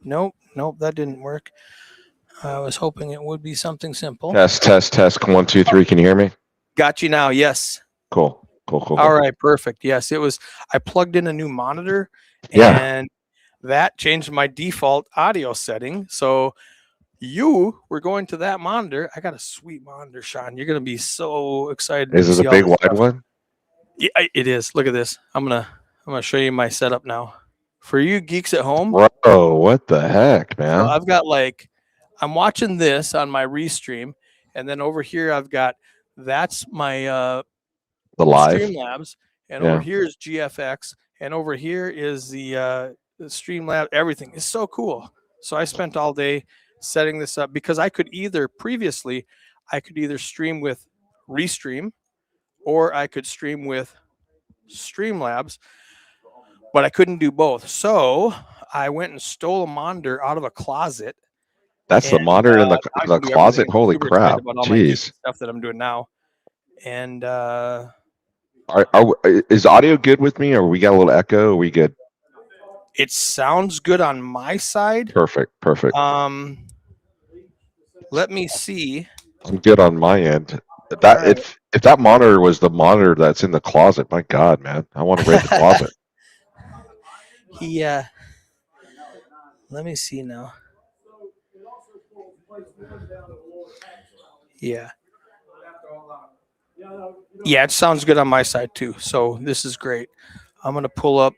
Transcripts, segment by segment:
Nope, nope, that didn't work. I was hoping it would be something simple. Test, test, test. One, two, three. Can you hear me? Got you now. Yes. Cool, cool, cool, All cool. right, perfect. Yes, it was. I plugged in a new monitor, Yeah. and that changed my default audio setting. So you were going to that monitor. I got a sweet monitor, Sean. You're gonna be so excited when Is you it a see all big this wide stuff. one? Yeah, it is. Look at this. I'm gonna show you my setup now. For you geeks at home, Bro, what the heck, so man? I've got like I'm watching this on my restream, and then over here I've got that's my The live? Streamlabs, and over Yeah. here is GFX, and over here is the Streamlab. Everything is so cool. So I spent all day setting this up because I could either previously I could either stream with Restream or I could stream with Streamlabs, but I couldn't do both. So I went and stole a monitor out of a closet, That's and the monitor in now I the can do closet. everything. I'm Holy super excited crap. about all my geeky Jeez. stuff that I'm doing now, and Is audio good with me, or we got a little echo? Are we good? it sounds good on my side. Perfect, perfect. Um, let me see. I'm good on my end. All That right. if that monitor was the monitor that's in the closet, my God, man, I want to raid the closet. he let me see now. Yeah. Yeah, it sounds good on my side too. So this is great. I'm gonna pull up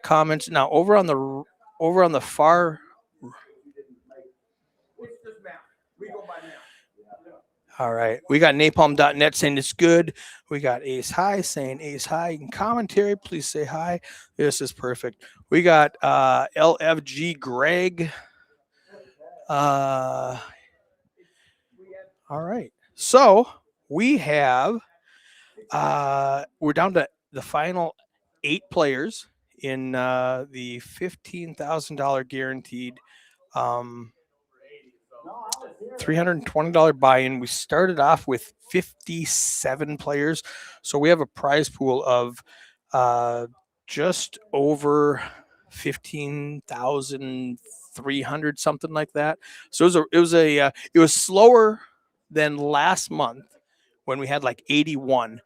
comments now over on the far. All right, we got napalm.net saying it's good. We got Ace High saying Ace High in commentary. Please say hi. This is perfect. We got LFG Greg. Uh, all right. So we have we're down to the final 8 players in the $15,000 guaranteed um, $320 buy-in. We started off with 57 players, so we have a prize pool of uh, just over 15,300, something like that. So it was slower than last month when we had like 81.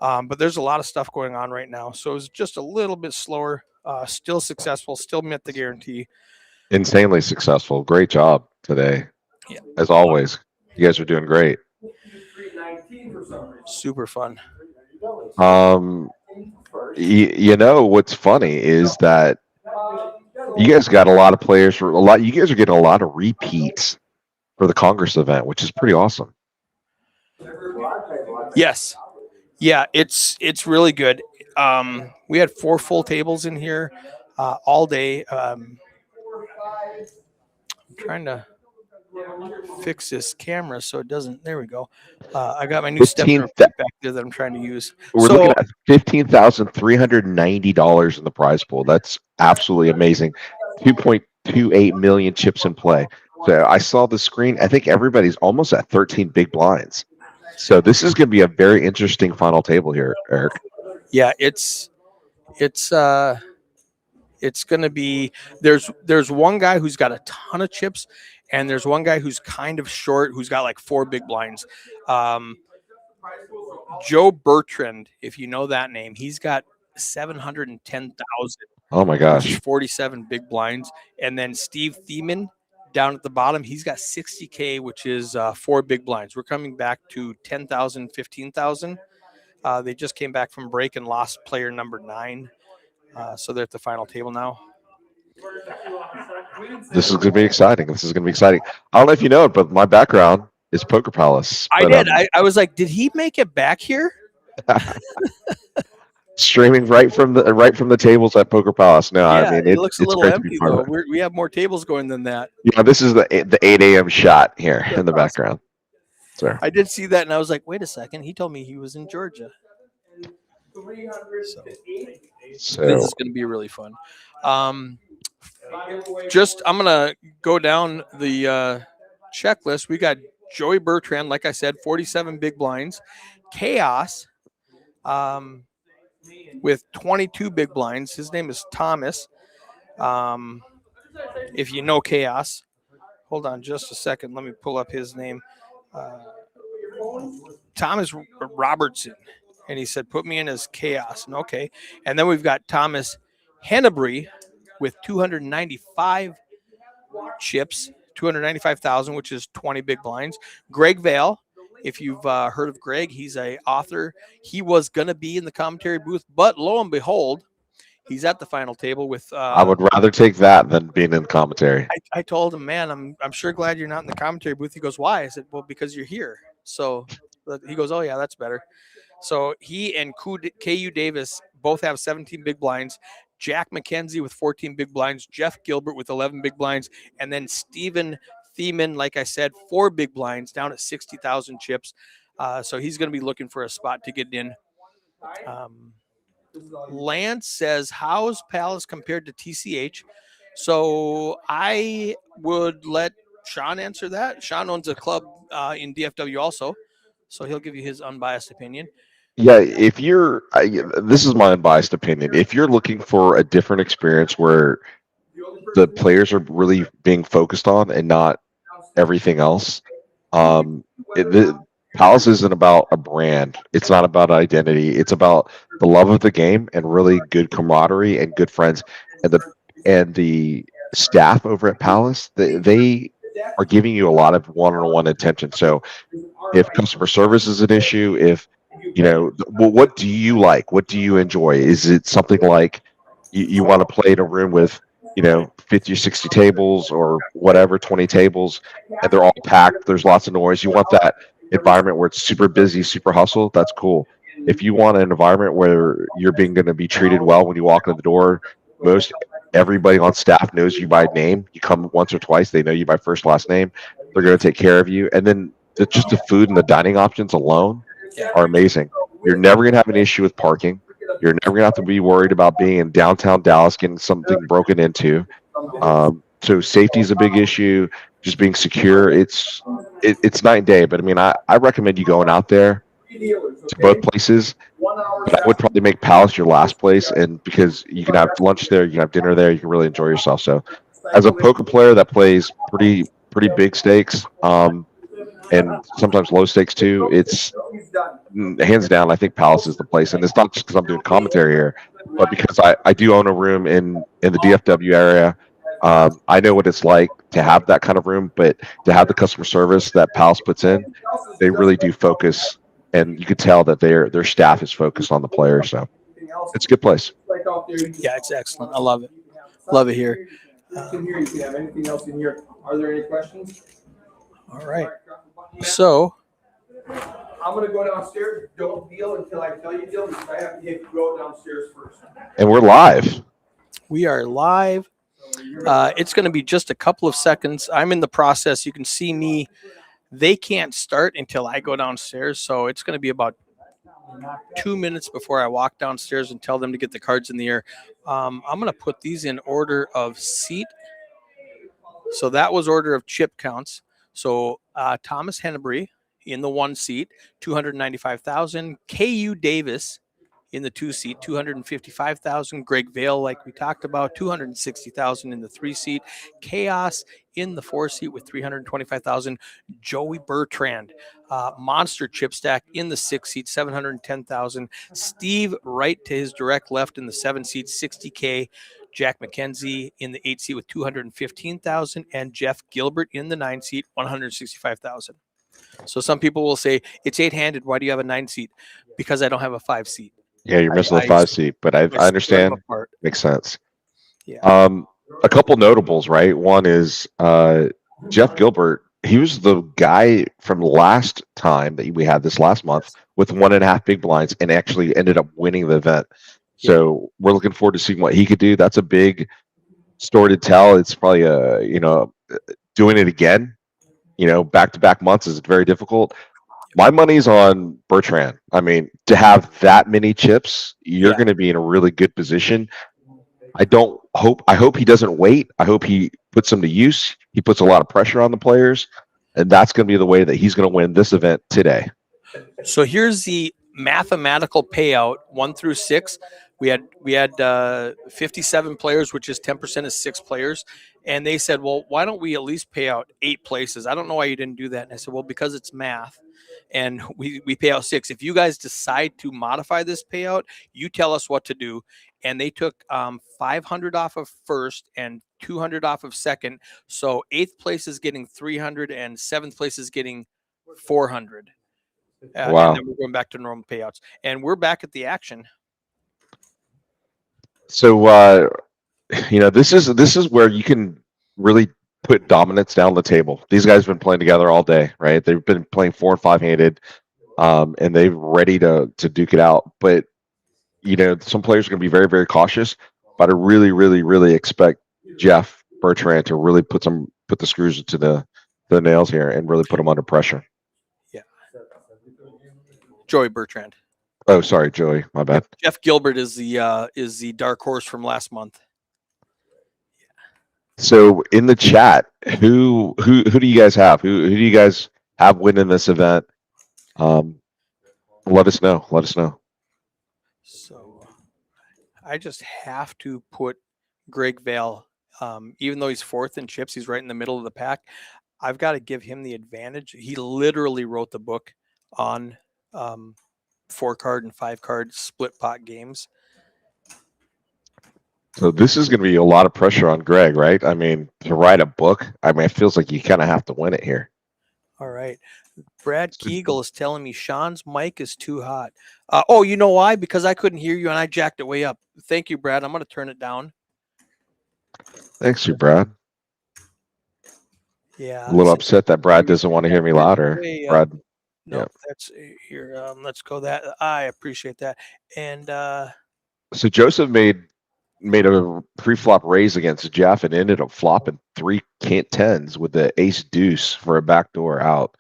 But there's a lot of stuff going on right now, so it's just a little bit slower. Still successful, still met the guarantee. Insanely successful. Great job today, Yeah, as always. You guys are doing great. super fun. Um, you know what's funny is that you guys got a lot of players for a lot. You guys are getting a lot of repeats for the Congress event, which is pretty awesome. Yes, yeah, it's really good. We had 4 full tables in here all day. I'm trying to fix this camera so it doesn't. There we go. I got my new step Fifteen. repeat back there that I'm trying to use. We're looking So at $15,390 in the prize pool. That's absolutely amazing. 2.28 million chips in play. So I saw the screen. I think everybody's almost at 13 big blinds. So this is going to be a very interesting final table here, Eric. yeah, it's it's going to be there's one guy who's got a ton of chips, and there's one guy who's kind of short who's got like 4 big blinds. Um, Joe Bertrand, if you know that name, he's got 710,000, Oh my which is gosh. 47 big blinds. And then Steve Thiemann down at the bottom, he's got 60K, which is 4 big blinds. We're coming back to 10,000, 15,000. They just came back from break and lost player number 9. So they're at the final table now. This is going to be exciting. This is going to be exciting. I don't know if you know it, but my background is Poker Palace. I But did. I was like, did he make it back here? streaming right from the tables at Poker Palace. No, I Yeah, mean it looks a it's little great to be empty part of though. it. We have more tables going than that. Yeah, this is the 8 a.m. shot here in That's the awesome. background. So I did see that, and I was like, wait a second. He told me he was in Georgia. So this so is going to be really fun. Um, just I'm gonna go down the checklist. We got Joey Bertrand, like I said, 47 big blinds. Chaos, um, with 22 big blinds. His name is Thomas. Um, if you know Chaos. Hold on just a second. Let me pull up his name. Uh, Thomas Robertson. And he said, put me in as Chaos. And okay. And then we've got Thomas Hennebree with 295 chips, 295,000, which is 20 big blinds. Greg Vale, if you've heard of Greg, he's a author. He was going to be in the commentary booth, but lo and behold, he's at the final table with. I would rather take that than being in commentary. I told him, man, I'm sure glad you're not in the commentary booth. He goes, why? I said, well, because you're here. So he goes, oh yeah, that's better. So he and KU Davis both have 17 big blinds. Jack McKenzie with 14 big blinds. Jeff Gilbert with 11 big blinds. And then Stephen Thiemann, like I said, 4 big blinds down at 60,000 chips. So he's going to be looking for a spot to get in. Lance says, how's Palace compared to TCH? So I would let Sean answer that. Sean owns a club in DFW also, so he'll give you his unbiased opinion. Yeah, if you're, this is my unbiased opinion. If you're looking for a different experience where the players are really being focused on and not everything else, the Palace isn't about a brand. It's not about identity. It's about the love of the game and really good camaraderie and good friends. And the staff over at Palace, they are giving you a lot of one-on-one attention. So if customer service is an issue, if well, what do you like? What do you enjoy? Is it something like you want to play in a room with 50 or 60 tables or whatever, 20 tables, and they're all packed, there's lots of noise? You want that environment where it's super busy, super hustle? That's cool. If you want an environment where you're being going to be treated well when you walk in the door, most everybody on staff knows you by name. You come once or twice, they know you by first last name. They're going to take care of you. And then just the food and the dining options alone are amazing. You're never going to have an issue with parking. You're never going to have to be worried about being in downtown Dallas getting something broken into. So safety is a big issue. Just being secure, it's night and day. But I mean, I recommend you going out there to both places. But I would probably make Palace your last place, and because you can have lunch there, you can have dinner there, you can really enjoy yourself. So, as a poker player that plays pretty big stakes, and sometimes low stakes too, it's hands down, I think Palace is the place. And it's not just because I'm doing commentary here, but because I do own a room in the DFW area. I know what it's like to have that kind of room, but to have the customer service that Palace puts in, they really do focus, and you could tell that their staff is focused on the players. So it's a good place. Yeah, it's excellent. I love it. Love it here. Anything else in here? Are there any questions? All right. So I'm going to go downstairs. Don't deal until I tell you deal, because I have to go downstairs first. And we're live. We are live. It's going to be just a couple of seconds. I'm in the process. You can see me. They can't start until I go downstairs. So it's going to be about 2 minutes before I walk downstairs and tell them to get the cards in the air. I'm going to put these in order of seat. So that was order of chip counts. So Thomas Hennebree in the 1 seat, 295,000. KU Davis in the 2 seat, 255,000. Greg Vale, like we talked about, 260,000 in the 3 seat. Chaos in the 4 seat with 325,000. Joey Bertrand, monster chip stack in the 6 seat, 710,000. Steve Wright to his direct left in the 7 seat, 60K. Jack McKenzie in the 8 seat with 215,000, and Jeff Gilbert in the 9 seat, 165,000. So some people will say it's 8-handed. Why do you have a 9 seat? Because I don't have a 5 seat. Yeah, you're missing the 5 seat, but I understand. Makes sense. Yeah. A couple notables, right? One is Jeff Gilbert. He was the guy from last time that we had this last month with 1.5 big blinds and actually ended up winning the event. So we're looking forward to seeing what he could do. That's a big story to tell. It's probably doing it again, back-to-back months is very difficult. My money's on Bertrand. I mean, to have that many chips, you're going to be in a really good position. I hope he doesn't wait. I hope he puts them to use. He puts a lot of pressure on the players, and that's going to be the way that he's going to win this event today. So here's the mathematical payout 1 through 6. We had 57 players, which is 10% is 6 players, And they said, well, why don't we at least pay out 8 places? I don't know why you didn't do that. And I said, well, because it's math. And we pay out 6. If you guys decide to modify this payout, you tell us what to do. And they took 500 off of first and 200 off of second. So 8th place is getting 300 and 7th place is getting 400. Wow. And then we're going back to normal payouts. And we're back at the action. So this is where you can really put dominance down the table. These guys have been playing together all day, right? They've been playing 4 and 5 handed, and they're ready to duke it out. But some players are going to be very, very cautious. But I really, really, really expect Jeff Bertrand to really put the screws to the nails here and really put them under pressure. Yeah. Joey Bertrand. Oh, sorry, Joey. My bad. Jeff Gilbert is the dark horse from last month. So in the chat, who do you guys have? Who do you guys have winning this event? Let us know. Let us know. So I just have to put Greg Vale, even though he's 4th in chips, he's right in the middle of the pack. I've got to give him the advantage. He literally wrote the book on 4-card and 5-card split pot games. So this is going to be a lot of pressure on Greg, right? I mean, to write a book, it feels like you kind of have to win it here. All right. Brad Keegle is telling me Sean's mic is too hot. Oh, you know why? Because I couldn't hear you and I jacked it way up. Thank you, Brad. I'm going to turn it down. Thanks, you, Brad. Yeah. A little upset that Brad doesn't want to hear me louder. Brad. No, that's here. Let's go that. I appreciate that. And so Joseph made a pre-flop raise against Jeff and ended up flopping 3 10s with the ace deuce for a backdoor out.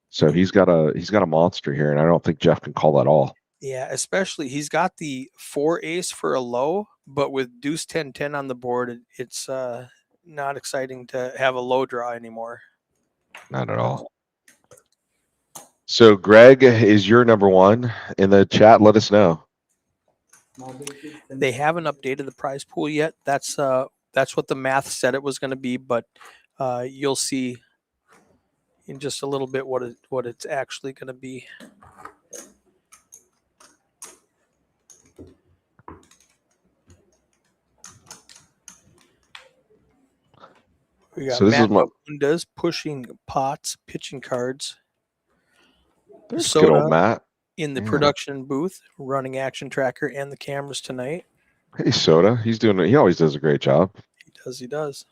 So he's got a monster here, and I don't think Jeff can call that all. Yeah, especially he's got the 4 ace for a low, but with deuce 10-10 on the board, it's not exciting to have a low draw anymore. Not at all. So Greg is your number 1 in the chat. Let us know. They haven't updated the prize pool yet. That's what the math said it was going to be, but you'll see in just a little bit what it's actually going to be. We got Matt Mundas pushing pots, pitching cards. There's good old Matt in the production booth, running action tracker and the cameras tonight. Hey, Soda, he always does a great job. He does.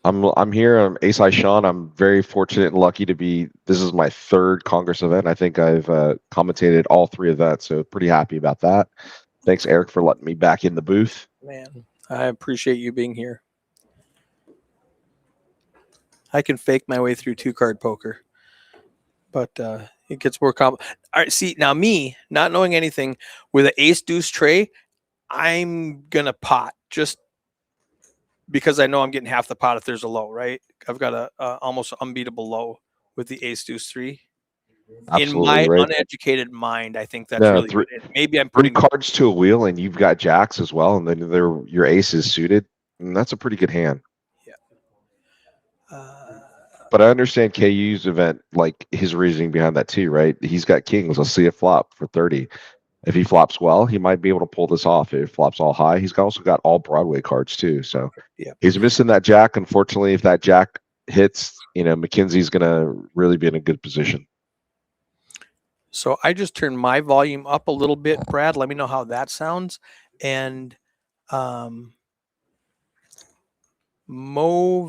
I'm here. I'm Ace High Sean. I'm very fortunate and lucky to be. This is my 3rd Congress event. I think I've commentated all 3 events, so pretty happy about that. Thanks, Eric, for letting me back in the booth. Man, I appreciate you being here. I can fake my way through 2-card poker, but it gets more complicated. All right, see, now me, not knowing anything, with an ace deuce tray, I'm going to pot just because I know I'm getting half the pot if there's a low, right? I've got a almost unbeatable low with the ace deuce 3. Absolutely, in my right. Uneducated mind, I think that's really good. Maybe I'm putting 3 cards to a wheel, and you've got jacks as well, and then your ace is suited, and that's a pretty good hand. Yeah. But I understand KU's event, like his reasoning behind that too, right? He's got kings. Let's see a flop for 30. If he flops well, he might be able to pull this off. If he flops all high, he's also got all Broadway cards too. So he's missing that jack. Unfortunately, if that jack hits, McKenzie's going to really be in a good position. So I just turned my volume up a little bit, Brad. Let me know how that sounds. And Momo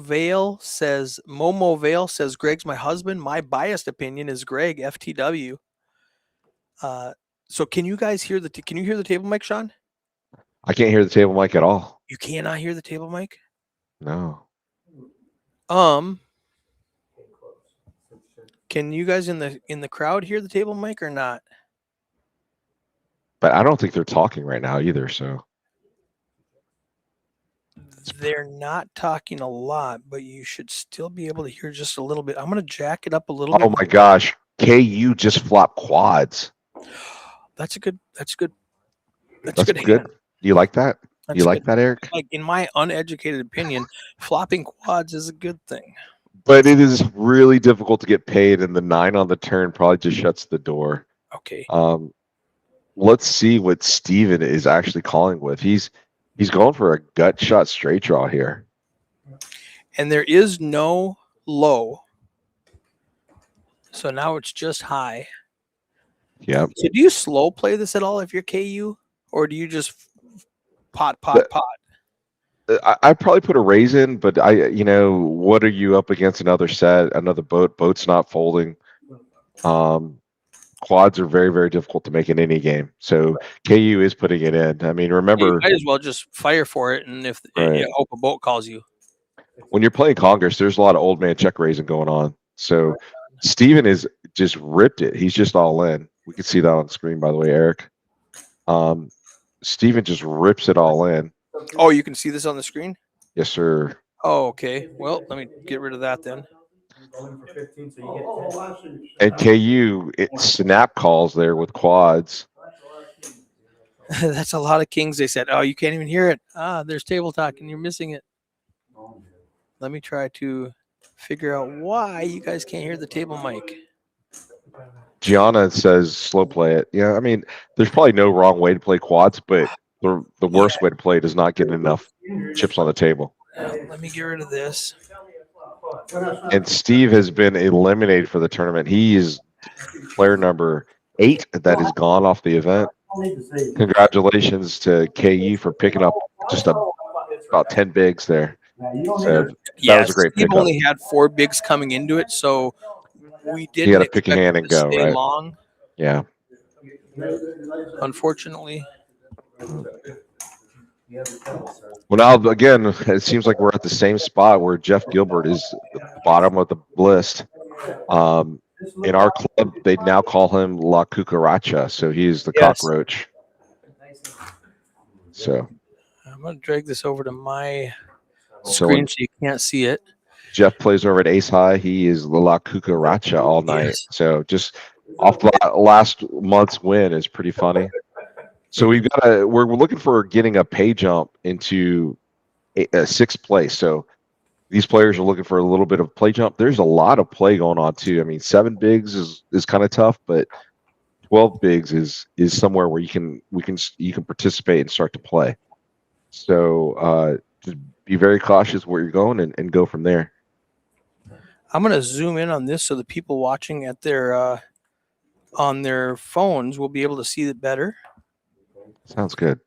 Vale says, Greg's my husband. My biased opinion is Greg, FTW. So can you guys hear can you hear the table mic, Sean? I can't hear the table mic at all. You cannot hear the table mic? No. Can you guys in the crowd hear the table mic or not? But I don't think they're talking right now either, so. They're not talking a lot, but you should still be able to hear just a little bit. I'm going to jack it up a little bit. Oh my gosh. KU just flopped quads. That's good. That's good. Do you like that? That's You like good. that, Eric? Like in my uneducated opinion, flopping quads is a good thing. But it is really difficult to get paid, and the 9 on the turn probably just shuts the door. Okay. Let's see what Steven is actually calling with. He's going for a gut shot straight draw here. And there is no low. So now it's just high. Yep. So do you slow play this at all if you're KU? Or do you just pot? I probably put a raise in, but what are you up against? Another set, another boat. Boat's not folding. Quads are very, very difficult to make in any game. So KU is putting it in. I mean, You remember, might as well just fire for it, and if right, hope a boat calls you. when you're playing Congress, there's a lot of old man check raising going on. So Steven is just ripped it. He's just all in. We can see that on the screen, by the way, Eric. Steven just rips it all in. Oh, you can see this on the screen? Yes, sir. Oh, okay. Well, let me get rid of that then. And KU, it snap calls there with quads. That's a lot of kings. They said, oh, you can't even hear it. There's table talk and you're missing it. Let me try to figure out why you guys can't hear the table mic. Gianna says slow play it. Yeah, I mean, there's probably no wrong way to play quads, but the worst way to play it is not getting enough chips on the table. Let me get rid of this. And Steve has been eliminated for the tournament. He is player number 8 that is gone off the event. Congratulations to KU for picking up just about 10 bigs there. So that was a great Steve pickup. only had 4 bigs coming into it, so we didn't He had to pick a expect hand him and to go, stay right? long. Yeah. Unfortunately. Well, now again, it seems like we're at the same spot where Jeff Gilbert is at the bottom of the list. In our club, they now call him La Cucaracha, so he's the cockroach. So I'm going to drag this over to my screen so you can't see it. Jeff plays over at Ace High. He is the La Cucaracha all night. Yes. So just off last month's win is pretty funny. So we're looking for getting a pay jump into a 6th place. So these players are looking for a little bit of play jump. There's a lot of play going on too. I mean, 7 bigs is kind of tough, but 12 bigs is somewhere where you can participate and start to play. So just be very cautious where you're going and go from there. I'm going to zoom in on this so the people watching at their on their phones will be able to see it better. Sounds good.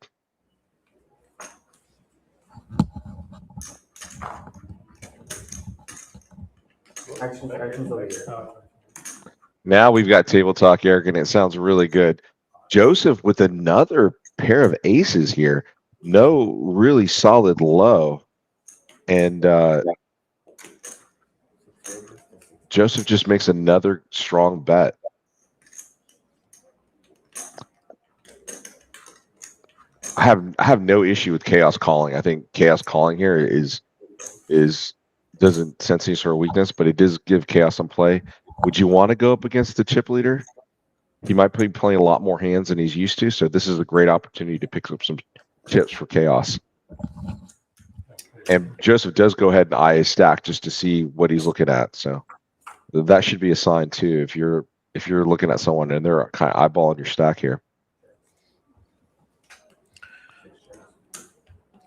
Now we've got table talk, Eric, and it sounds really good. Joseph with another pair of aces here. No really solid low. And Joseph just makes another strong bet. I have no issue with chaos calling. I think chaos calling here doesn't sense any sort of weakness, but it does give chaos some play. Would you want to go up against the chip leader? He might be playing a lot more hands than he's used to, so this is a great opportunity to pick up some chips for chaos. And Joseph does go ahead and eye his stack just to see what he's looking at. So that should be a sign too if you're looking at someone and they're kind of eyeballing your stack here.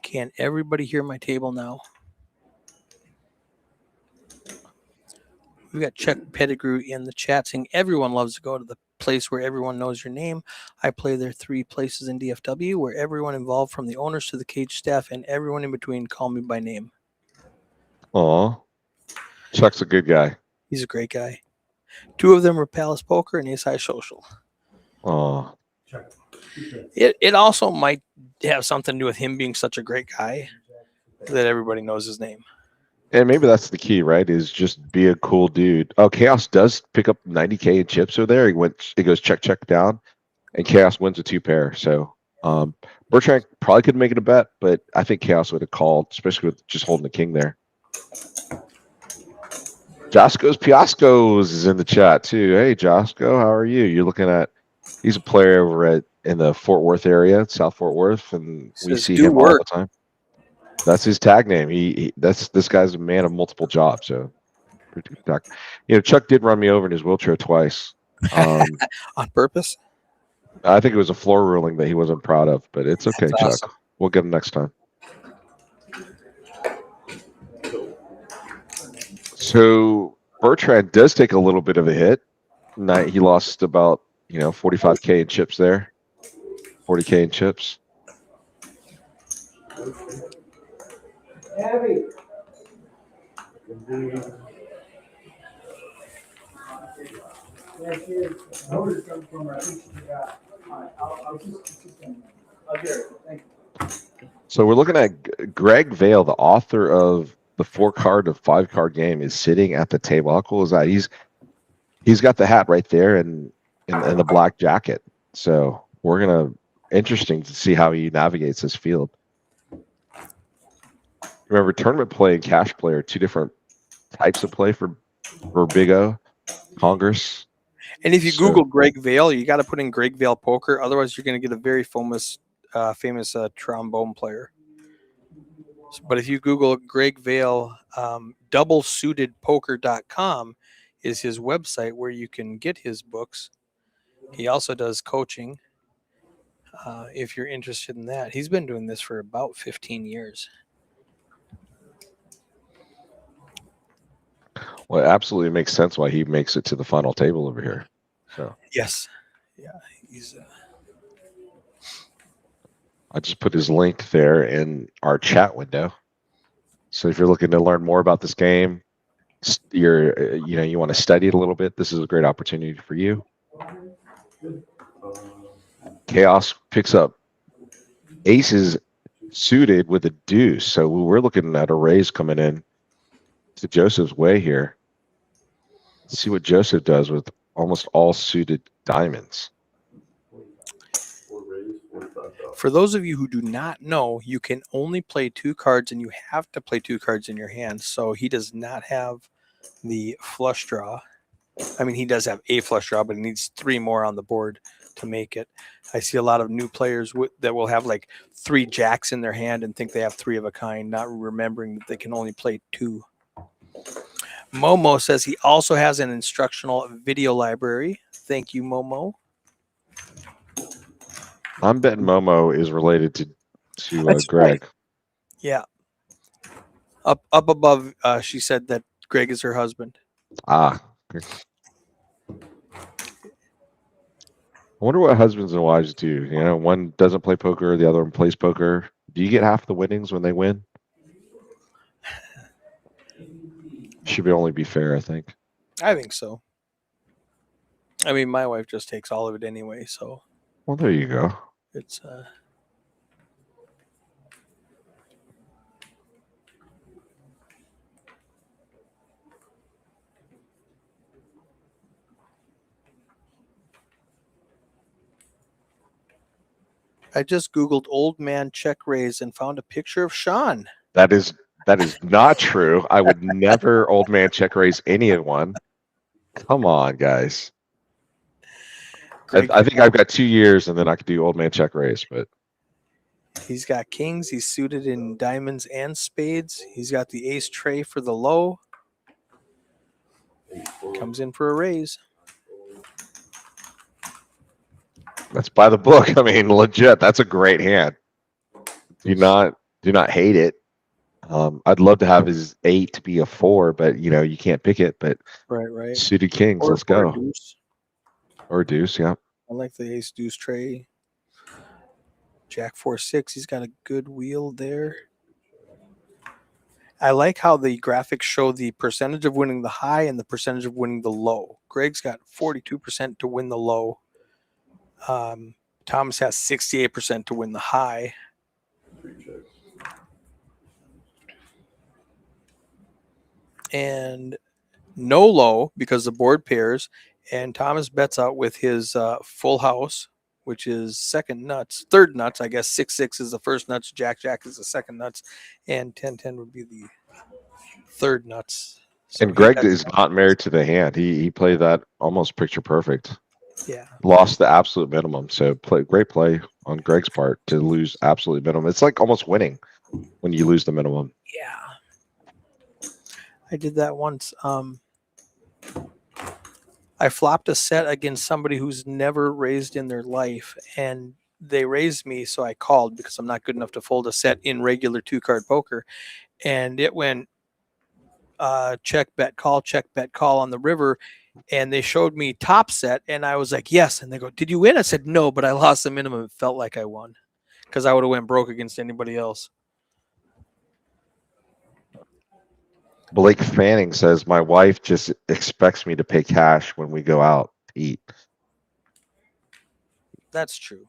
Can everybody hear my table now? We've got Chuck Pettigrew in the chat saying everyone loves to go to the place where everyone knows your name. I play there 3 places in DFW where everyone involved from the owners to the cage staff and everyone in between call me by name. Aw. Chuck's a good guy. He's a great guy. 2 of them are Palace Poker and Ace High Social. Aw. It also might have something to do with him being such a great guy that everybody knows his name. And maybe that's the key, right? Is just be a cool dude. Oh, Chaos does pick up 90K in chips over there. It goes check down, and Chaos wins a 2 pair. So Bertrand probably could make it a bet, but I think Chaos would have called, especially with just holding the king there. Josco's Piascos is in the chat too. Hey, Josco, how are you? You're looking at, he's a player over at in the Fort Worth area, South Fort Worth, and we Says, see "Do him all work." the time. That's his tag name. This guy's a man of multiple jobs. So, Chuck did run me over in his wheelchair twice. On purpose. I think it was a floor ruling that he wasn't proud of, but it's okay, That's Chuck. awesome. We'll get him next time. So Bertrand does take a little bit of a hit. He lost about 45K in chips there, 40K in chips. Abby. So we're looking at Greg Vale, the author of the 4-card to 5-card game, is sitting at the table. How cool is that? He's got the hat right there and the black jacket. So interesting to see how he navigates this field. Remember, tournament play and cash play are two different types of play for Big O, Congress. And if you Google Greg Vale, you got to put in Greg Vale poker. Otherwise, you're going to get a very famous trombone player. But if you Google Greg Vale, doublesuitedpoker.com is his website where you can get his books. He also does coaching. If you're interested in that, he's been doing this for about 15 years. Well, it absolutely makes sense why he makes it to the final table over here. So yes, yeah, he's. I just put his link there in our chat window. So if you're looking to learn more about this game, you want to study it a little bit, this is a great opportunity for you. Chaos picks up aces suited with a deuce. So we're looking at a raise coming in to Joseph's way here. Let's see what Joseph does with almost all suited diamonds. For those of you who do not know, you can only play 2 cards and you have to play 2 cards in your hand. So he does not have the flush draw. I mean, he does have a flush draw, but he needs 3 more on the board to make it. I see a lot of new players that will have like 3 jacks in their hand and think they have 3 of a kind, not remembering that they can only play 2. Momo says he also has an instructional video library. Thank you, Momo. I'm betting Momo is related to Greg. Right. Yeah. Up above, she said that Greg is her husband. I wonder what husbands and wives do. One doesn't play poker, the other one plays poker. Do you get half the winnings when they win? Should only be fair, I think. I think so. I mean, my wife just takes all of it anyway, so. Well, there you go. It's I just Googled old man check raise and found a picture of Sean. That is not true. I would never old man check raise anyone. Come on, guys. I think I've got 2 years and then I could do old man check raise, but he's got kings. He's suited in diamonds and spades. He's got the ace tray for the low. Comes in for a raise. that's by the book. I mean, legit. That's a great hand. Do not hate it. I'd love to have his 8 to be a 4, but you can't pick it. But right. Suited kings. Let's go. Or deuce, yeah. I like the ace deuce tray. Jack 4-6. He's got a good wheel there. I like how the graphics show the percentage of winning the high and the percentage of winning the low. Greg's got 42% to win the low. Thomas has 68% to win the high. And no low because the board pairs. And Thomas bets out with his full house, which is third nuts. I guess 6-6 is the first nuts. Jack is the second nuts. And 10-10 would be the third nuts. So and Greg is not married to the hand. He played that almost picture perfect. Yeah. Lost the absolute minimum. So great play on Greg's part to lose absolute minimum. It's like almost winning when you lose the minimum. Yeah. I did that once. I flopped a set against somebody who's never raised in their life, and they raised me, so I called because I'm not good enough to fold a set in regular 2-card poker, and it went check bet call on the river, and they showed me top set, and I was like yes, and they go, did you win? I said no, but I lost the minimum. It felt like I won because I would have went broke against anybody else. Blake Fanning says, my wife just expects me to pay cash when we go out to eat. That's true.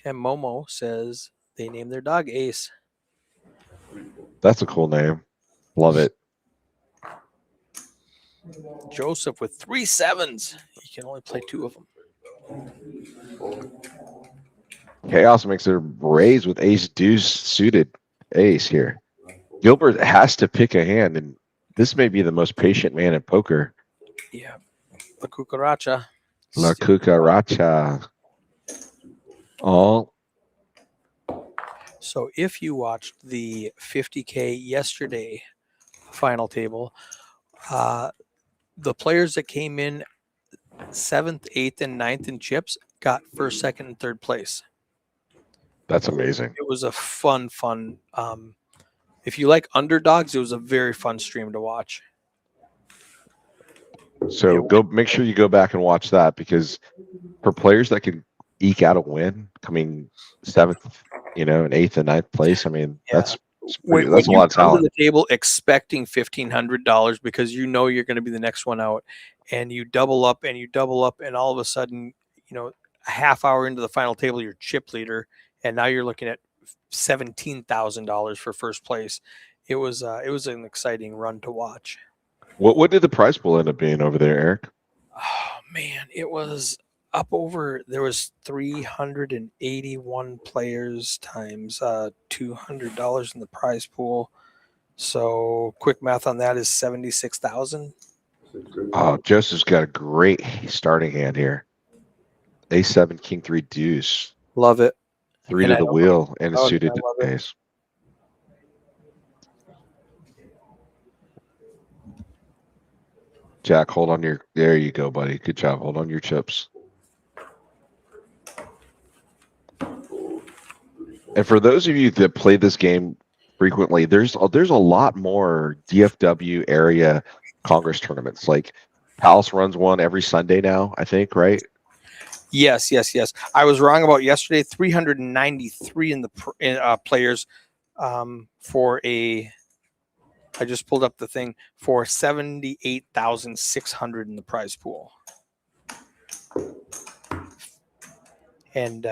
And Momo says they named their dog Ace. That's a cool name. Love it. Joseph with 3 7s. He can only play 2 of them. Chaos makes a raise with ace deuce suited ace here. Gilbert has to pick a hand, and this may be the most patient man in poker. Yeah. La Cucaracha. La Cucaracha. Oh, So if you watched the 50K yesterday final table, the players that came in 7th, 8th, and 9th in chips got 1st, 2nd, and 3rd place. that's amazing. It was a fun. If you like underdogs, it was a very fun stream to watch. So go make sure you go back and watch that, because for players that can eke out a win coming 7th, and 8th and 9th place, I mean, that's a lot of When you come to talent. the table expecting $1,500 because you know you're going to be the next one out, and you double up and all of a sudden, a half hour into the final table, you're chip leader, and now you're looking at $17,000 for first place. It was an exciting run to watch. What did the prize pool end up being over there, Eric? Oh man, it was up over. There was 381 players times $200 in the prize pool. So quick math on that is 76,000. Oh, Joseph's got a great starting hand here. A7, King 3 deuce. Love it. 3 to the wheel and a suited I love it. ace. Jack, hold on your. There you go, buddy. Good job. Hold on your chips. And for those of you that play this game frequently, there's a lot more DFW area Congress tournaments. Like Palace runs one every Sunday now, I think, right? Yes. I was wrong about yesterday. 393 in the players for a. I just pulled up the thing for 78,600 in the prize pool. And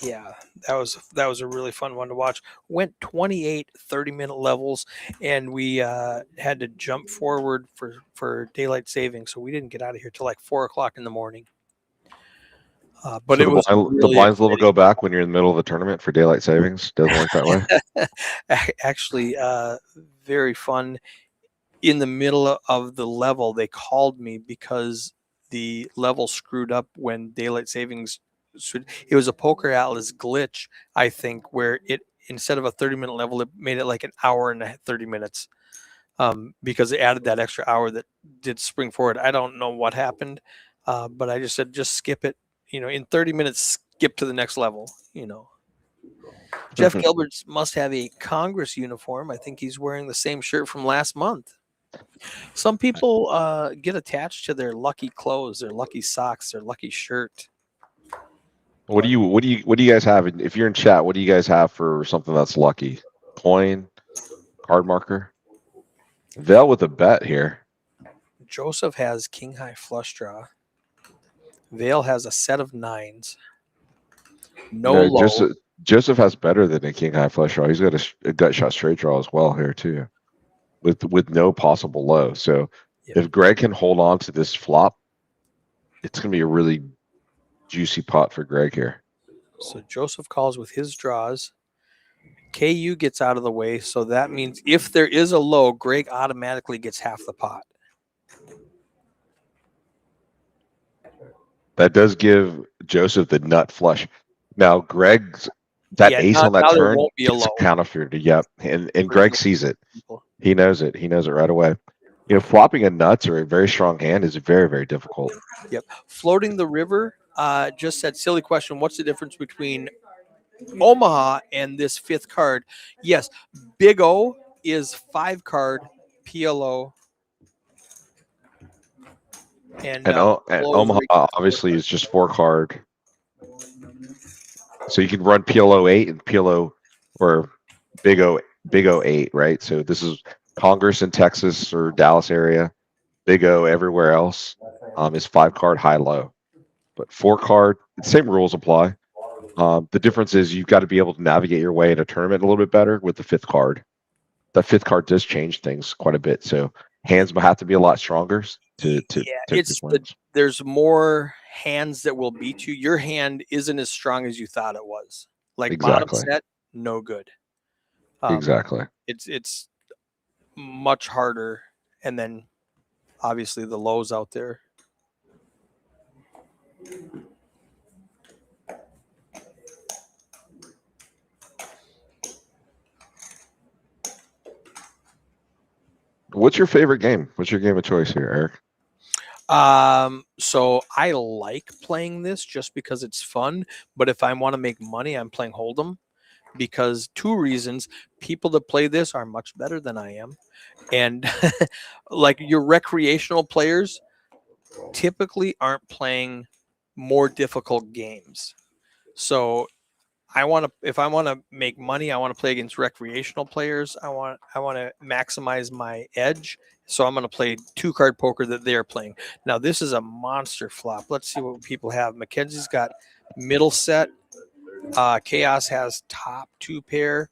yeah, that was a really fun one to watch. Went 28 30-minute levels, and we had to jump forward for daylight saving, so we didn't get out of here till like 4 o'clock in the morning. But so it was really the blinds exciting. will go back when you're in the middle of the tournament for daylight savings. Doesn't work that way. Actually, very fun. In the middle of the level, they called me because the level screwed up when daylight savings. It was a Poker Atlas glitch, I think, where it instead of a 30-minute level, it made it like an hour and 30 minutes because it added that extra hour that did spring forward. I don't know what happened, but I just said just skip it. In 30 minutes, skip to the next level. Jeff Gilbert must have a Congress uniform. I think he's wearing the same shirt from last month. Some people get attached to their lucky clothes, their lucky socks, their lucky shirt. What do you guys have? If you're in chat, what do you guys have for something that's lucky? Coin, card marker. Vale with a bet here. Joseph has king high flush draw. Vale has a set of 9s. No low. Joseph has better than a king high flush draw. He's got a gut shot straight draw as well here too, with no possible low. So if Greg can hold on to this flop, it's gonna be a really juicy pot for Greg here. So Joseph calls with his draws. KU gets out of the way, so that means if there is a low, Greg automatically gets half the pot. That does give Joseph the nut flush. Now, Greg's that Yeah, ace now, on that now there turn won't be a gets low. counterfeited. Yep, and There's Greg no sees it. people. He knows it. He knows it right away. You know, flopping a nuts or a very strong hand is very, very difficult. Yep. Floating the river. Just said silly question. What's the difference between Omaha and this fifth card? Yes, Big O is 5 card PLO, and And Low is Omaha regular. obviously is just 4 card. So you can run PLO 8 and PLO or Big O 8, right? So this is Congress in Texas or Dallas area. Big O everywhere else is 5 card high low, but 4 card same rules apply. The difference is you've got to be able to navigate your way in a tournament a little bit better with the 5th card. That 5th card does change things quite a bit. So hands will have to be a lot stronger to Yeah, take these it's wins. there's more hands that will beat you. Your hand isn't as strong as you thought it was. Like bottom Exactly. set, no good. Exactly. It's much harder, and then obviously the lows out there. What's your favorite game? What's your game of choice here, Eric? So I like playing this just because it's fun. But if I want to make money, I'm playing Hold'em because 2 reasons: people that play this are much better than I am, and like your recreational players typically aren't playing more difficult games. So if I want to make money, I want to play against recreational players. I want to maximize my edge. So I'm going to play 2-card poker that they're playing. Now this is a monster flop. Let's see what people have. Mackenzie's got middle set. Chaos has top 2 pair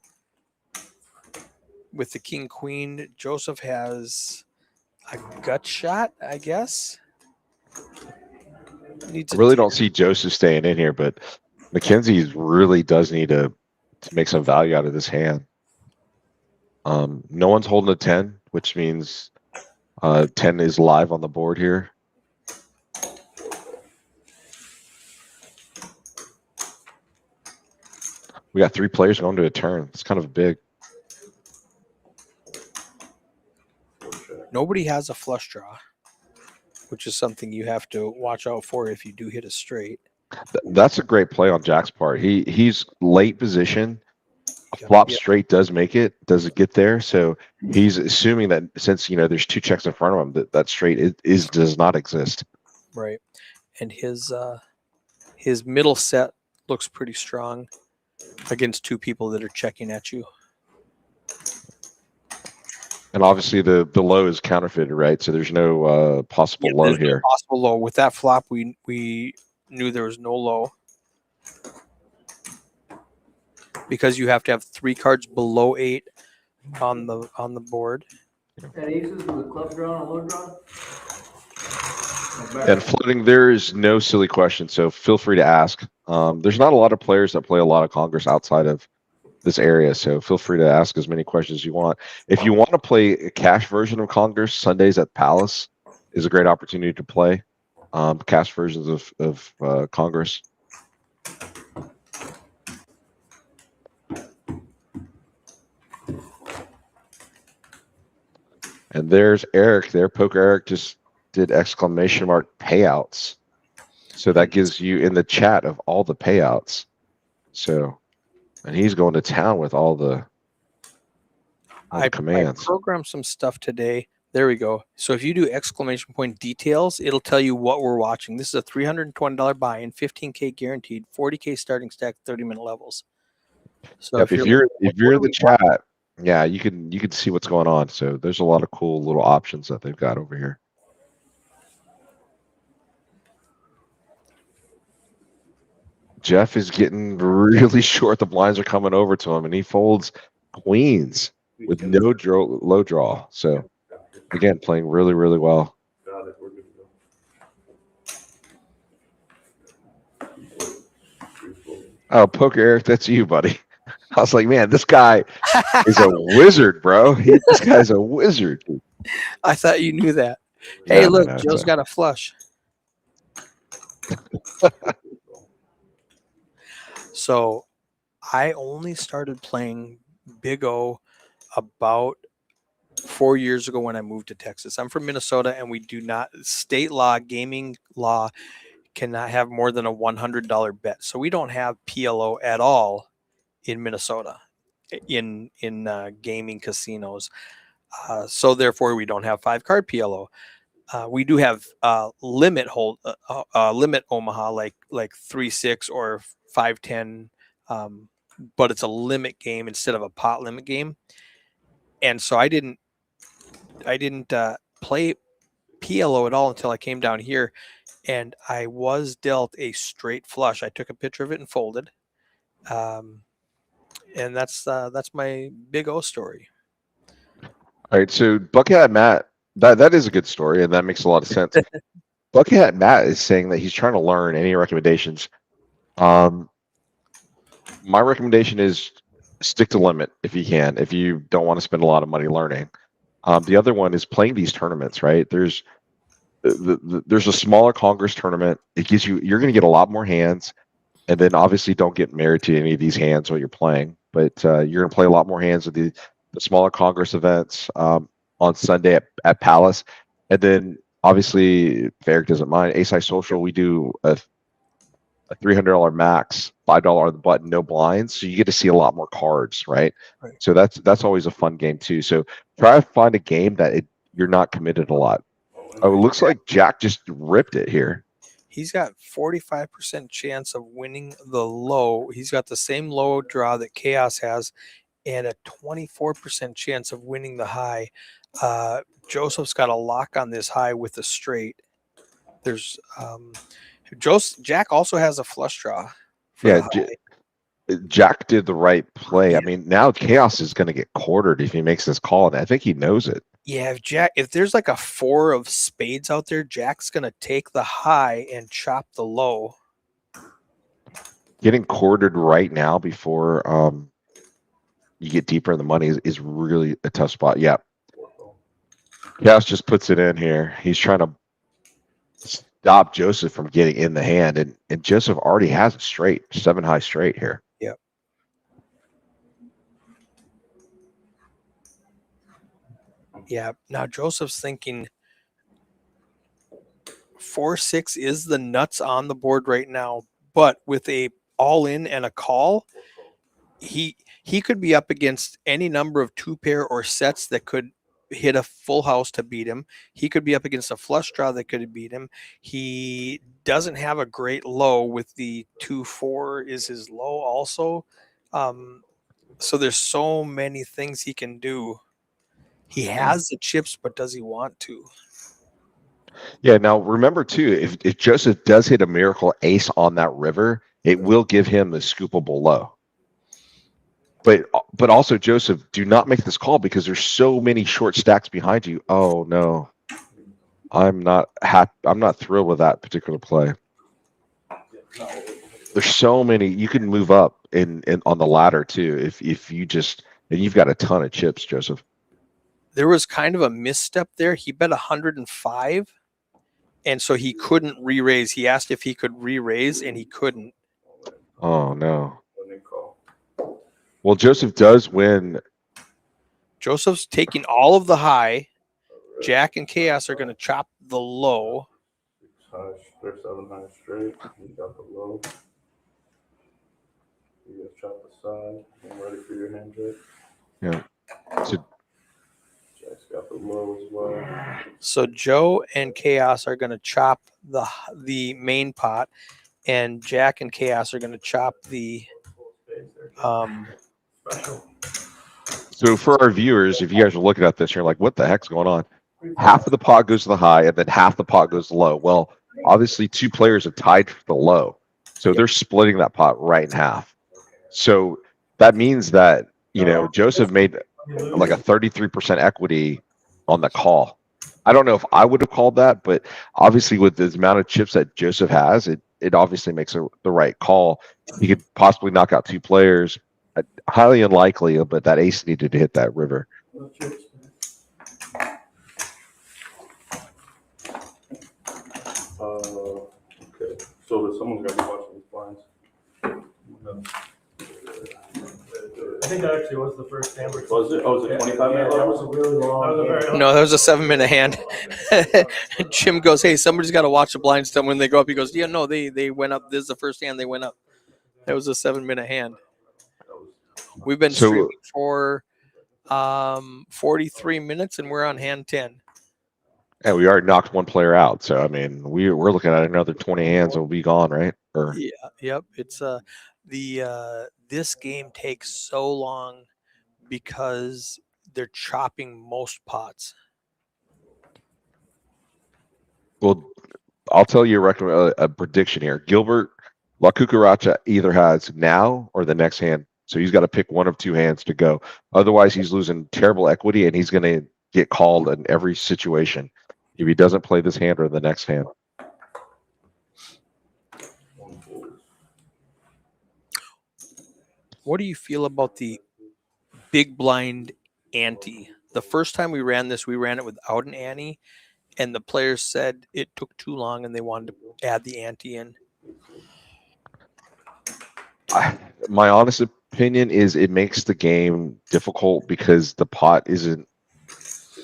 with the king queen. Joseph has a gut shot, I guess. I really don't see Joseph staying in here, but Mackenzie really does need to make some value out of this hand. No one's holding a 10, which means 10 is live on the board here. We got 3 players going to a turn. It's kind of big. Nobody has a flush draw, which is something you have to watch out for if you do hit a straight. That's a great play on Jack's part. He's late position. A flop straight does it get there. So he's assuming that since there's 2 checks in front of him, that straight does not exist. Right, and his middle set looks pretty strong against 2 people that are checking at you. And obviously the low is counterfeited, right? So there's no possible low here. No possible low with that flop. We knew there was no low because you have to have 3 cards below 8 on the board. At aces with a club drawn and a low drawn. And floating, there is no silly question, so feel free to ask. There's not a lot of players that play a lot of Congress outside of this area, so feel free to ask as many questions as you want. If you want to play a cash version of Congress, Sundays at Palace is a great opportunity to play cash versions of Congress. And there's Eric there. Poker Eric just did exclamation mark payouts. So that gives you in the chat of all the payouts. So, and he's going to town with all the commands. I programmed some stuff today. There we go. So if you do exclamation point details, it'll tell you what we're watching. This is a $320 buy-in, 15K guaranteed, 40K starting stack, 30-minute levels. So yep, if you're in the chat, yeah, you can see what's going on. So there's a lot of cool little options that they've got over here. Jeff is getting really short. The blinds are coming over to him, and he folds queens with no low draw. So again, playing really, really well. Oh, Poker Eric, that's you, buddy. I was like, man, this guy is a wizard, bro. This guy's a wizard. I thought you knew that. Hey, No, no, look, no. Joe's got a flush. So I only started playing Big O about 4 years ago when I moved to Texas. I'm from Minnesota, and we do not, state law, gaming law cannot have more than a $100 bet. So we don't have PLO at all in Minnesota in gaming casinos. So therefore, we don't have 5-card PLO. We do have limit Omaha, like 3-6 or 5-10, but it's a limit game instead of a pot limit game. And so I didn't play PLO at all until I came down here, and I was dealt a straight flush. I took a picture of it and folded, and that's my Big O story. All right, so Buckhead Matt, that is a good story, and that makes a lot of sense. Buckhead Matt is saying that he's trying to learn. Any recommendations? My recommendation is stick to limit if you can. If you don't want to spend a lot of money learning, the other one is playing these tournaments. Right? There's a smaller Congress tournament. It gives you're going to get a lot more hands, and then obviously don't get married to any of these hands while you're playing. But you're going to play a lot more hands at the smaller Congress events on Sunday at Palace, and then obviously, if Eric doesn't mind, Ace High Social, we do a $300 max, $5 on the button, no blinds, so you get to see a lot more cards, right? So that's always a fun game too. So try to find a game that you're not committed a lot. Oh, it looks like Jack just ripped it here. He's got 45% chance of winning the low. He's got the same low draw that Chaos has, and a 24% chance of winning the high. Joseph's got a lock on this high with a straight. There's Jack also has a flush draw. Yeah, Jack did the right play. Yeah. I mean, now Chaos is going to get quartered if he makes this call, and I think he knows it. Yeah, if there's like a 4 of spades out there, Jack's going to take the high and chop the low. Getting quartered right now before you get deeper in the money is really a tough spot. Yeah. Chaos just puts it in here. He's trying to stop Joseph from getting in the hand, and Joseph already has a straight, 7 high straight here. Yep. Yeah. Now Joseph's thinking 4-6 is the nuts on the board right now, but with a all in and a call, he could be up against any number of 2-pair or sets that could hit a full house to beat him. He could be up against a flush draw that could beat him. He doesn't have a great low with the 2-4 is his low also. So there's so many things he can do. He has the chips, but does he want to? Yeah, now remember too, if Joseph does hit a miracle ace on that river, it will give him the scoopable low. But also, Joseph, do not make this call because there's so many short stacks behind you. Oh no, I'm not happy. I'm not thrilled with that particular play. There's so many. You can move up in on the ladder too if you just, and you've got a ton of chips, Joseph. There was kind of a misstep there. He bet 105, and so he couldn't re-raise. He asked if he could re-raise, and he couldn't. Oh no. Well, Joseph does win. Joseph's taking all of the high. Jack and Chaos are going to chop the low. 6 high, 7 high straight. You got the low. You guys chop the side. I'm ready for your hand, Jake. Yeah. So Jack's got the low as well. So Joe and Chaos are going to chop the main pot, and Jack and Chaos are going to chop the So for our viewers, if you guys are looking at this, you're like, what the heck's going on? Half of the pot goes to the high, and then half the pot goes to low. Well, obviously 2 players have tied for the low. So they're splitting that pot right in half. So that means that, Joseph made like a 33% equity on the call. I don't know if I would have called that, but obviously with the amount of chips that Joseph has, it obviously makes the right call. He could possibly knock out 2 players. Highly unlikely, but that ace needed to hit that river. Okay. So that someone's gonna be watching these blinds. I think that actually was the first hand. Was it? Oh, was it 25-minute That was level? a really long. That was a very long. No, that was a 7-minute hand. Jim goes, "Hey, somebody's got to watch the blinds." Tell when they go up. He goes, "Yeah, no, they went up. This is the first hand they went up." That was a 7-minute hand. We've been So- streaming for 43 minutes, and we're on hand 10. And we already knocked one player out. So I mean, we're looking at another 20 hands will be gone, right? Or Yeah, yep. It's this game takes so long because they're chopping most pots. well, I'll tell you a prediction here. Gilbert La Cucaracha either has now or the next hand. So he's got to pick one of two hands to go. Otherwise, he's losing terrible equity and he's going to get called in every situation if he doesn't play this hand or the next hand. What do you feel about the big blind ante? The first time we ran this, we ran it without an ante, and the players said it took too long and they wanted to add the ante in. My honest opinion is it makes the game difficult because the pot isn't,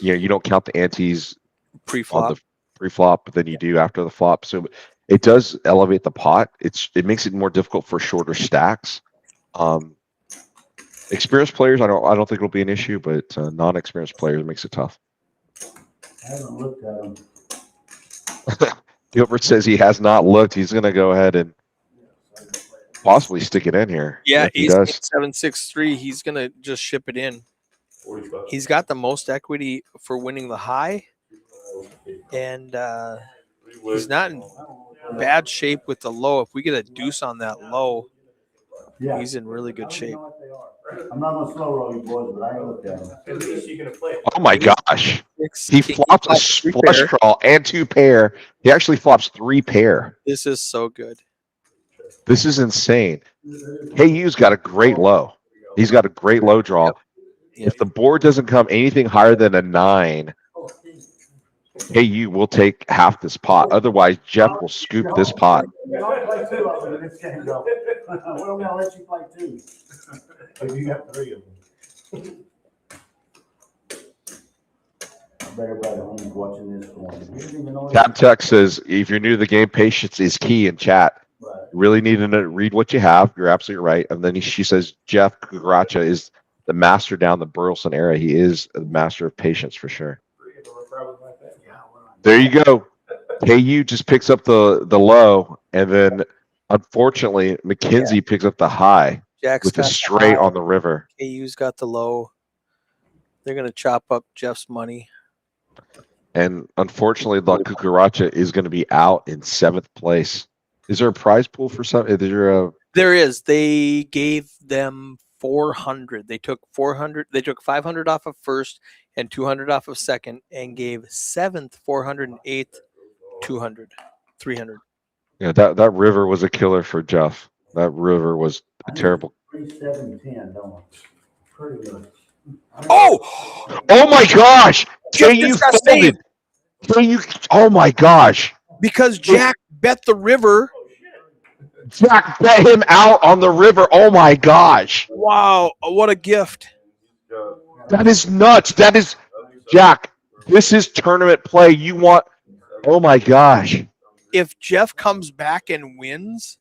you don't count the antes on Pre-flop. the pre-flop than you do after the flop. So it does elevate the pot. It makes it more difficult for shorter stacks. Experienced players, I don't think it'll be an issue, but non-experienced players, it makes it tough. I haven't looked at them. Gilbert says he has not looked. He's going to go ahead and possibly stick it in here. Yeah, if he he's does. 763. He's gonna just ship it in. 45. He's got the most equity for winning the high, and he's not in bad shape with the low. If we get a deuce on that low, Yeah. he's in really good shape. I'm not gonna slow roll you boys, but I ain't looked at them. At least you can play. Oh my gosh. He He flops a flops three flush pair. draw and two pair. He actually flops three pair. This is so good. This is insane. KU's got a great low. He's got a great low draw. Yep. If the board doesn't come anything higher than a 9, KU will take half this pot. Otherwise, Jeff will scoop this pot. I'll play two of them in this game, though. We're gonna let you play two. If you got three of them. I bet everybody at home's watching this one. You didn't even know. Tab Tech says, if you're new to the game, patience is key in chat. Right. You really need to read what you have. You're absolutely right. And then she says, Jeff Cucaracha is the master down the Burleson era. He is a master of patience for sure. There you go. KU just picks up the low, and then unfortunately, McKenzie picks up the high Jack's with the got straight high. on the river. KU's got the low. They're gonna chop up Jeff's money. And unfortunately, La Cucaracha is going to be out in 7th place. Is there a prize pool for some? Is there a? There is. They gave them 400. They took 400. They took 500 off of first and 200 off of second, and gave 7th 400 and 8th 200, 300. Yeah, that river was a killer for Jeff. That river was a terrible. 3-7-10, don't I? Pretty good. Oh, Oh my gosh! Jeff KU just got folded. KU. Oh my gosh! because Jack bet the river. Jack bet him out on the river. Oh my gosh! Wow, what a gift! That is nuts. That is Jack. This is tournament play. You want? Oh my gosh! If Jeff comes back and wins,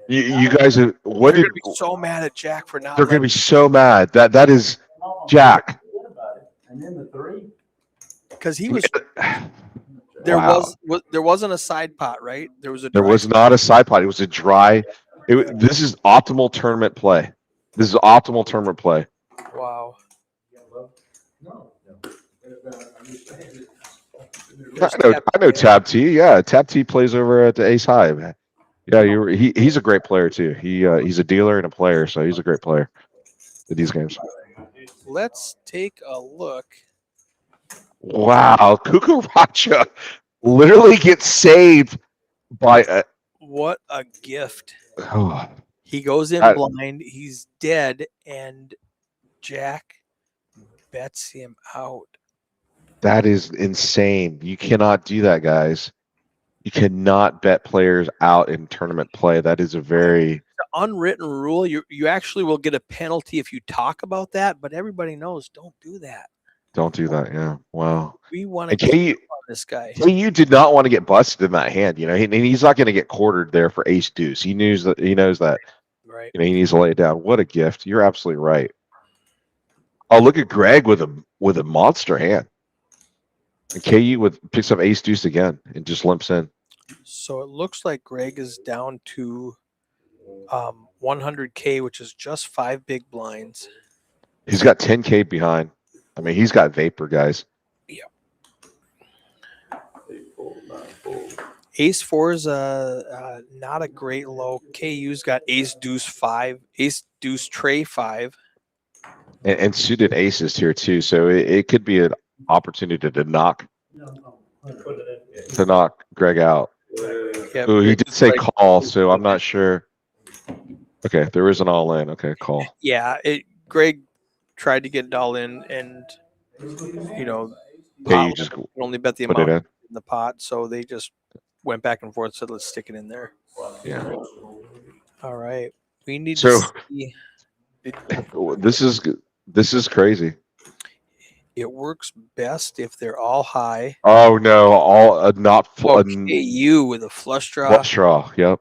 You guys are. What they're did? gonna be so mad at Jack for not. They're gonna be letting- so mad. That is Jack. And then the three? because he was. There Wow. there wasn't a side pot, right? There was a. There dry was not a side pot. It was a dry. This is optimal tournament play. This is optimal tournament play. Wow. I know Tab T. Yeah, Tab T plays over at the Ace High. Man. Yeah, he's a great player too. He's a dealer and a player, so he's a great player at these games. Let's take a look. Wow, Cucaracha literally gets saved by a. What a gift! Oh, He goes in That- blind. He's dead, and Jack bets him out. That is insane. You cannot do that, guys. You cannot bet players out in tournament play. That is a very The unwritten rule. You actually will get a penalty if you talk about that, but everybody knows don't do that. don't do that. Yeah. Wow. We want And to keep KU, on this guy. KU did not want to get busted in that hand. And he's not going to get quartered there for ace deuce. He knows that. He knows that. Right. He needs to lay it down. What a gift! You're absolutely right. Oh, look at Greg with a monster hand. And KU picks up ace deuce again and just limps in. So it looks like Greg is down to 100K, which is just 5 big blinds. He's got 10K behind. I mean, he's got vapor, guys. Ace 4 is not a great low. KU's got ace deuce 5, ace deuce tray 5. And suited aces here too. So it could be an opportunity to knock Greg out. Yep. Ooh, he did It's say like- call, so I'm not sure. Okay, there is an all in. Okay, call. Yeah, Greg tried to get it all in, and you know, Okay, you pot just can only bet the put it amount in. in the pot, so they just went back and forth. Said, "Let's stick it in there." Yeah. All right, we need So- to see. This is crazy. It works best if they're all high. Oh no, all not Okay, you with a flush draw. flush draw. Yep.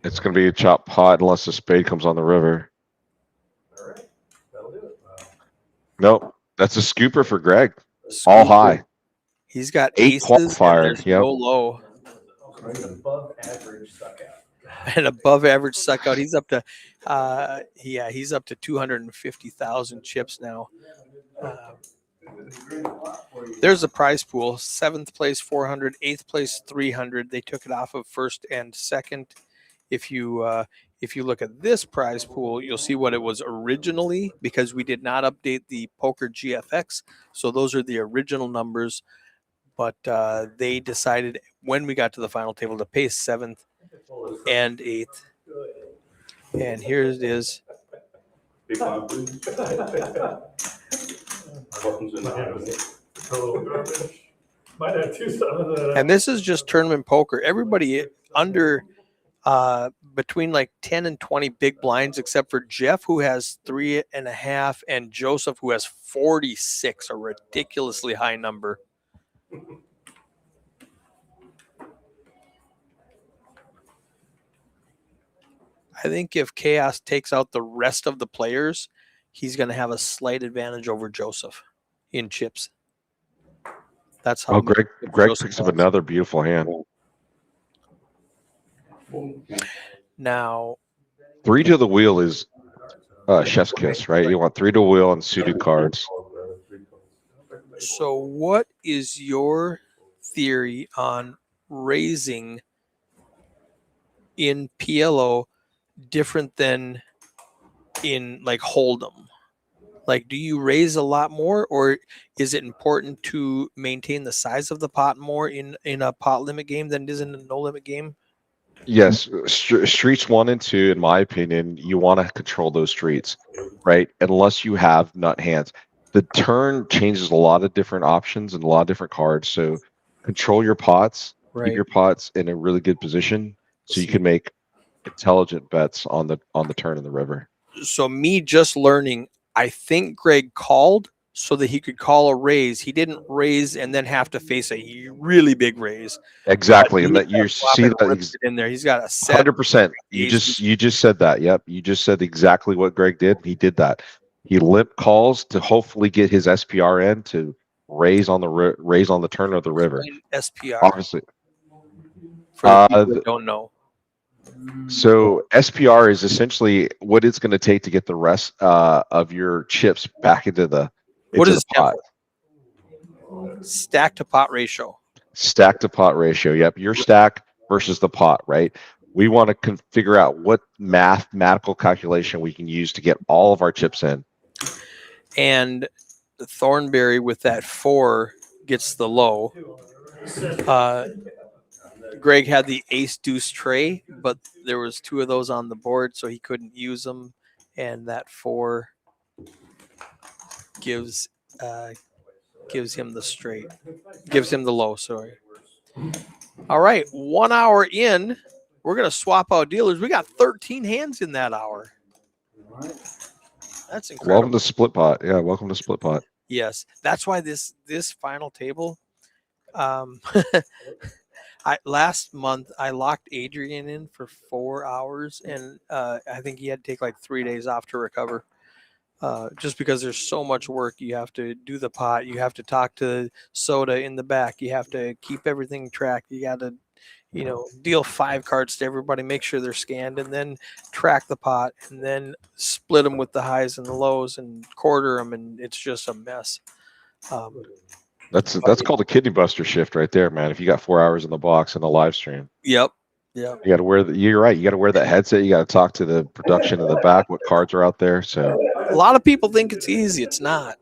It's gonna be a chop pot unless the spade comes on the river. Nope, that's a scooper for Greg. All Scooper. high. He's got 8 aces qualifier, and there's yep. no low. Above average suck out. And above average suck out. He's up to he's up to 250,000 chips now. There's a prize pool. 7th place 400, 8th place 300. They took it off of first and second. If you look at this prize pool, you'll see what it was originally, because we did not update the poker GFX. So those are the original numbers. But they decided when we got to the final table to pay 7th and 8th. And here it is. Big blind, please. Buttons in the Total garbage. Might have 2-7. And this is just tournament poker. Everybody under between like 10 and 20 big blinds, except for Jeff, who has 3.5, and Joseph, who has 46, a ridiculously high number. I think if Chaos takes out the rest of the players, he's going to have a slight advantage over Joseph in chips. That's how. Oh, Greg Joseph picks up has. another beautiful hand. Now, 3 to the wheel is chef's kiss, right? You want 3 to the wheel and suited cards. so what is your theory on raising in PLO different than in like Hold'em? Like, do you raise a lot more, or is it important to maintain the size of the pot more in a pot limit game than it is in a no limit game? Yes, streets 1 and 2, in my opinion, you want to control those streets, right? Unless you have nut hands. The turn changes a lot of different options and a lot of different cards. So control your pots, keep your pots in a really good position so you can make intelligent bets on the turn in the river. So me just learning, I think Greg called so that he could call a raise. He didn't raise and then have to face a really big raise. Exactly, and But that you he's got see flop and that ripped it in there. He's got a set. 100%. You just said that. Yep, you just said exactly what Greg did. He did that. He limp calls to hopefully get his SPR in to raise on the turn of the river. SPR Obviously, for the people that don't know. so SPR is essentially what it's going to take to get the rest of your chips back into the What is the pot. Stack to pot ratio? Stack to pot ratio. Yep, your stack versus the pot, right? We want to figure out what mathematical calculation we can use to get all of our chips in. And Thornberry with that 4 gets the low. Greg had the ace deuce tray, but there was 2 of those on the board, so he couldn't use them, and that 4 gives him the straight, gives him the low. Sorry. All right, 1 hour in, we're gonna swap out dealers. We got 13 hands in that hour. That's incredible. Welcome to Split Pot. Yeah, welcome to Split Pot. Yes, that's why this final table. Last month I locked Adrian in for 4 hours, and I think he had to take like 3 days off to recover. Just because there's so much work. You have to do the pot, you have to talk to Soda in the back, you have to keep everything tracked, you got to deal 5 cards to everybody, make sure they're scanned, and then track the pot, and then split them with the highs and the lows and quarter them, and it's just a mess. That's called a kidney buster shift right there, man. If you got 4 hours in the box in a live stream. Yep. You got to wear you're right. You got to wear that headset. You got to talk to the production in the back, what cards are out there. So a lot of people think it's easy. It's not.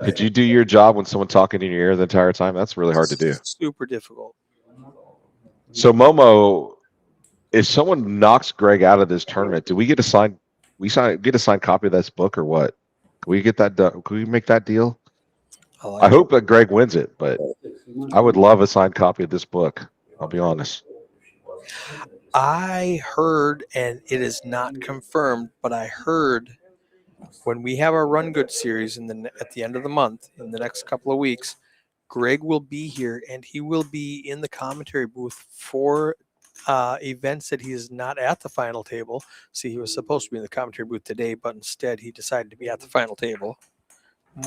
Could you do your job when someone talking in your ear the entire time? That's really hard to do. Super difficult. So Momo, if someone knocks Greg out of this tournament, do we get a signed copy of this book or what? Can we get that done? Can we make that deal? I hope that Greg wins it, but I would love a signed copy of this book. I'll be honest. I heard, and it is not confirmed, but I heard when we have our Run Good series at the end of the month, in the next couple of weeks, Greg will be here, and he will be in the commentary booth for events that he is not at the final table. See, he was supposed to be in the commentary booth today, but instead he decided to be at the final table.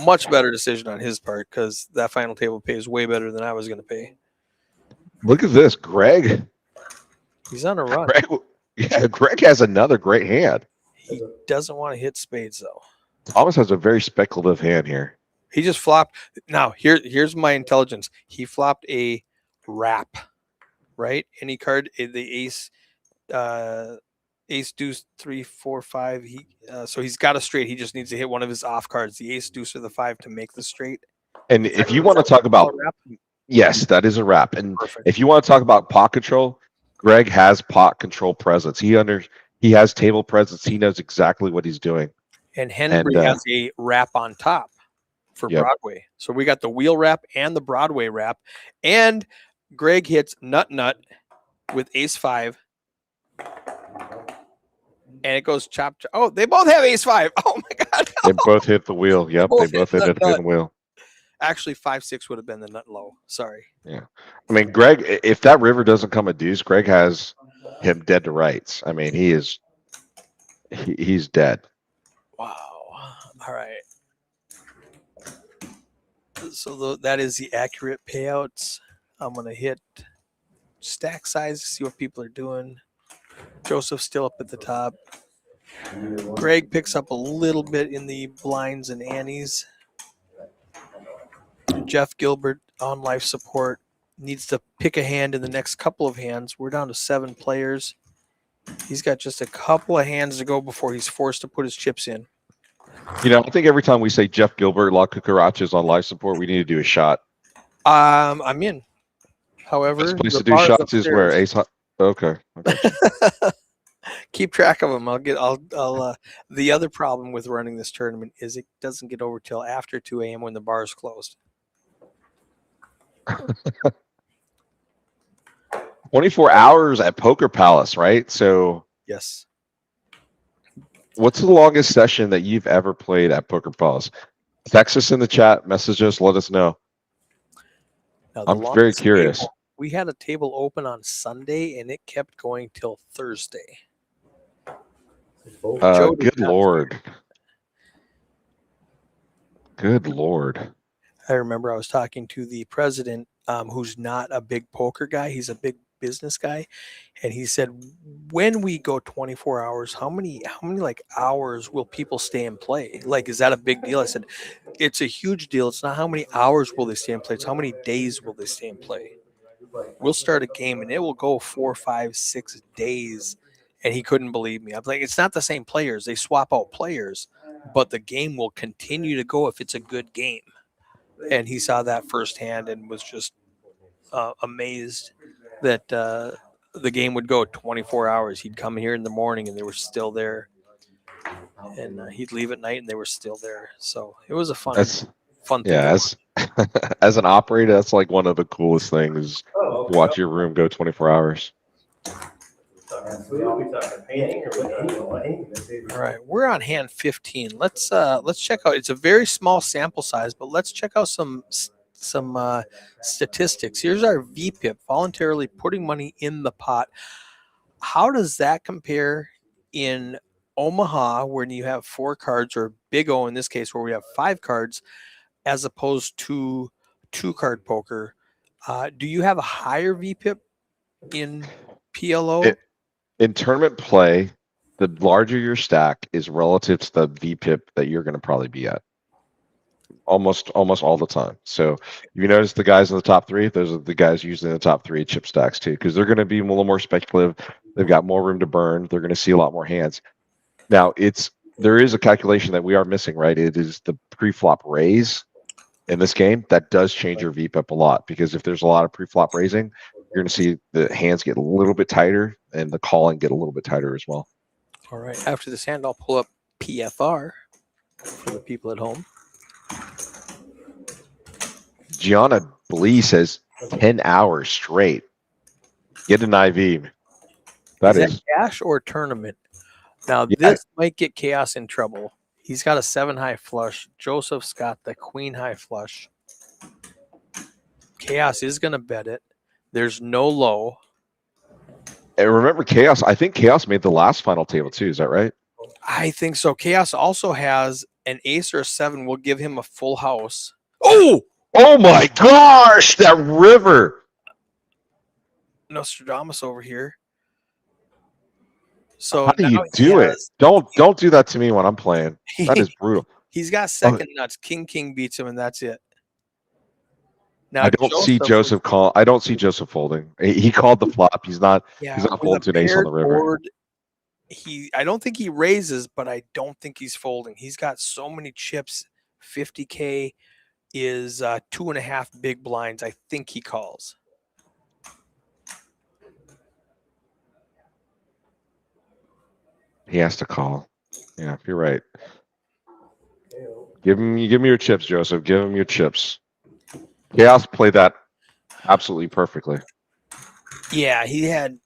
Much better decision on his part, because that final table pays way better than I was going to pay. Look at this, Greg. He's on a run. Greg has another great hand. He doesn't want to hit spades, though. Thomas has a very speculative hand here. He just flopped. Now, here's my intelligence. He flopped a wrap, right? Any card, the ace, deuce, 3, 4, 5. So he's got a straight. He just needs to hit one of his off cards, the ace, deuce, or the 5 to make the straight. And if you want to talk about, yes, that is a wrap. And Perfect. If you want to talk about pot control, Greg has pot control presence. He has table presence. He knows exactly what he's doing. And Henry has a wrap on top for Broadway. So we got the wheel wrap and the Broadway wrap. And Greg hits nut with ace 5. And it goes chop. Oh, they both have ace 5. Oh my God. They both hit the wheel. Yep, they both hit the wheel. Actually, 5-6 would have been the nut low. Sorry. Yeah. I mean, Greg, if that river doesn't come a deuce, Greg has him dead to rights. I mean, he's dead. Wow. All right. So that is the accurate payouts. I'm going to hit stack size to see what people are doing. Joseph's still up at the top. Greg picks up a little bit in the blinds and annies. Jeff Gilbert on life support needs to pick a hand in the next couple of hands. We're down to 7 players. He's got just a couple of hands to go before he's forced to put his chips in. You know, I think every time we say Jeff Gilbert, La Cucaracha is on life support, we need to do a shot. I'm in. However, best place to do shots is where ace high. Okay. Keep track of them. The other problem with running this tournament is it doesn't get over till after 2 a.m. when the bar is closed. 24 hours at Poker Palace, right? So yes. What's the longest session that you've ever played at Poker Palace? Text us in the chat, message us, let us know. Now, I'm very curious. We had a table open on Sunday and it kept going till Thursday. Good Lord. Good Lord. I remember I was talking to the president, who's not a big poker guy. He's a big business guy. And he said, when we go 24 hours, how many like hours will people stay and play? Like, is that a big deal? I said, it's a huge deal. It's not how many hours will they stay and play. It's how many days will they stay and play. We'll start a game and it will go 4, 5, 6 days. And he couldn't believe me. I'm like, it's not the same players. They swap out players, but the game will continue to go if it's a good game. And he saw that firsthand and was just amazed that the game would go 24 hours. He'd come here in the morning and they were still there, and he'd leave at night and they were still there. So it was a fun That's thing. yeah. As as an operator, that's like one of the coolest things. Oh, Watch your room go 24 hours. talking food, we talking painting, or what? All right, we're on hand 15. Let's check out. It's a very small sample size, but let's check out some statistics. Here's our VPIP, voluntarily putting money in the pot. How does that compare in Omaha, when you have 4 cards, or Big O in this case, where we have 5 cards, as opposed to 2-card poker? Do you have a higher VPIP in PLO? In tournament play, the larger your stack is relative to the VPIP that you're going to probably be at. Almost all the time. So you notice the guys in the top 3, those are the guys usually in the top 3 chip stacks too, because they're going to be a little more speculative. They've got more room to burn. They're going to see a lot more hands. Now there is a calculation that we are missing, right? It is the pre-flop raise in this game that does change your VPIP a lot, because if there's a lot of pre-flop raising, you're going to see the hands get a little bit tighter and the calling get a little bit tighter as well. All right. After this hand, I'll pull up PFR for the people at home. Gianna Blee says 10 hours straight. Get an IV. That is cash or tournament. Now, Yeah. this might get Chaos in trouble. He's got a 7-high flush. Joseph's got the queen-high flush. Chaos is going to bet it. There's no low. And remember, Chaos. I think Chaos made the last final table too. Is that right? I think so. Chaos also has an ace or a 7. Will give him a full house. Oh! Oh my gosh, that river! Nostradamus over here. So How do you now he do it? has- Don't do that to me when I'm playing. That is brutal. He's got second nuts. King beats him, and that's it. Now I don't see Joseph call. I don't see Joseph folding. He called the flop. He's not. Yeah, He's not with a folding to an ace on the paired river. board, I don't think he raises, but I don't think he's folding. He's got so many chips. 50K is 2.5 big blinds. I think he calls. He has to call. Yeah, you're right. Give me your chips, Joseph. Give him your chips. Chaos played that absolutely perfectly. Yeah, he had.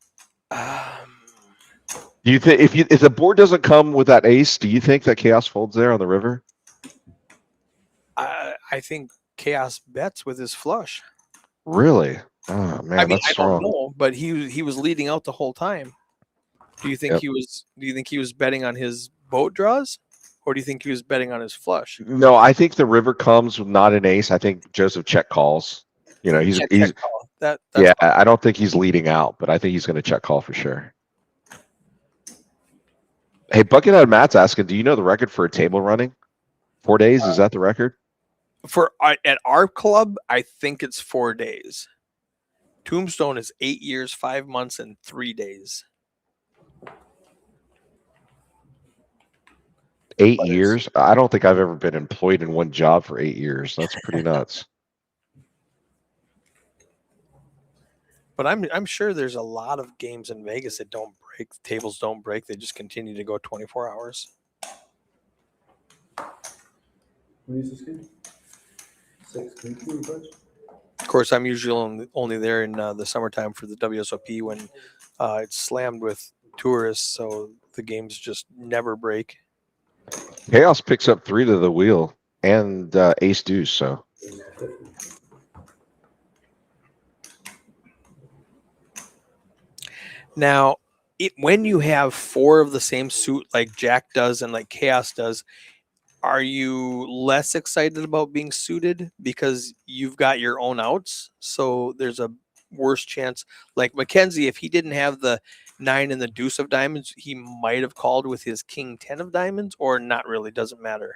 Do you think if the board doesn't come with that ace, do you think that Chaos folds there on the river? I think Chaos bets with his flush. Really? Oh man, I mean, that's I strong. don't know, but he was leading out the whole time. Do you think Yep. he was? Do you think he was betting on his boat draws, or do you think he was betting on his flush? No, I think the river comes with not an ace. I think Joseph check calls. You know, he's Check call. That's yeah. I don't think he's leading out, but I think he's going to check call for sure. Hey, Buckethead Matt's asking, do you know the record for a table running? 4 days? Is that the record? for at our club. I think it's 4 days. Tombstone is 8 years, 5 months, and 3 days. 8 years? I don't think I've ever been employed in one job for 8 years. That's pretty nuts. But I'm sure there's a lot of games in Vegas that don't break. Tables don't break. They just continue to go 24 hours. What is this game? 6 weekly budget? Of course, I'm usually only there in the summertime for the WSOP when it's slammed with tourists, so the games just never break. Chaos picks up 3 to the wheel and ace deuce, so. Now, when you have 4 of the same suit like Jack does and like Chaos does, are you less excited about being suited because you've got your own outs? So there's a worse chance. Like Mackenzie, if he didn't have the 9 and the deuce of diamonds, he might have called with his king 10 of diamonds, or not really, doesn't matter.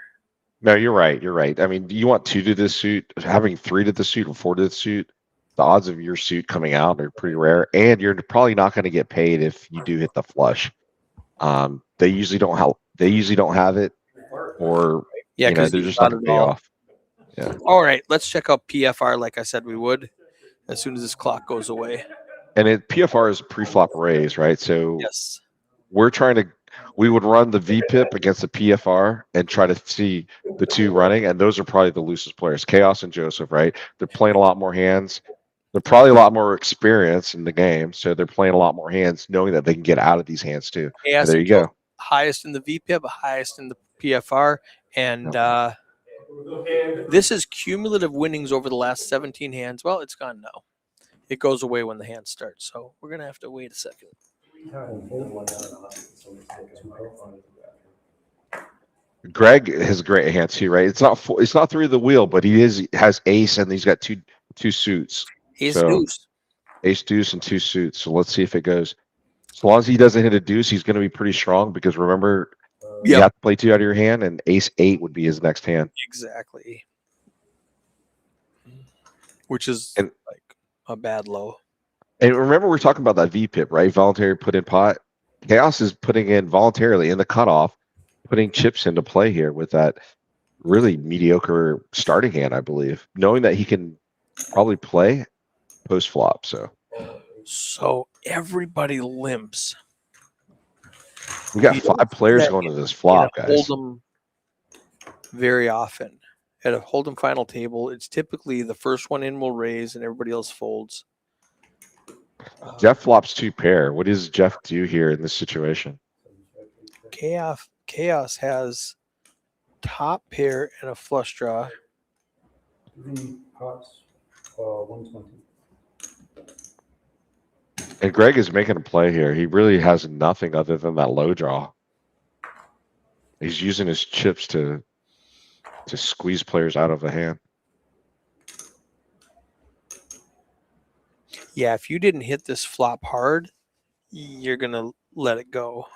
No, you're right. You're right. I mean, you want 2 to the suit, having 3 to the suit and 4 to the suit. The odds of your suit coming out are pretty rare, and you're probably not going to get paid if you do hit the flush. They usually don't have it, or Yeah, you know, because they're just not going to pay off. Yeah. All right, let's check out PFR like I said we would. as soon as this clock goes away. And PFR is pre-flop raise, right? So Yes. we would run the VPIP against the PFR and try to see the two running, and those are probably the loosest players, Chaos and Joseph, right? They're playing a lot more hands. They're probably a lot more experience in the game, so they're playing a lot more hands, knowing that they can get out of these hands too. Chaos And there and you go. Joseph, highest in the VPIP, highest in the PFR, and this is cumulative winnings over the last 17 hands. Well, it's gone now. It goes away when the hand starts, so we're gonna have to wait a second. Greg has a great hand too, right? It's not through the wheel, but he has ace and he's got two suits. Ace So, deuce. Ace deuce and two suits. So let's see if it goes. As long as he doesn't hit a deuce, he's going to be pretty strong because remember, you Yep. have to play two out of your hand, and ace eight would be his next hand. Exactly. Which is And- like a bad low. And remember, we're talking about that VPIP, right? Voluntary put in pot. Chaos is putting in voluntarily in the cutoff, putting chips into play here with that really mediocre starting hand, I believe, knowing that he can probably play post flop. So everybody limps. We got You don't 5 see players that going to this in flop, a guys. Hold'em very often. At a Hold'em final table, it's typically the first one in will raise and everybody else folds. Jeff flops 2 pair. What does Jeff do here in this situation? Chaos has top pair and a flush draw. The pots, 120. And Greg is making a play here. He really has nothing other than that low draw. He's using his chips to squeeze players out of the hand. Yeah, if you didn't hit this flop hard, you're gonna let it go.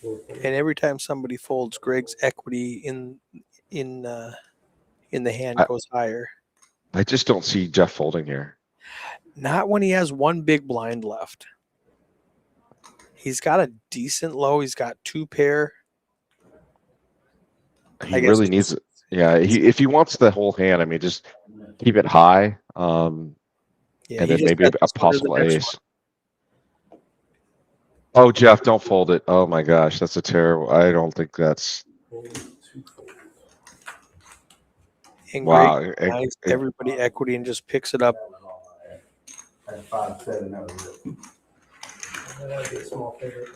And every time somebody folds, Greg's equity in the hand goes higher. I just don't see Jeff folding here. Not when he has one big blind left. He's got a decent low. He's got 2 pair. He really needs it. Yeah, if he wants the whole hand, I mean, just keep it high. And then maybe a possible ace. Oh, Jeff, don't fold it. Oh my gosh, that's a terrible. I don't think that's. And Wow. Greg buys everybody equity and just picks it up. At 5-7, that was it. That'd be a small favorite.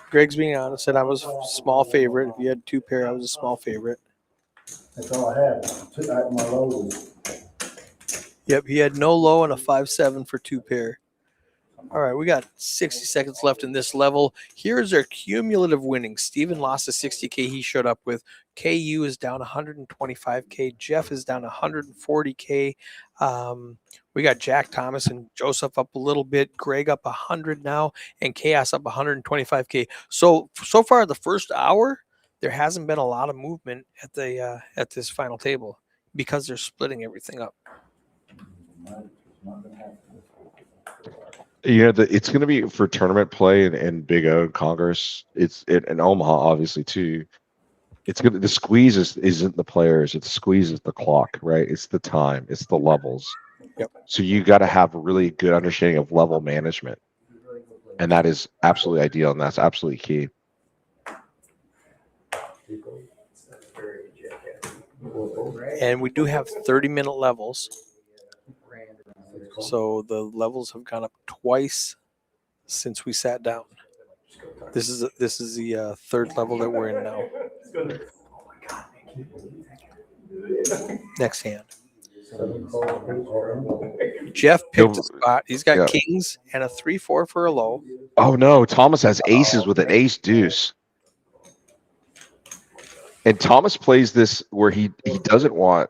Greg's being honest, said I was a small favorite. If you had 2 pair, I was a small favorite. That's all I had. Took out my low. Yep, he had no low and a 5-7 for 2 pair. All right, we got 60 seconds left in this level. Here's our cumulative winnings. Steven lost the 60K he showed up with. KU is down 125K. Jeff is down 140K. We got Jack Thomas and Joseph up a little bit. Greg up 100 now, and Chaos up 125K. So far, the first hour, there hasn't been a lot of movement at the at this final table because they're splitting everything up. Yeah, it's going to be for tournament play and Big O Congress. It's in Omaha, obviously too. It's gonna the squeeze isn't the players. It's squeeze is the clock, right? It's the time. It's the levels. Yep. So you got to have a really good understanding of level management, and that is absolutely ideal, and that's absolutely key. And we do have 30-minute levels. So the levels have gone up twice since we sat down. This is the third level that we're in now. Next hand. Jeff picked a spot. He's got kings and a 3-4 for a low. Oh no, Thomas has aces with an ace deuce. And Thomas plays this where he doesn't want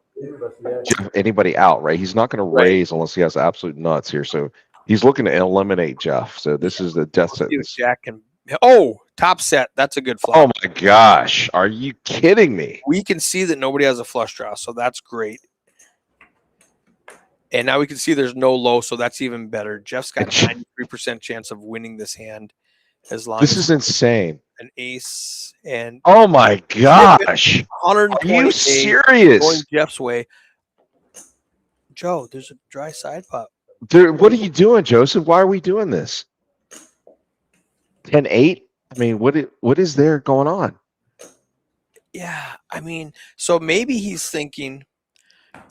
Jeff anybody out, right? He's not going to raise unless he has absolute nuts here. So he's looking to eliminate Jeff. So this is the death sentence. Jack and top set. That's a good flop. Oh my gosh, are you kidding me? We can see that nobody has a flush draw, so that's great. And now we can see there's no low, so that's even better. Jeff's got 93% chance of winning this hand as long This as is insane. an ace, and Oh my gosh. Are 120 you going serious? Jeff's way. Joe, there's a dry side pot. Dude, what are you doing, Joseph? Why are we doing this? 10-8? I mean, what is there going on? Yeah, I mean, so maybe he's thinking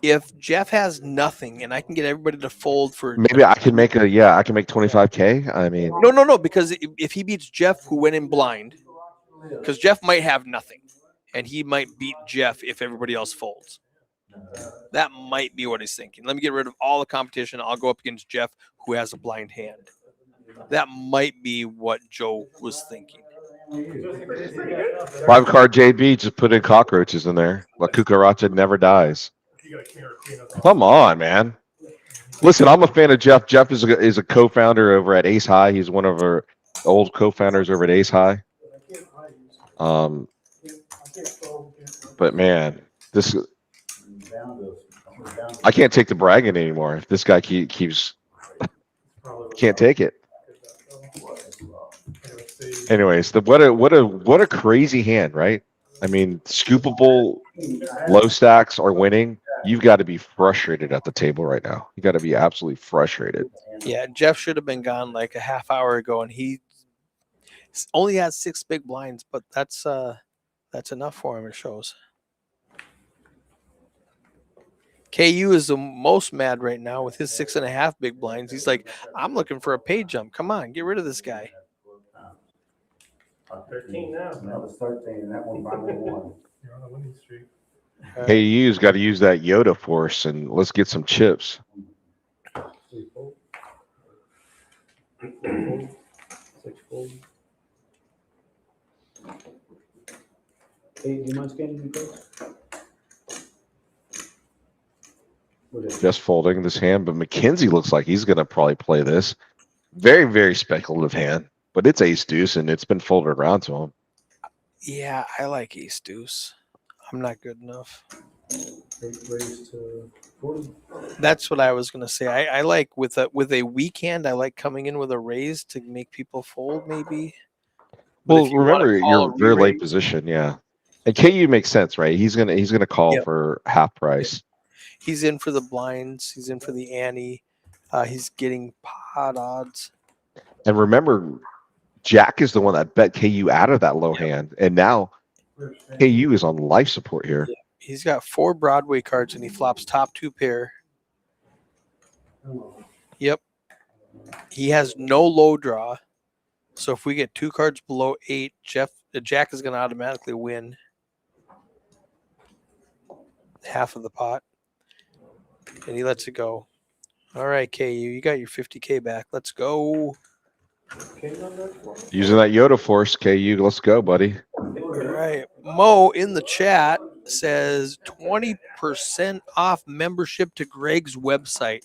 if Jeff has nothing and I can get everybody to fold for Maybe I can make I can make 25K. I mean, no, because if he beats Jeff, who went in blind, because Jeff might have nothing, and he might beat Jeff if everybody else folds. That might be what he's thinking. Let me get rid of all the competition. I'll go up against Jeff, who has a blind hand. That might be what Joe was thinking. 5-card JB, just put in cockroaches in there. La Cucaracha never dies. Come on, man. Listen, I'm a fan of Jeff. Jeff is a co-founder over at Ace High. He's one of our old co-founders over at Ace High. But man, this I can't take the bragging anymore. If this guy keeps can't take it. Anyways, what a crazy hand, right? I mean, scoopable low stacks are winning. You've got to be frustrated at the table right now. You got to be absolutely frustrated. Yeah, Jeff should have been gone like a half hour ago, and he only has 6 big blinds, but that's enough for him. It shows. KU is the most mad right now with his 6.5 big blinds. He's like, I'm looking for a pay jump. Come on, get rid of this guy. 13 now. That was 13, and that one finally won. You're on a winning streak. KU's got to use that Yoda force, and let's get some chips. Six fold. Hey, do you mind scanning me, please? What is it? Just folding this hand, but McKenzie looks like he's going to probably play this. Very, very speculative hand, but it's ace deuce, and it's been folded around to him. Yeah, I like ace deuce. I'm not good enough. Raise to 40. That's what I was gonna say. I like with a weak hand. I like coming in with a raise to make people fold, maybe. But Well, if you wanna remember call you're a very late re-raise- position, yeah. And KU makes sense, right? He's gonna call Yep. for half price. He's in for the blinds. He's in for the ante. He's getting pot odds. And remember, Jack is the one that bet KU out of that low hand, and now KU is on life support here. He's got 4 Broadway cards and he flops top 2 pair. Yep. He has no low draw. So if we get 2 cards below 8, Jack is going to automatically win half of the pot. And he lets it go. All right, KU, you got your 50K back. Let's go. Using that Yoda force, KU, let's go, buddy. All right. Mo in the chat says 20% off membership to Greg's website.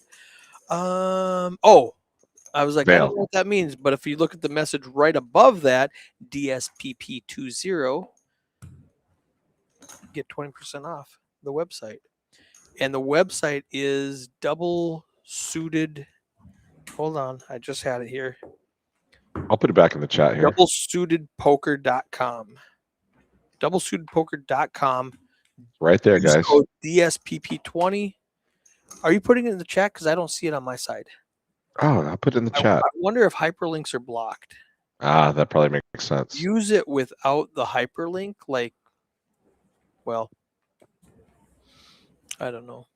I was like, I don't know what that means, but if you look at the message right above that, DSPP20, get 20% off the website. And the website is double suited. Hold on, I just had it here. I'll put it back in the chat here. Doublesuitedpoker.com. Doublesuitedpoker.com. Right there, Use guys. code DSPP20. Are you putting it in the chat? Because I don't see it on my side. Oh, I'll put it in the chat. I wonder if hyperlinks are blocked. That probably makes sense. Use it without the hyperlink. Well, I don't know.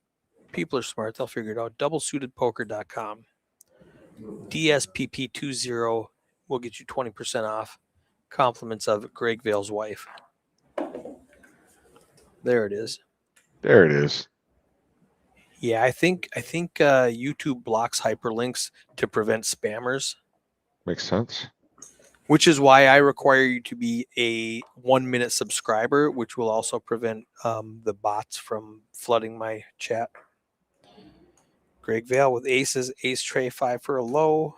People are smart. They'll figure it out. Doublesuitedpoker.com. DSPP20 will get you 20% off. Compliments of Greg Vale's wife. There it is. There it is. Yeah, I think YouTube blocks hyperlinks to prevent spammers, Makes sense. which is why I require you to be a 1-minute subscriber, which will also prevent the bots from flooding my chat. Greg Vale with aces, ace tray 5 for a low.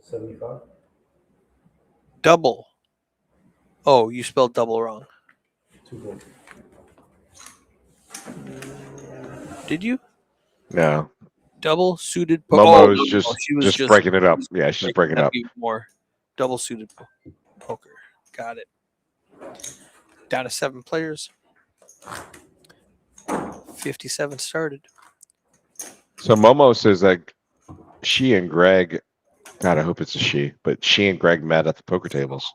75. Double. Oh, you spelled double wrong. 2 gold. Did you? No. Double suited Momo's she was breaking it up. Yeah, she's breaking it up. Even more. Double suited poker. Got it. Down to 7 players. 57 started. So Momo says that she and Greg, God, I hope it's a she, but she and Greg met at the poker tables.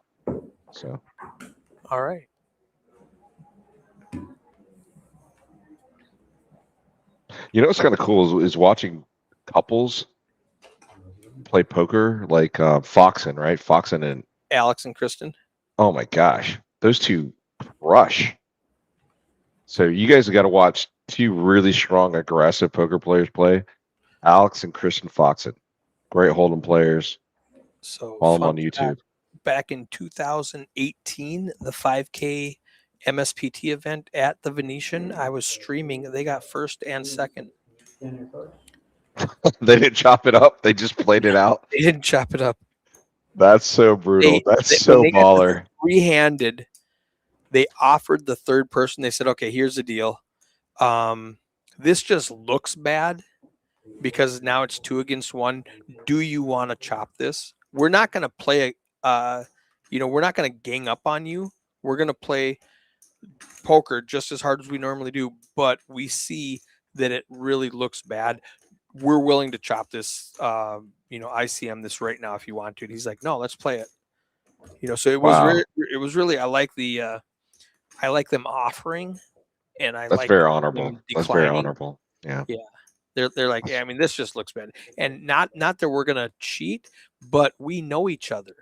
So All right. you know what's kind of cool is watching couples play poker, like Foxen, right? Foxen and Alex and Kristen. oh my gosh, those two crush. So you guys have got to watch two really strong, aggressive poker players play. Alex and Kristen Foxen, great hold'em players. So Follow them fun on YouTube. fact, back in 2018, the 5K MSPT event at the Venetian, I was streaming. They got first and second. They didn't chop it up; they just played it out. They didn't chop it up. That's so brutal. That's When so they got baller. three-handed, they offered the third person. They said, "Okay, here's the deal. This just looks bad because now it's 2 against 1. Do you want to chop this? We're not going to play. We're not going to gang up on you. We're going to play poker just as hard as we normally do, but we see that it really looks bad. We're willing to chop this, ICM this right now if you want to." And he's like, "No, let's play it." So it was Wow. it was really, I like them offering, and I That's like very them honorable. That's very declining. honorable. Yeah. Yeah. They're like, yeah, I mean, this just looks bad. And not that we're gonna cheat, but we know each other.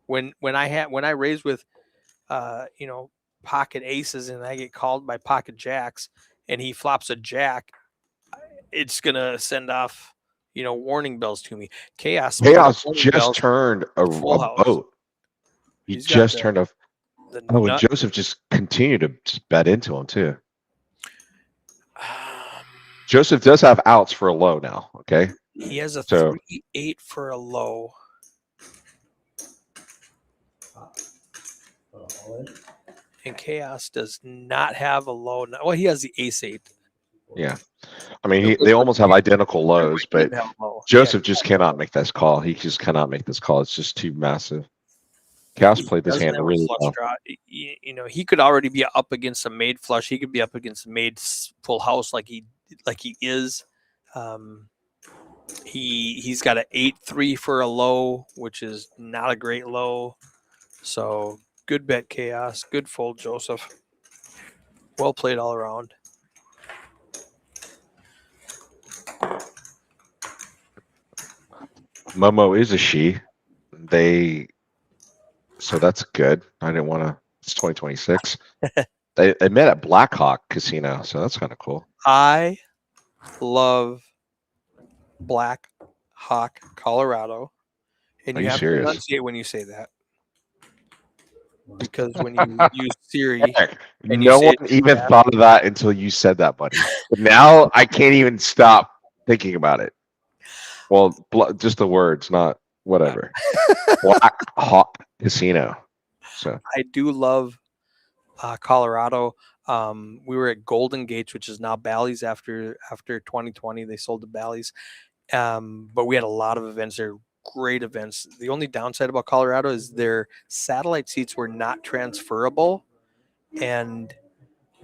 When I raise with pocket aces and I get called by pocket jacks and he flops a jack, it's gonna send off warning bells to me. Chaos put Chaos warning just bells turned a full house. boat. He He's got just turned a. the Oh, and nut. Joseph just continued to just bet into him too. Um, Joseph does have outs for a low now. Okay. he has a So 3-8 for a low. And Chaos does not have a low. Well, he has the ace-8. yeah, I mean they almost have identical lows, He but didn't have a low. Joseph just cannot make this call. He just cannot make this call. It's just too massive. Chaos He played this doesn't hand have a really flush well. draw. He could already be up against a made flush. He could be up against a made full house like he is. He's got an 8-3 for a low, which is not a great low. So good bet, Chaos. Good fold, Joseph. Well played all around. Momo is a she. So that's good. I didn't want to. It's 2026. They met at Blackhawk Casino, so that's kind of cool. I love Black Hawk, Colorado. And Are you you have serious? to enunciate when you say that. Because when you use Siri Heck, and you no say one it, even thought of that until you said that, buddy. But now I can't even stop thinking about it. Well, just the words, not whatever. Black Hawk Casino. So I do love Colorado. We were at Golden Gates, which is now Bally's after 2020. They sold to Bally's. But we had a lot of events there, great events. The only downside about Colorado is their satellite seats were not transferable. And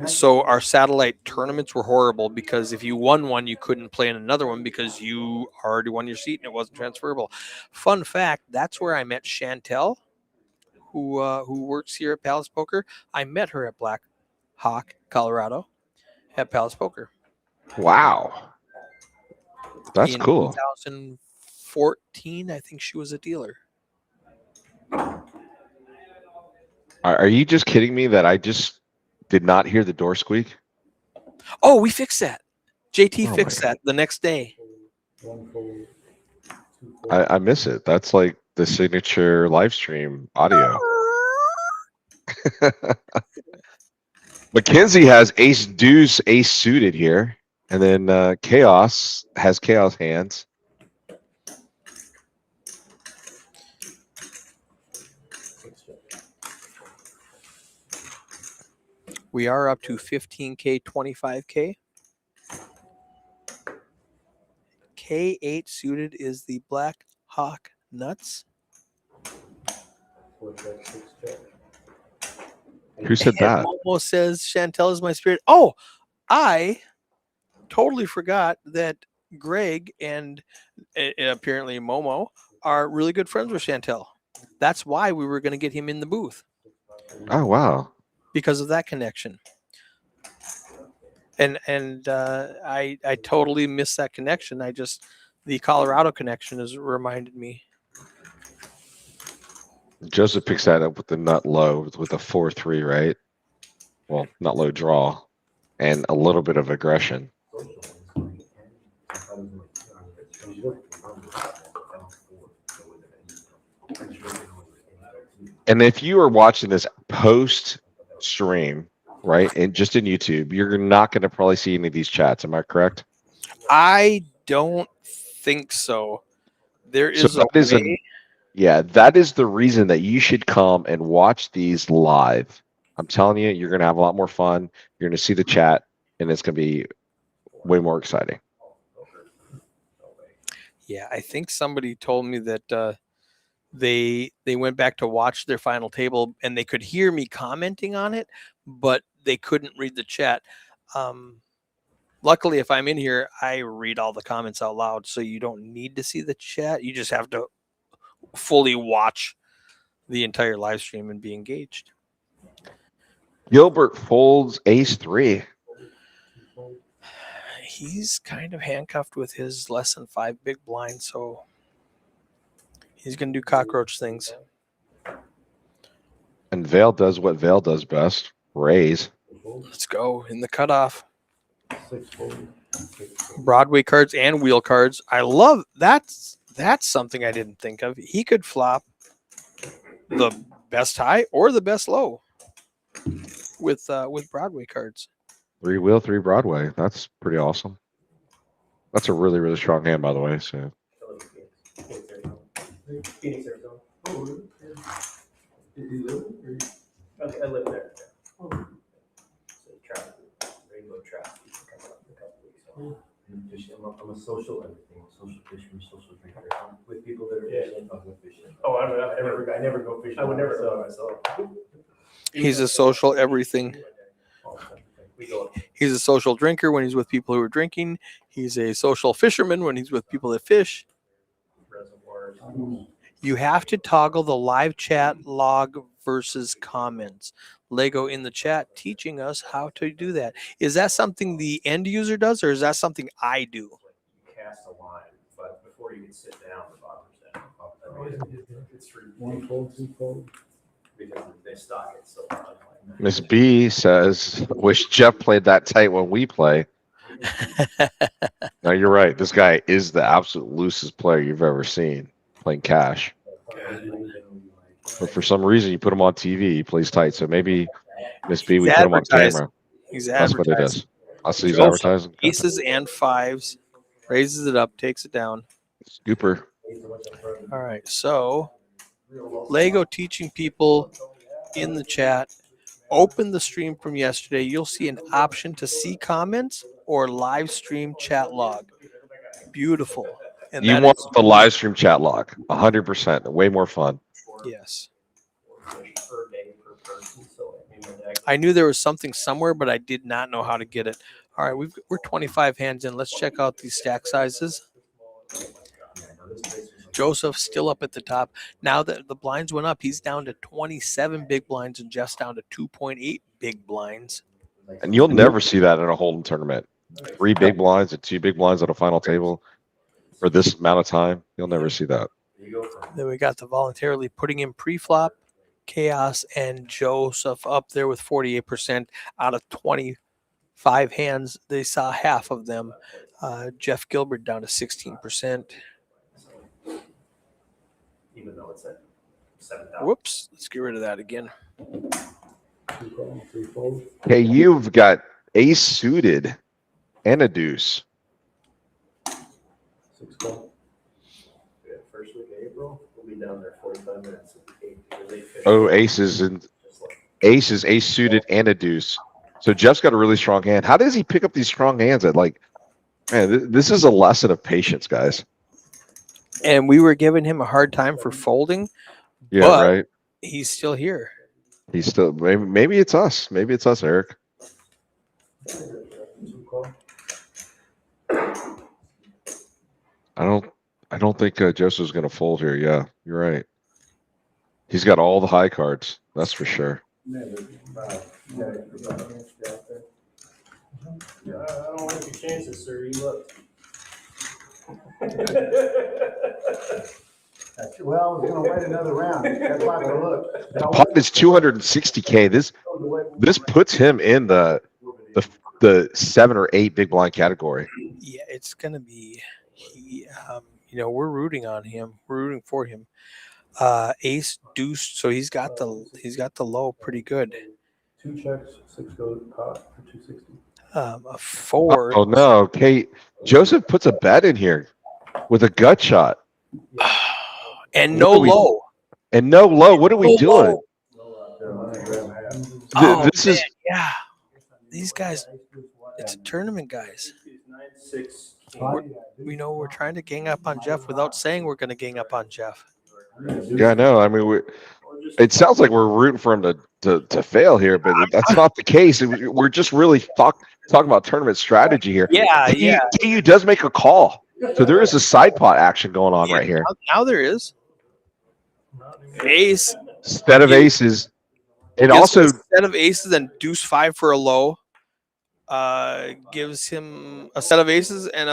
so our satellite tournaments were horrible because if you won one, you couldn't play in another one because you already won your seat and it wasn't transferable. Fun fact, that's where I met Chantel, who works here at Palace Poker. I met her at Black Hawk, Colorado, at Palace Poker. wow, that's In cool. 2014, I think she was a dealer. Are you just kidding me that I just did not hear the door squeak? Oh, we fixed that. JT Oh my fixed God. that the next day. I miss it. That's like the signature live stream audio. Mackenzie has ace deuce, ace suited here. And then Chaos has Chaos hands. We are up to 15K, 25K. K8 suited is the Black Hawk Nuts. Who said And that? Momo says Chantel is my spirit. Oh, I totally forgot that Greg and apparently Momo are really good friends with Chantel. That's why we were going to get him in the booth, Oh wow. because of that connection. And I totally missed that connection. The Colorado connection has reminded me. Joseph picks that up with the nut low with a 4-3, right? Well, nut low draw and a little bit of aggression. And if you are watching this post stream, right, and just in YouTube, you're not going to probably see any of these chats. Am I correct? I don't think so. There So is a that is way. yeah, that is the reason that you should come and watch these live. I'm telling you, you're going to have a lot more fun. You're going to see the chat, and it's going to be way more exciting. Yeah, I think somebody told me that they went back to watch their final table and they could hear me commenting on it, but they couldn't read the chat. Luckily, if I'm in here, I read all the comments out loud, so you don't need to see the chat. You just have to fully watch the entire live stream and be engaged. Gilbert folds ace-3. He's kind of handcuffed with his less than 5 big blind, so he's going to do cockroach things. And Vale does what Vale does best, raise. Let's go in the cutoff. Broadway cards and wheel cards. I love that's something I didn't think of. He could flop the best high or the best low with Broadway cards. 3 wheel, 3 Broadway. That's pretty awesome. That's a really, really strong hand, by the way. So Phoenix, Arizona. Okay, I live there. So traffic, rainbow traffic coming up in a couple weeks. I'm a social everything, social fisherman, social drinker. I'm with people that are Yeah. fishing, I'm with fishing. Oh, I never go fishing. I would never sell myself. He's a social everything. We go. He's a social drinker when he's with people who are drinking. He's a social fisherman when he's with people that fish. Reservoirs. You have to toggle the live chat log versus comments. Lego in the chat teaching us how to do that. Is that something the end user does, or is that something I do? You cast a line, but before you can sit down, the bottom's down. It's One fold, two fold. because they stock it so much. Miss B says, wish Jeff played that tight when we play. No, you're right. This guy is the absolute loosest player you've ever seen playing cash. But for some reason, you put him on TV, he plays tight. So maybe Miss B, we He's put him on advertising. camera. He's That's what it advertising. is. I see he's Joseph, advertising. Aces and fives, raises it up, takes it down. Scooper. All right, so Lego teaching people in the chat. Open the stream from yesterday. You'll see an option to see comments or live stream chat log. Beautiful. And You that want is- the live stream chat log, 100%. Way more fun. yes. Per day per person. So I knew there was something somewhere, but I did not know how to get it. All right, we're 25 hands in. Let's check out these stack sizes. Joseph still up at the top. Now that the blinds went up, he's down to 27 big blinds, and Jeff's down to 2.8 big blinds. And you'll never see that in a Hold'em tournament. 3 big blinds and 2 big blinds at a final table for this amount of time. You'll never see that. Then we got the voluntarily putting in pre-flop, Chaos, and Joseph up there with 48% out of 25 hands. They saw half of them. Jeff Gilbert down to 16%. even though it's at 7,000. Whoops, let's get rid of that again. Two fold, three fold. Hey, you've got ace suited and a deuce. Six fold. Yeah, first week of April, we'll be down there 45 minutes. Oh, aces and aces, ace suited and a deuce. So Jeff's got a really strong hand. How does he pick up these strong hands at like, man, this is a lesson of patience, guys. And we were giving him a hard time for folding, Yeah, but right. he's still here. He's still maybe it's us. Maybe it's us, Eric. I don't think Joseph's going to fold here. Yeah, you're right. He's got all the high cards. That's for sure. Yeah, I don't like your chances, sir. You look. Well, I was gonna wait another round. That's why I look. The pot is 260K. This puts him in the 7 or 8 big blind category. Yeah, it's gonna be. We're rooting on him. We're rooting for him. Ace deuce, so he's got the low pretty good. 2 checks, 6 goes pot for 260. A 4. Oh no, Kate. Joseph puts a bet in here with a gut shot. And no low. And no low. What are we doing? This is yeah. These guys, it's a tournament, guys. We're trying to gang up on Jeff without saying we're going to gang up on Jeff. Yeah, I know. I mean, it sounds like we're rooting for him to fail here, but that's not the case. We're just really talking about tournament strategy here. Yeah. KU does make a call, so there is a side pot action going on right here. Now there is. Ace. Instead of aces, and also instead of aces and deuce 5 for a low, gives him a set of aces and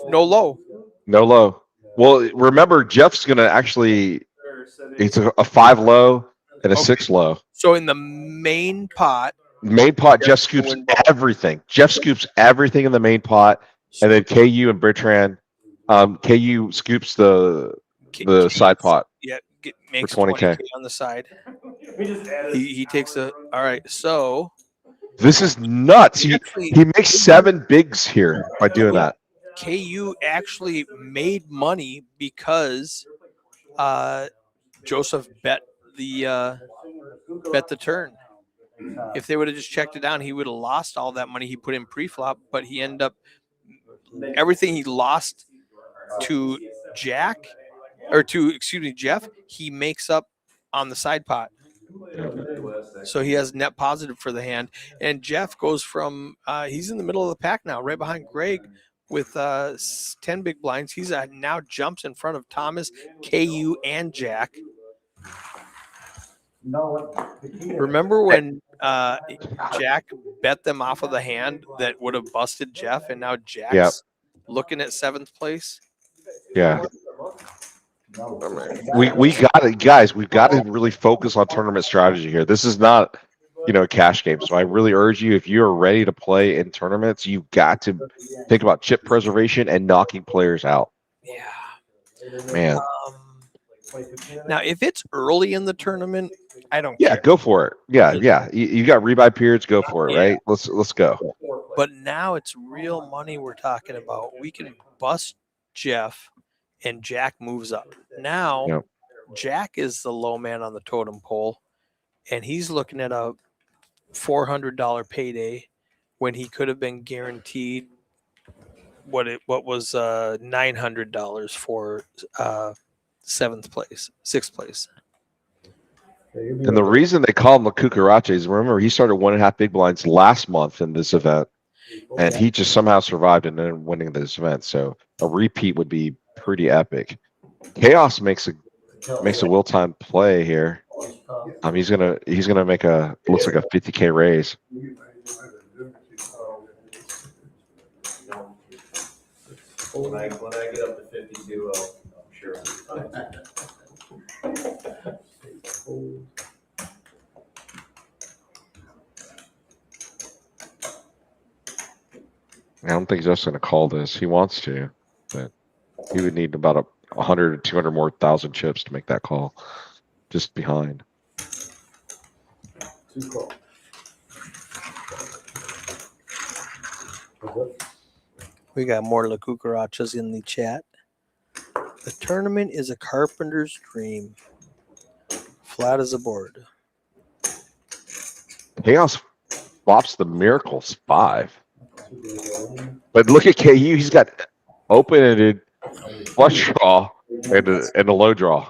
no low. No low. Well, remember Jeff's gonna actually. It's a 5 low and a 6 low. So in the main pot, Jeff scoops everything. Jeff scoops everything in the main pot, and then KU and Bertrand, KU scoops the side pot. Yeah, makes for 20K on the side. He takes all right. So this is nuts. He makes 7 bigs here by doing that. KU actually made money because Joseph bet the turn. If they would have just checked it down, he would have lost all that money he put in pre-flop, but he ended up everything he lost to Jeff, he makes up on the side pot. So he has net positive for the hand. And Jeff goes from he's in the middle of the pack now, right behind Greg with 10 big blinds. He's now jumps in front of Thomas, KU, and Jack. Remember when Jack bet them off of the hand that would have busted Jeff, and now Jack's looking at 7th place? Yeah. We got it, guys. We've got to really focus on tournament strategy here. This is not, a cash game. So I really urge you, if you're ready to play in tournaments, you've got to think about chip preservation and knocking players out. Yeah. Man. Now, if it's early in the tournament, I don't care. Yeah, go for it. Yeah. You got rebuy periods, go for it, right? Let's go. But now it's real money we're talking about. We can bust Jeff and Jack moves up. Now Jack is the low man on the totem pole, and he's looking at a $400 payday when he could have been guaranteed what was $900 for 7th place, 6th place. And the reason they call him a cucaracha is, remember, he started 1.5 big blinds last month in this event, and he just somehow survived and then winning this event. So a repeat would be pretty epic. Chaos makes a will time play here. He's gonna make looks like a 50K raise. When I get up to 52, I'm sure I'll be fine. I don't think Jeff's gonna call this. He wants to, but he would need about 100 or 200 more thousand chips to make that call. Just behind. We got more La Cucarachas in the chat. The tournament is a carpenter's dream. Flat as a board. Chaos flops the Miracles 5. But look at KU. He's got open-ended flush draw and a low draw.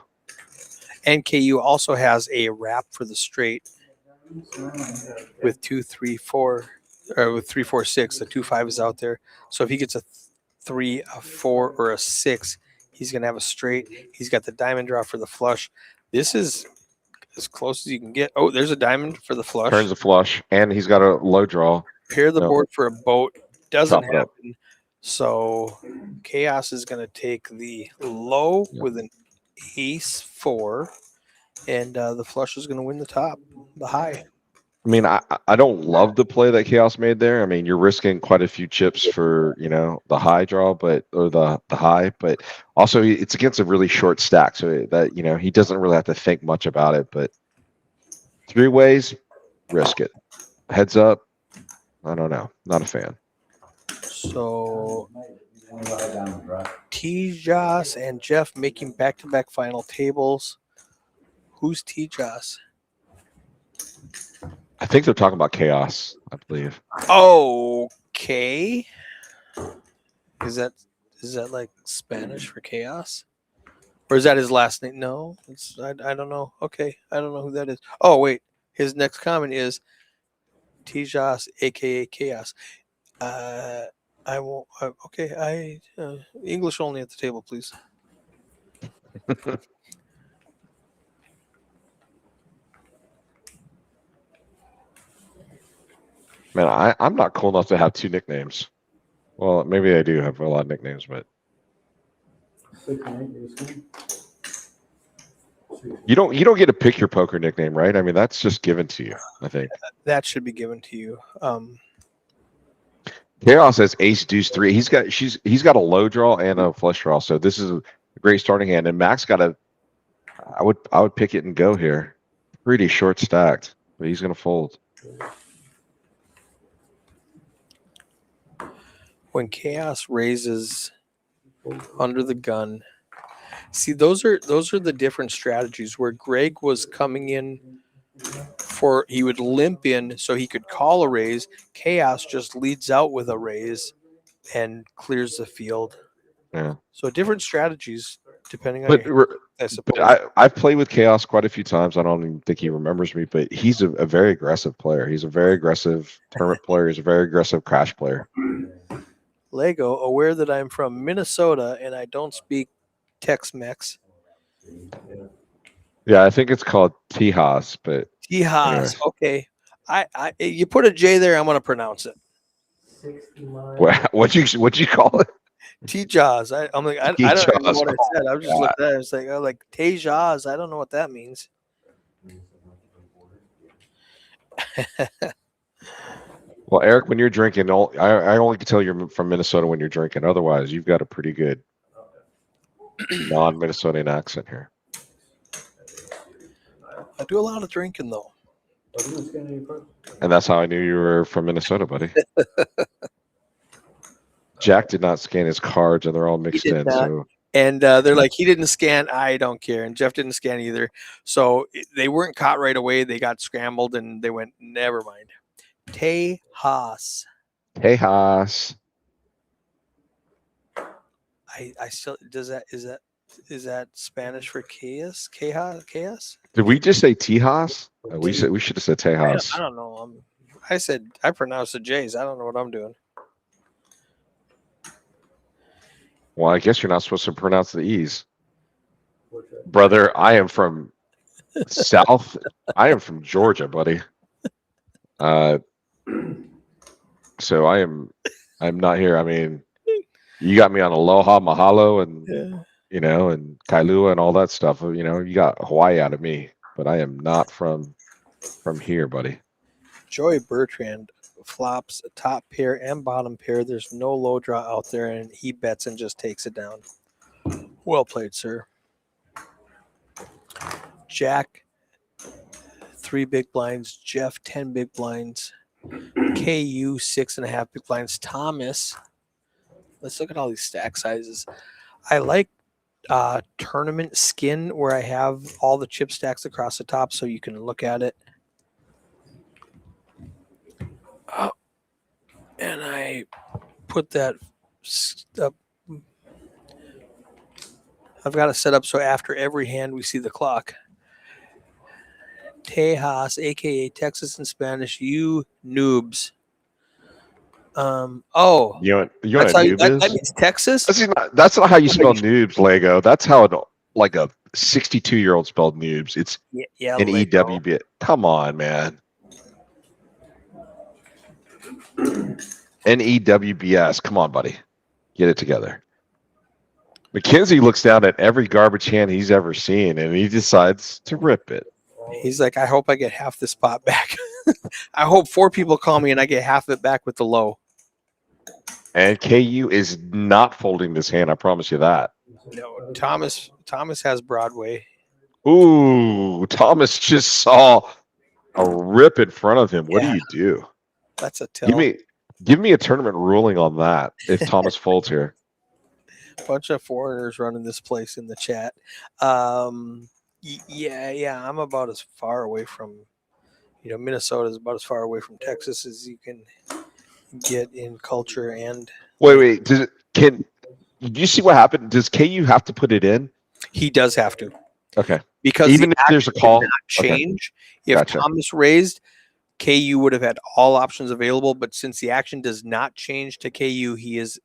NKU also has a wrap for the straight with 2, 3, 4, or with 3, 4, 6. The 2, 5 is out there. So if he gets a 3, a 4, or a 6, he's gonna have a straight. He's got the diamond draw for the flush. This is as close as you can get. Oh, there's a diamond for the flush. Turns a flush, and he's got a low draw. Pair the No. board for a boat. Doesn't Chop it up. happen. So Chaos is going to take the low Yeah. with an ace 4, and the flush is going to win the top, the high. I mean, I don't love the play that Chaos made there. I mean, you're risking quite a few chips for, the high draw, or the high, but also it's against a really short stack, so that, he doesn't really have to think much about it. But 3 ways, risk it. Heads up, I don't know. Not a fan. So T-Joss and Jeff making back-to-back final tables. Who's T-Joss? I think they're talking about Chaos, I believe. Okay. Is that like Spanish for chaos? Or is that his last name? No, I don't know. Okay, I don't know who that is. Oh wait, his next comment is Tijas, aka Chaos. I won't. Okay, English only at the table, please. Man, I'm not cool enough to have 2 nicknames. Well, maybe I do have a lot of nicknames, but 6 and 8 is good. you don't get to pick your poker nickname, right? I mean, that's just given to you, I think. That should be given to you. Chaos has ace deuce 3. He's got a low draw and a flush draw, so this is a great starting hand. And Max got I would pick it and go here. Pretty short stacked, but he's gonna fold. When Chaos raises under the gun, see those are the different strategies where Greg was coming in he would limp in so he could call a raise. Chaos just leads out with a raise and clears the field. Yeah. So different strategies depending on But I suppose. I've played with Chaos quite a few times. I don't even think he remembers me, but he's a very aggressive player. He's a very aggressive tournament player. He's a very aggressive crash player. Lego, aware that I'm from Minnesota and I don't speak Tex-Mex. Yeah, I think it's called Tejas, but Tejas. anyways. Okay. I you put a J there, I'm gonna pronounce it. 60 miles. What'd you call it? Tejas. I'm like, I don't even know what I Tejas. said. I was just looked at it. It's like Tejas. I don't know what that means. Well, Eric, when you're drinking, I only can tell you're from Minnesota when you're drinking. Otherwise, you've got a pretty good non-Minnesotan accent here. I do a lot of drinking though. And that's how I knew you were from Minnesota, buddy. Jack did not scan his cards, and they're all mixed did in. not. So And they're like, he didn't scan. I don't care. And Jeff didn't scan either. So they weren't caught right away. They got scrambled and they went, never mind. Tejas. Tejas. I still is that Spanish for chaos? Chaos? Did we just say Tejas? We should have said I Tejas. don't know. I pronounced the J's. I don't know what I'm doing. Well, I guess you're not supposed to pronounce the E's. Brother, I am from South. I am from Georgia, buddy. So I'm not here. I mean, you got me on Aloha, Mahalo, and and Kailua and all that stuff. You got Hawaii out of me, but I am not from here, buddy. Joey Bertrand flops a top pair and bottom pair. There's no low draw out there, and he bets and just takes it down. Well played, sir. Jack, 3 big blinds. Jeff, 10 big blinds. KU, 6.5 big blinds. Thomas, let's look at all these stack sizes. I like tournament skin where I have all the chip stacks across the top so you can look at it. And I put that up. I've got it set up so after every hand we see the clock. Tejas, aka Texas in Spanish. You noobs. Oh, You know what that's a how noob that is? means Texas. That's not how you spell noobs, Lego. That's how like a 62-year-old spelled noobs. It's Yeah, an Lego. EWB. Come on, man. NEWBS. Come on, buddy. Get it together. McKenzie looks down at every garbage can he's ever seen, and he decides to rip it. He's like, I hope I get half this pot back. I hope 4 people call me and I get half of it back with the low. And KU is not folding this hand. I promise you that. No, Thomas has Broadway. Ooh, Thomas just saw a rip in front of him. What do Yeah. you do? That's a tell. Give me a tournament ruling on that if Thomas folds here. Bunch of foreigners running this place in the chat. Yeah, I'm about as far away from, Minnesota is about as far away from Texas as you can get in culture and. Wait. Did you see what happened? Does KU have to put it in? He does have to. Okay. Because even if there's a call, change. Okay. If Gotcha. Thomas raised, KU would have had all options available, but since the action does not change to KU, he is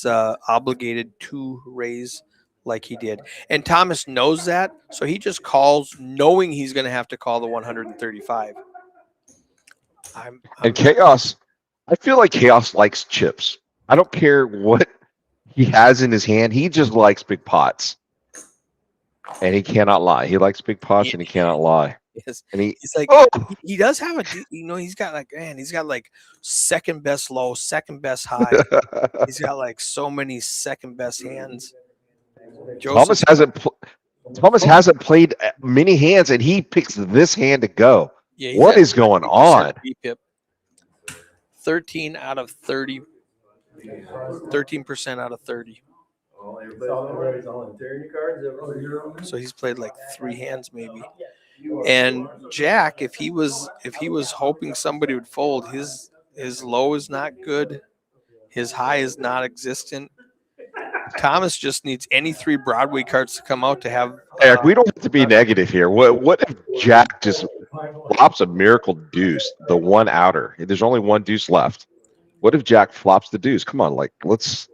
obligated to raise like he did. And Thomas knows that, so he just calls knowing he's going to have to call the 135. And Chaos, I feel like Chaos likes chips. I don't care what he has in his hand. He just likes big pots. And he cannot lie. He likes big pots and he cannot lie. Yes. And he's like, he does have he's got like second best low, second best high. He's got like so many second best hands. Thomas hasn't played many hands, and he picks this hand to go. Yeah, what is going on? 13 out of 30. 13% out of 30. So he's played like 3 hands maybe. And Jack, if he was hoping somebody would fold, his low is not good. His high is not existent. Thomas just needs any 3 Broadway cards to come out to have. Eric, we don't have to be negative here. What if Jack just flops a miracle deuce, the one outer? There's only one deuce left. What if Jack flops the deuce? Come on, let's.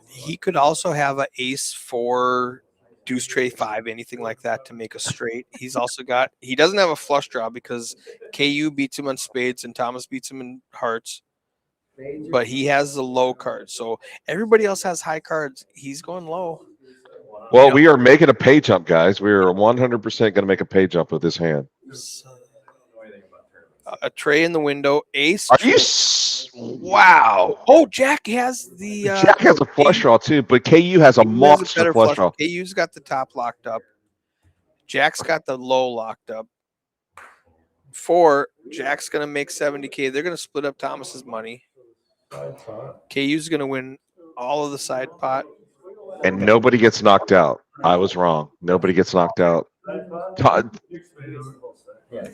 He could also have an ace 4, deuce tray 5, anything like that to make a straight. He doesn't have a flush draw because KU beats him on spades and Thomas beats him in hearts. But he has the low card. So everybody else has high cards. He's going low. Well, we are making a pay jump, guys. We are 100% going to make a pay jump with this hand. A tray in the window. Ace. Are you? Wow. Oh, Jack has the. Jack has a flush draw too, but KU has a monster flush draw. KU's got the top locked up. Jack's got the low locked up. 4. Jack's going to make 70K. They're going to split up Thomas's money. KU's going to win all of the side pot. And nobody gets knocked out. I was wrong. Nobody gets knocked out.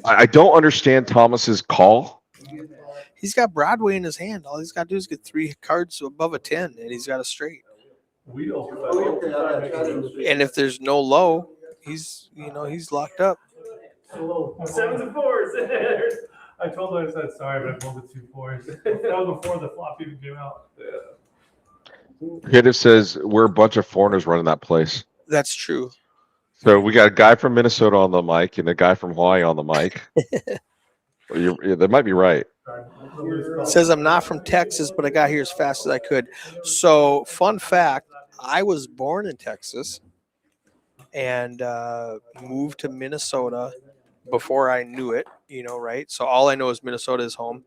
I don't understand Thomas's call. He's got Broadway in his hand. All he's got to do is get 3 cards above a 10, and he's got a straight. And if there's no low, he's locked up. 7s and 4s. I told her, I said, sorry, but I pulled the 2 4s. That was before the flop even came out. Hitter says we're a bunch of foreigners running that place. That's true. So we got a guy from Minnesota on the mic and a guy from Hawaii on the mic. That might be right. It says I'm not from Texas, but I got here as fast as I could. So, fun fact, I was born in Texas and moved to Minnesota before I knew it, right? So all I know is Minnesota is home.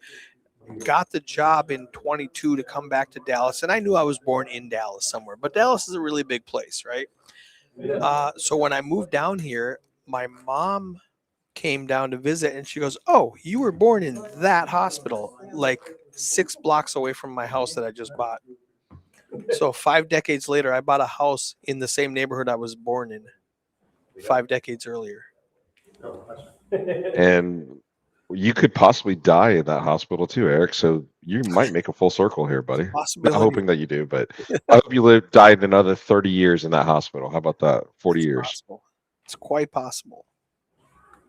Got the job in 22 to come back to Dallas, and I knew I was born in Dallas somewhere, but Dallas is a really big place, right? So when I moved down here, my mom came down to visit, and she goes, "Oh, you were born in that hospital, like 6 blocks away from my house that I just bought." So 5 decades later, I bought a house in the same neighborhood I was born in 5 decades earlier. And you could possibly die in that hospital too, Eric. So you might make a full circle here, buddy. Not hoping that you do, but I hope you died another 30 years in that hospital. How about that? 40 years. Possible. It's quite possible.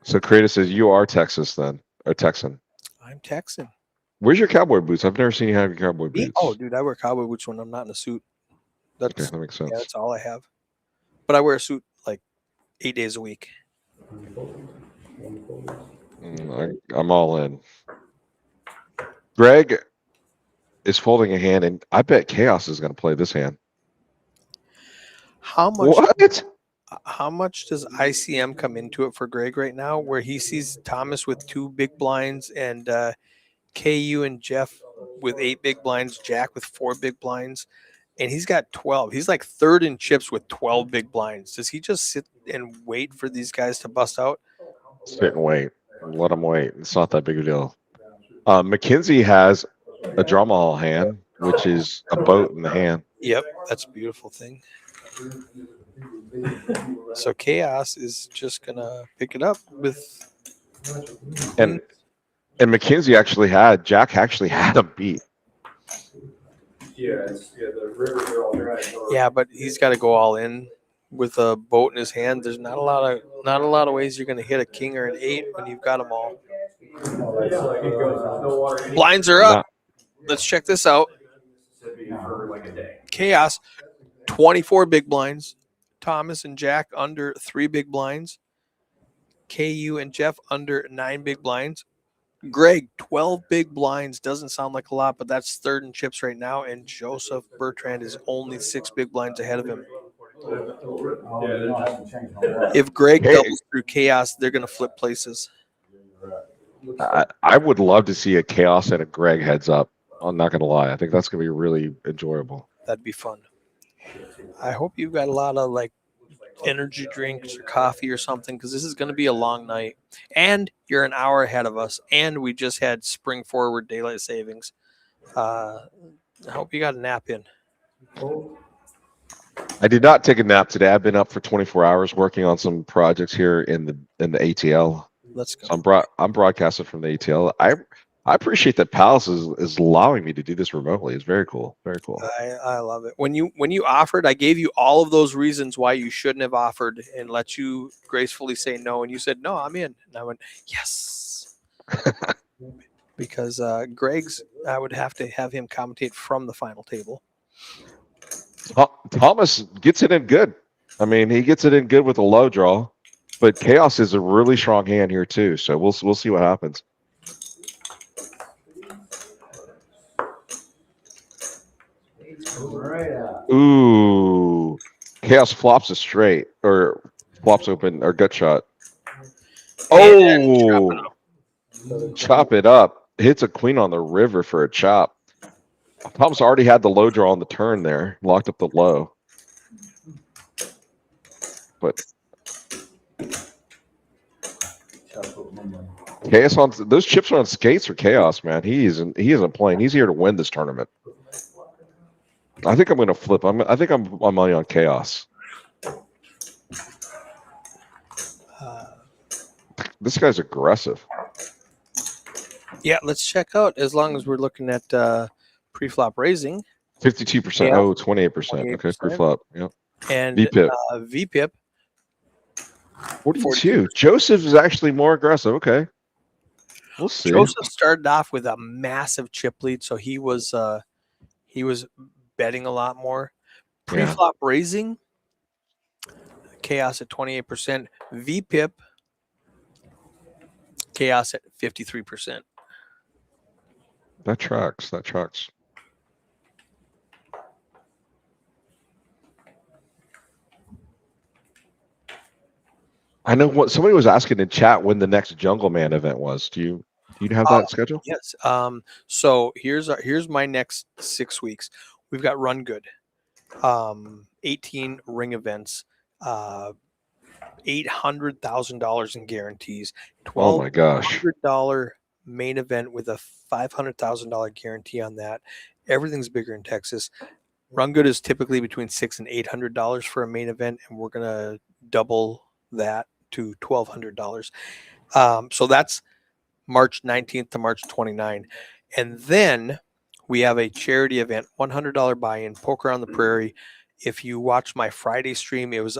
So Kratos says you are Texas then, or Texan. I'm Texan. Where's your cowboy boots? I've never seen you have your cowboy Me? boots. Oh, dude, I wear cowboy boots when I'm not in a suit. Okay, That's that makes yeah, sense. that's all I have. But I wear a suit like 8 days a week. I'm all in. Greg is folding a hand, and I bet Chaos is going to play this hand. How much? What? How much does ICM come into it for Greg right now, where he sees Thomas with 2 big blinds and KU and Jeff with 8 big blinds, Jack with 4 big blinds, and he's got 12. He's like third in chips with 12 big blinds. Does he just sit and wait for these guys to bust out? Sit and wait. Let him wait. It's not that big a deal. McKenzie has a drama hand, which is a boat in the hand. Yep, that's a beautiful thing. So Chaos is just gonna pick it up with And McKenzie Jack actually had him beat. Yeah, the rivers are all dry. yeah, but he's got to go all in with a boat in his hand. There's not a lot of ways you're gonna hit a king or an 8 when you've got them all. Blinds are up. Let's check this out. For like a day. Chaos, 24 big blinds. Thomas and Jack under 3 big blinds. KU and Jeff under 9 big blinds. Greg, 12 big blinds. Doesn't sound like a lot, but that's third in chips right now. And Joseph Bertrand is only 6 big blinds ahead of him. If Greg doubles through Chaos, they're going to flip places. I would love to see a Chaos and a Greg heads up. I'm not going to lie. I think that's going to be really enjoyable. That'd be fun. I hope you've got a lot of like energy drinks or coffee or something, because this is going to be a long night. And you're an hour ahead of us. And we just had spring forward daylight savings. I hope you got a nap in. I did not take a nap today. I've been up for 24 hours working on some projects here in the ATL. Let's go. So I'm broadcasting from the ATL. I appreciate that Palace is allowing me to do this remotely. It's very cool. Very cool. I love it. When you offered, I gave you all of those reasons why you shouldn't have offered and let you gracefully say no. And you said, no, I'm in. And I went, yes. Because Greg's, I would have to have him commentate from the final table. Thomas gets it in good. I mean, he gets it in good with a low draw, but Chaos is a really strong hand here too. So we'll see what happens. Ooh, Chaos flops a straight or flops open or gut shot. Oh, chop it up. Hits a queen on the river for a chop. Thomas already had the low draw on the turn there, locked up the low. But Chaos on those chips are on skates for Chaos, man. He isn't playing. He's here to win this tournament. I think I'm going to flip. I think I'm money on Chaos. This guy's aggressive. Yeah, let's check out. As long as we're looking at pre-flop raising 52%. Yeah. Oh, 28%. Okay, pre-flop. Yep. and VPIP. VPIP 42. Joseph is actually more aggressive. Okay. We'll see. Joseph started off with a massive chip lead, so he was betting a lot more. Pre-flop raising, Chaos at 28%. VPIP, Chaos at 53%. That tracks. That tracks. I know what somebody was asking in chat when the next Jungle Man event was. Do you have that schedule? Yes. So here's my next 6 weeks. We've got Run Good, 18 ring events, $800,000 in guarantees, Oh my gosh. $1,200 main event with a $500,000 guarantee on that. Everything's bigger in Texas. Run Good is typically between $600 and $800 for a main event, and we're gonna double that to $1,200. So that's March 19th to March 29. And then we have a charity event, $100 buy-in, Poker on the Prairie. If you watch my Friday stream, it was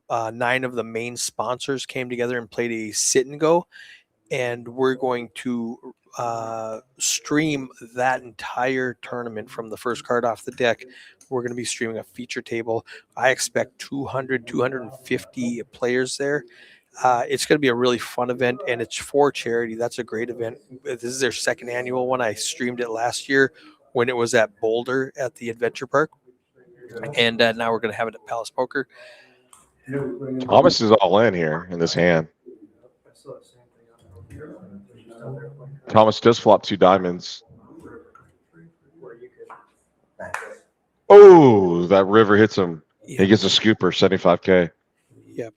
9 of the main sponsors came together and played a sit and go, and we're going to stream that entire tournament from the first card off the deck. We're going to be streaming a feature table. I expect 250 players there. It's going to be a really fun event, and it's for charity. That's a great event. This is their second annual one. I streamed it last year when it was at Boulder at the Adventure Park, and now we're going to have it at Palace Poker. Thomas is all in here in this hand. I saw the same thing on here. Just out there, like, Thomas does flop 2 diamonds. where you could. Oh, that river hits him. He Yeah. gets a scooper, 75K. Yep.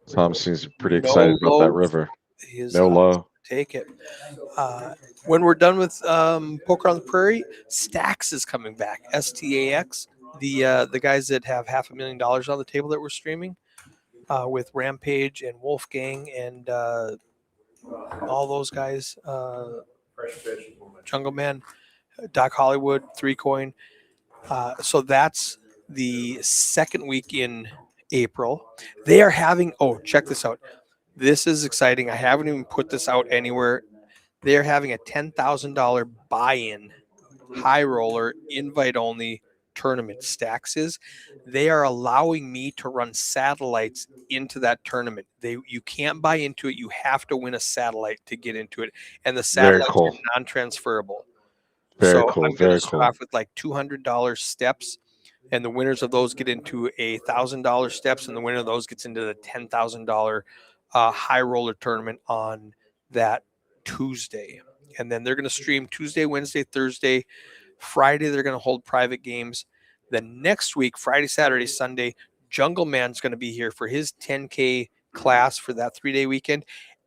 Thomas seems pretty No excited about that lows. river. His No low. take it. When we're done with Poker on the Prairie, Stax is coming back. STAX, the guys that have $500,000 on the table that we're streaming with Rampage and Wolfgang and all those guys, Fresh fish. Jungle Man, Doc Hollywood, 3Coin. So that's the second week in April. They are having, oh, check this out. This is exciting. I haven't even put this out anywhere. They're having a $10,000 buy-in high roller invite only tournament. Stax is. They are allowing me to run satellites into that tournament. You can't buy into it. You have to win a satellite to get into it, and the Very satellites cool. are non-transferable. Very So cool. I'm going Very to start cool. off with like $200 steps, and the winners of those get into $1,000 steps, and the winner of those gets into the $10,000 high roller tournament on that Tuesday. And then they're going to stream Tuesday, Wednesday, Thursday, Friday. They're going to hold private games. The next week, Friday, Saturday, Sunday, Jungle Man's going to be here for his 10K class for that 3-day weekend,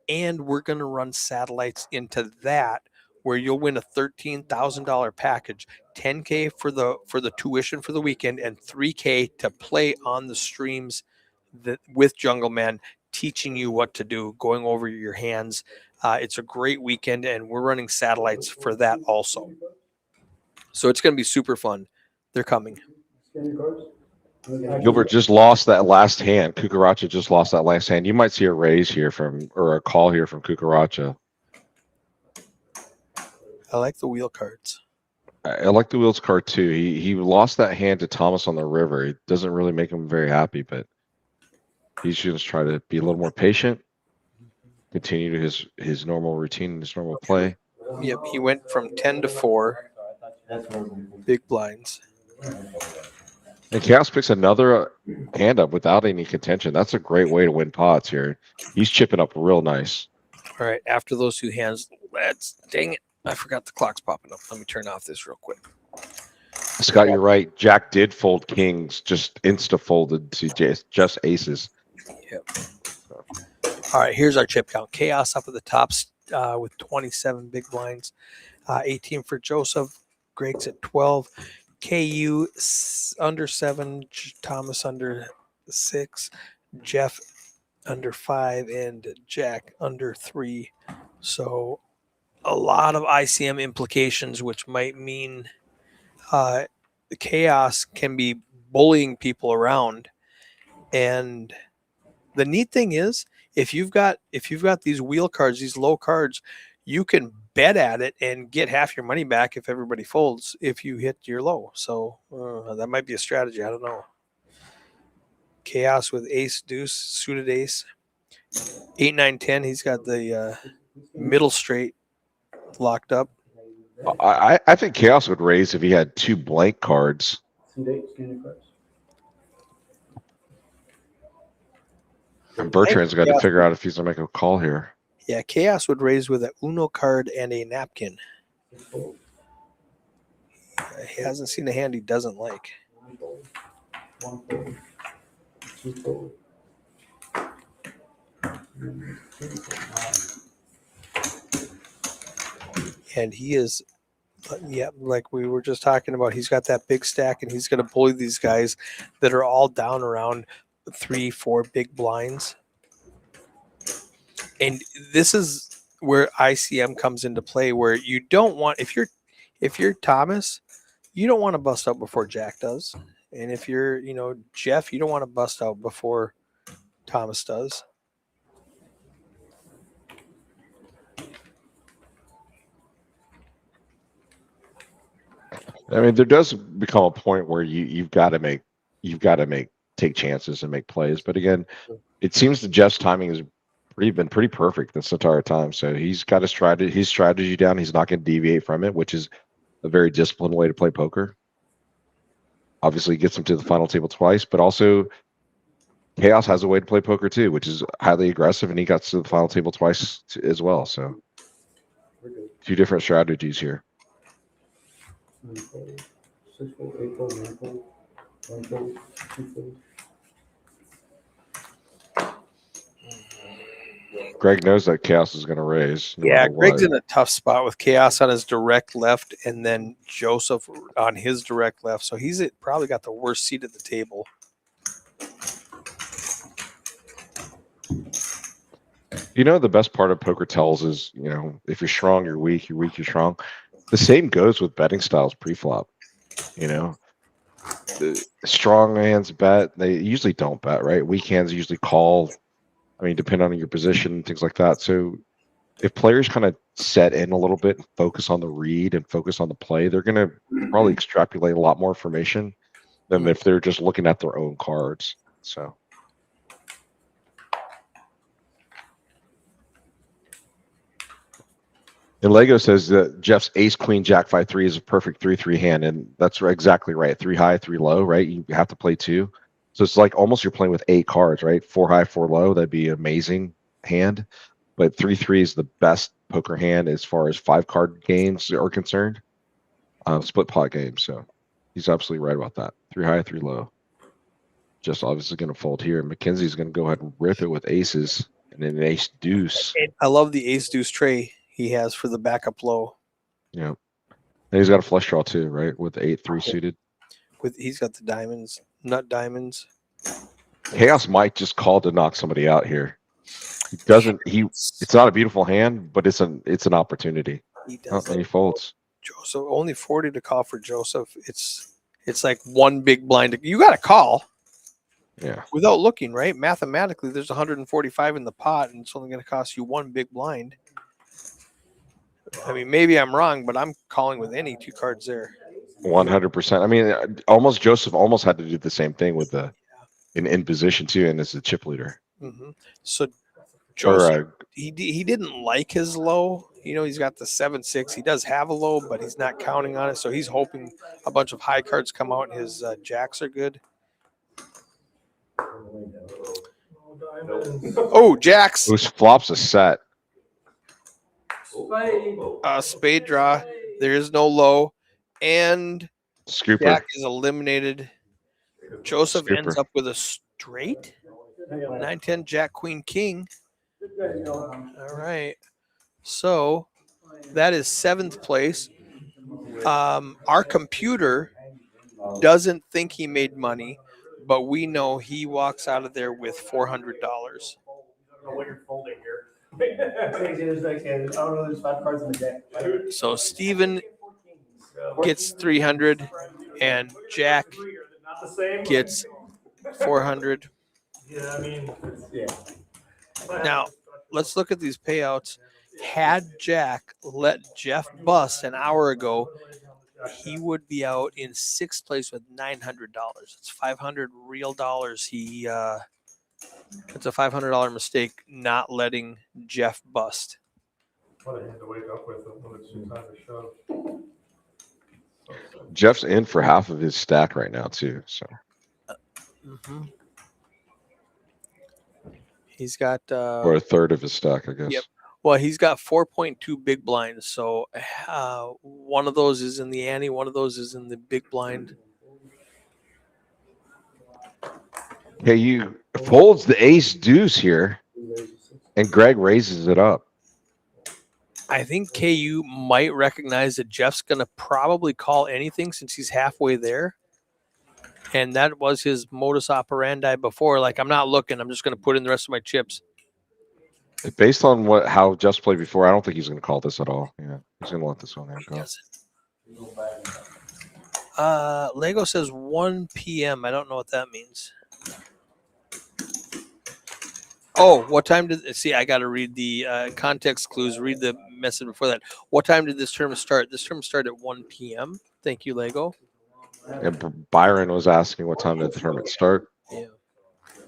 and we're going to run satellites into that, where you'll win a $13,000 package, 10K for the tuition for the weekend, and 3K to play on the streams that with Jungle Man, teaching you what to do, going over your hands. It's a great weekend, and we're running satellites for that also. So it's going to be super fun. They're coming. Gilbert just lost that last hand. Cucaracha just lost that last hand. You might see a raise here or a call here from Cucaracha. I like the wheel cards. I like the wheels card too. He lost that hand to Thomas on the river. It doesn't really make him very happy, but he's just try to be a little more patient, continue to his normal routine, his normal play. Yep, he went from 10 to 4 big blinds. And Chaos picks another hand up without any contention. That's a great way to win pots here. He's chipping up real nice. All right, after those 2 hands, dang it, I forgot the clock's popping up. Let me turn off this real quick. Scott, you're right. Jack did fold kings, just insta folded to just aces. Yep. All right, here's our chip count. Chaos up at the top with 27 big blinds. 18 for Joseph. Greg's at 12. KU under 7. Thomas under 6. Jeff under 5. And Jack under 3. So a lot of ICM implications, which might mean the chaos can be bullying people around. And the neat thing is, if you've got these wheel cards, these low cards, you can bet at it and get half your money back if everybody folds if you hit your low. So that might be a strategy. I don't know. Chaos with ace deuce, suited ace, 8 9 10. He's got the middle straight locked up. I think Chaos would raise if he had 2 blank cards. And Bertrand's got to figure out if he's going to make a call here. Yeah, Chaos would raise with a Uno card and a napkin. He hasn't seen a hand he doesn't like. And he is, yeah, like we were just talking about, he's got that big stack, and he's going to bully these guys that are all down around 3-4 big blinds. And this is where ICM comes into play, where you don't want, if you're Thomas, you don't want to bust up before Jack does. And if you're, Jeff, you don't want to bust out before Thomas does. I mean, there does become a point where you've got to take chances and make plays. But again, it seems that Jeff's timing has been pretty perfect this entire time. So he's got his strategy down. He's not going to deviate from it, which is a very disciplined way to play poker. Obviously, gets him to the final table twice, but also Chaos has a way to play poker too, which is highly aggressive, and he got to the final table twice as well. So, two different strategies here. 6 fold, 8 fold, 9 fold, 1 fold, 2 fold. Greg knows that Chaos is going to raise. No Yeah, matter Greg's what. in a tough spot with Chaos on his direct left and then Joseph on his direct left. So he's probably got the worst seat at the table. The best part of poker tells is, if you're strong, you're weak, you're weak, you're strong. The same goes with betting styles pre-flop. The strong hands bet, they usually don't bet, right? Weak hands usually call. I mean, depending on your position and things like that. So if players kind of set in a little bit and focus on the read and focus on the play, they're going to probably extrapolate a lot more information than if they're just looking at their own cards. So. And Lego says that Jeff's ace, queen, jack, 5-3 is a perfect 3-3 hand. And that's exactly right. 3 high, 3 low, right? You have to play 2. So it's like almost you're playing with 8 cards, right? 4 high, 4 low. That'd be an amazing hand. But 3-3 is the best poker hand as far as 5-card games are concerned. Split pot games. So he's absolutely right about that. 3 high, 3 low. Just obviously going to fold here. Mackenzie's going to go ahead and rip it with aces and then an ace deuce. I love the ace deuce tray he has for the backup low. Yeah. And he's got a flush draw too, right? With the 8-3 suited. He's got the diamonds, nut diamonds. Chaos might just call to knock somebody out here. It's not a beautiful hand, but it's an opportunity. He does And he folds. Joseph, only 40 to call for Joseph. It's like one big blind. You got to call. Yeah. Without looking, right? Mathematically, there's 145 in the pot, and it's only going to cost you one big blind. I mean, maybe I'm wrong, but I'm calling with any 2 cards there. 100%. I mean, Joseph almost had to do the same thing with in position too, and as a chip leader. Mm-hmm. So Joseph, he didn't like his low. He's got the 7-6. He does have a low, but he's not counting on it. So he's hoping a bunch of high cards come out, and his jacks are good. Oh, jacks. Whose flops a set. Spade draw. There is no low. And Scooper. Jack is eliminated. Joseph Scooper. ends up with a straight. 9-10, Jack, Queen, King. All right. So that is 7th place. Our computer doesn't think he made money, but we know he walks out of there with $400. What you're folding here. There's 5 cards in the deck. So Steven gets 300 and Jack gets 400. Yeah, I mean, yeah. Now, let's look at these payouts. Had Jack let Jeff bust an hour ago, he would be out in 6th place with $900. It's 500 real dollars. It's a $500 mistake not letting Jeff bust. What I had to wake up with it when it's time to shove. Jeff's in for half of his stack right now too. So He's got or a third of his stack, I guess. Yep. Well, he's got 4.2 big blinds. So one of those is in the ante, one of those is in the big blind. Okay, you folds the ace deuce here, and Greg raises it up. I think KU might recognize that Jeff's going to probably call anything since he's halfway there. And that was his modus operandi before. Like, I'm not looking. I'm just going to put in the rest of my chips. Based on how Jeff's played before, I don't think he's going to call this at all. Yeah, he's going to let this one He go. doesn't. Lego says 1 p.m. I don't know what that means. Oh, what time did see? I got to read the context clues. Read the message before that. What time did this tournament start? This tournament started at 1 p.m. Thank you, Lego. And Byron was asking what time did the tournament start. Yeah.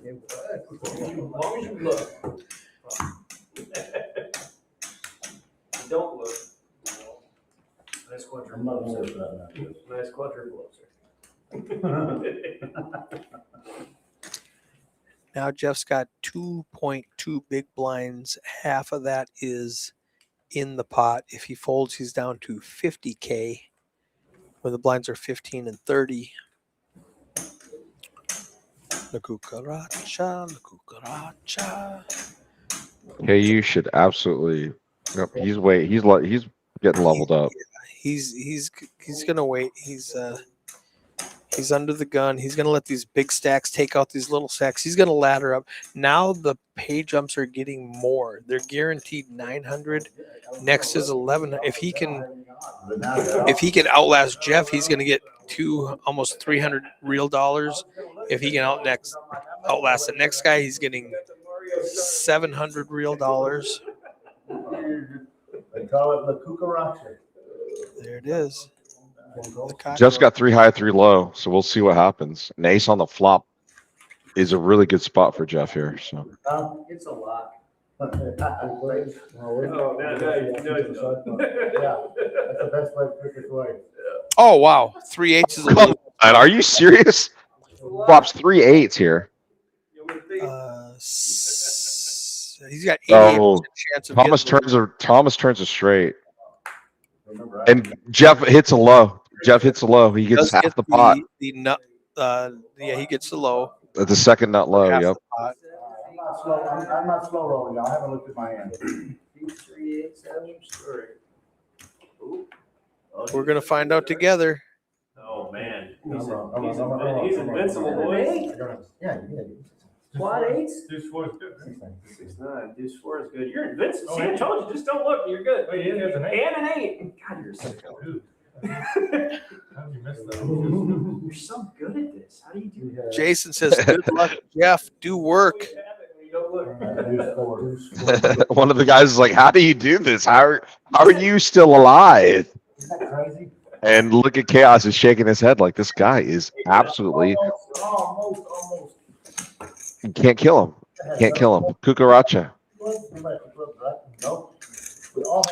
As long as you look. Don't look. Nice I'm not quadruple. worried about that. Nice quadruple, Now Jeff's got 2.2 big blinds. Half of that is in the pot. If he folds, he's down to 50K, where the blinds are 15 and 30. La cucaracha, la cucaracha. KU should absolutely. Yep, he's getting leveled up. He's gonna wait. He's under the gun. He's gonna let these big stacks take out these little stacks. He's gonna ladder up. Now the pay jumps are getting more. They're guaranteed 900. Next is 11. If he can outlast Jeff, he's gonna get almost 300 real dollars. If he can outlast the next guy, he's getting 700 real dollars. They call it La Cucaracha. There it is. Jeff's got 3 high, 3 low, so we'll see what happens. An ace on the flop is a really good spot for Jeff here. So It's a lot. Oh, no, Yeah, that's the best way, quickest way. Oh wow, 3 8s is a Come on, are you serious? Flops 3 8s here. He's got 88% Oh, chance of Thomas turns a straight, and Jeff hits a low. He gets half the pot. The nut, yeah, he gets the low. The second nut low. half Yep. the pot. I'm not slow rolling, y'all. I haven't looked at my hand. 3, 8, 7, story. We're gonna find out together. Oh man, He's he's invincible, boy. Yeah, you did. Quad eights? Deuce four's good. 6-9. Deuce 4 is good. You're invincible. See, I told you, just don't look. You're good. Oh, yeah, he has an eight. And an 8. God, you're so good. How did you miss that? You're so good at this. How do you do that? Jason says, "Good luck, Jeff. Do work." You don't look. One of the guys is like, "How do you do this? How are you still alive?" Isn't that crazy? And look at Chaos is shaking his head like this guy is absolutely. Almost. You can't kill him. Can't kill him. Cucaracha. Nope. We all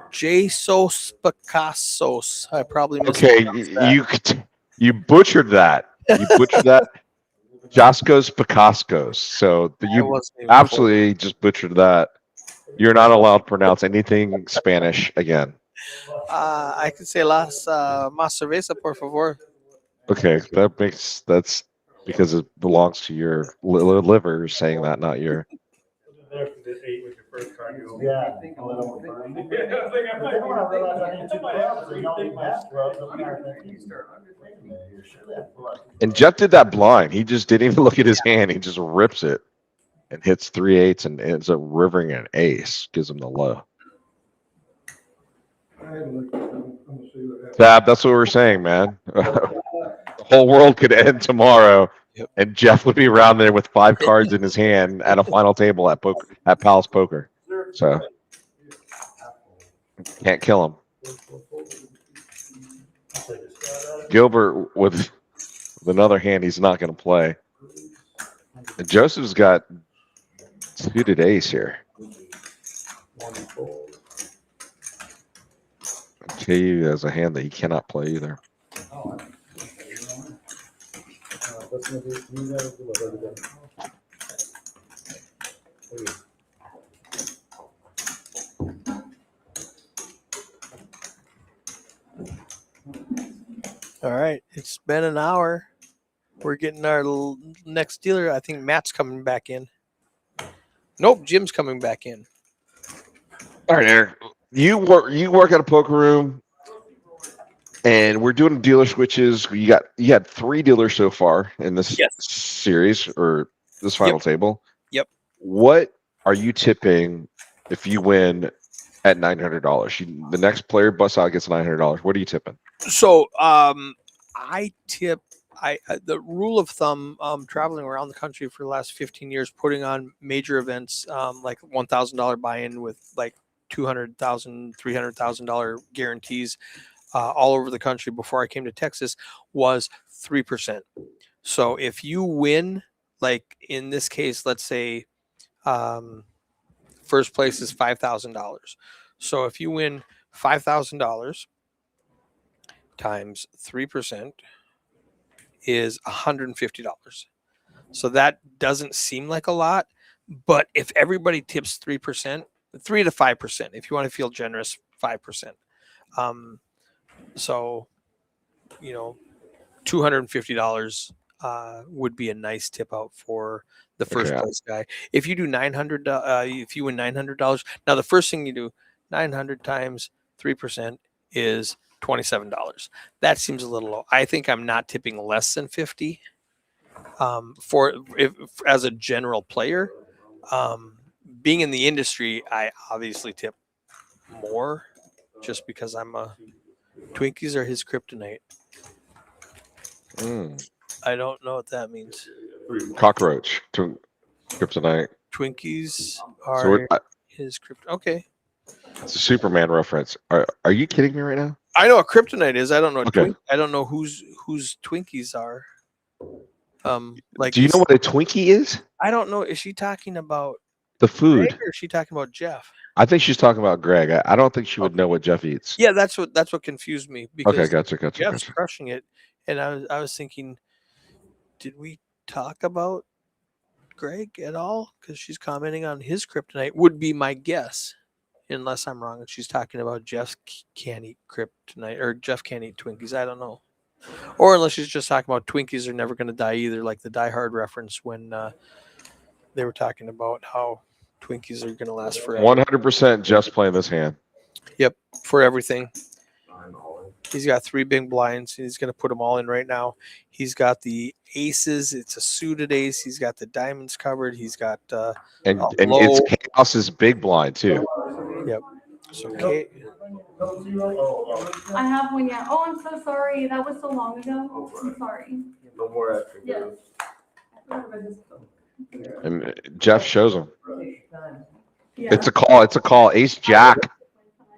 Jesus Picassos. I probably Okay, mispronounced that. you butchered that. You butchered that. Jaskos Picascos. So I you wasn't even absolutely just butchered that. You're not allowed to pronounce anything Spanish again. I can say más cerveza, por favor. Okay, that's because it belongs to your liver saying that, not your. There for the 8 with your first card. You Yeah. I think I'm But then when I realized I need 2 clubs, they don't need that club, I'm not thinking, you're sure that club. And Jeff did that blind. He just didn't even look at his hand. He just rips it and hits 3 8s and ends up rivering an ace. Gives him the low. Tab, that's what we're saying, man. The whole world could end tomorrow, Yep. and Jeff would be around there with 5 cards in his hand at a final table at Pal's Poker. So can't kill him. Gilbert with another hand he's not going to play. And Joseph's got suited ace here. KU has a hand that he cannot play either. All right, it's been an hour. We're getting our next dealer. I think Matt's coming back in. Nope, Jim's coming back in. All right, Eric. You work at a poker room, and we're doing dealer switches. You had 3 dealers so far in this series or this final table. Yep. What are you tipping if you win at $900? The next player busts out gets $900. What are you tipping? So I tip. The rule of thumb, traveling around the country for the last 15 years, putting on major events, like $1,000 buy-in with like $200,000, $300,000 guarantees, all over the country before I came to Texas, was 3%. So if you win, like in this case, let's say first place is $5,000. So if you win $5,000 times 3% is $150. So that doesn't seem like a lot, but if everybody tips 3%, 3 to 5%, if you want to feel generous, 5%. So, you know, $250 would be a nice tip out for the first Okay. place guy. If you do 900, if you win $900, now the first thing you do, 900 times 3% is $27. That seems a little low. I think I'm not tipping less than 50 for if as a general player. Being in the industry, I obviously tip more just because I'm a Twinkies are his kryptonite. I don't know what that means. Cockroach to kryptonite. Twinkies So are his kryptonite. Okay. it's a Superman reference. Are you kidding me right now? I know what kryptonite is. I don't know. Okay. I don't know whose Twinkies are. Like Do you know what a Twinkie is? I don't know. Is she talking about The Greg food. or is she talking about Jeff? I think she's talking about Greg. I don't think she would Okay. know what Jeff eats. Yeah, that's what confused me because Okay, gotcha. Jeff's crushing it, and I was thinking, did we talk about Greg at all? Because she's commenting on his kryptonite. Would be my guess, unless I'm wrong. And she's talking about Jeff can't eat kryptonite or Jeff can't eat Twinkies. I don't know. Or unless she's just talking about Twinkies are never going to die either, like the Die Hard reference when they were talking about how Twinkies are going to last forever. 100% Jeff's playing this hand. Yep, for everything. He's got 3 big blinds. He's going to put them all in right now. He's got the aces. It's a suited ace. He's got the diamonds covered. He's got And low. it's Chaos's big blind too. Yep. So I have one, yeah. Oh, I'm so sorry. That was so long ago. I'm sorry. No more after Yes. And Jeff shows him. Yeah. It's a call. It's a call. Ace Jack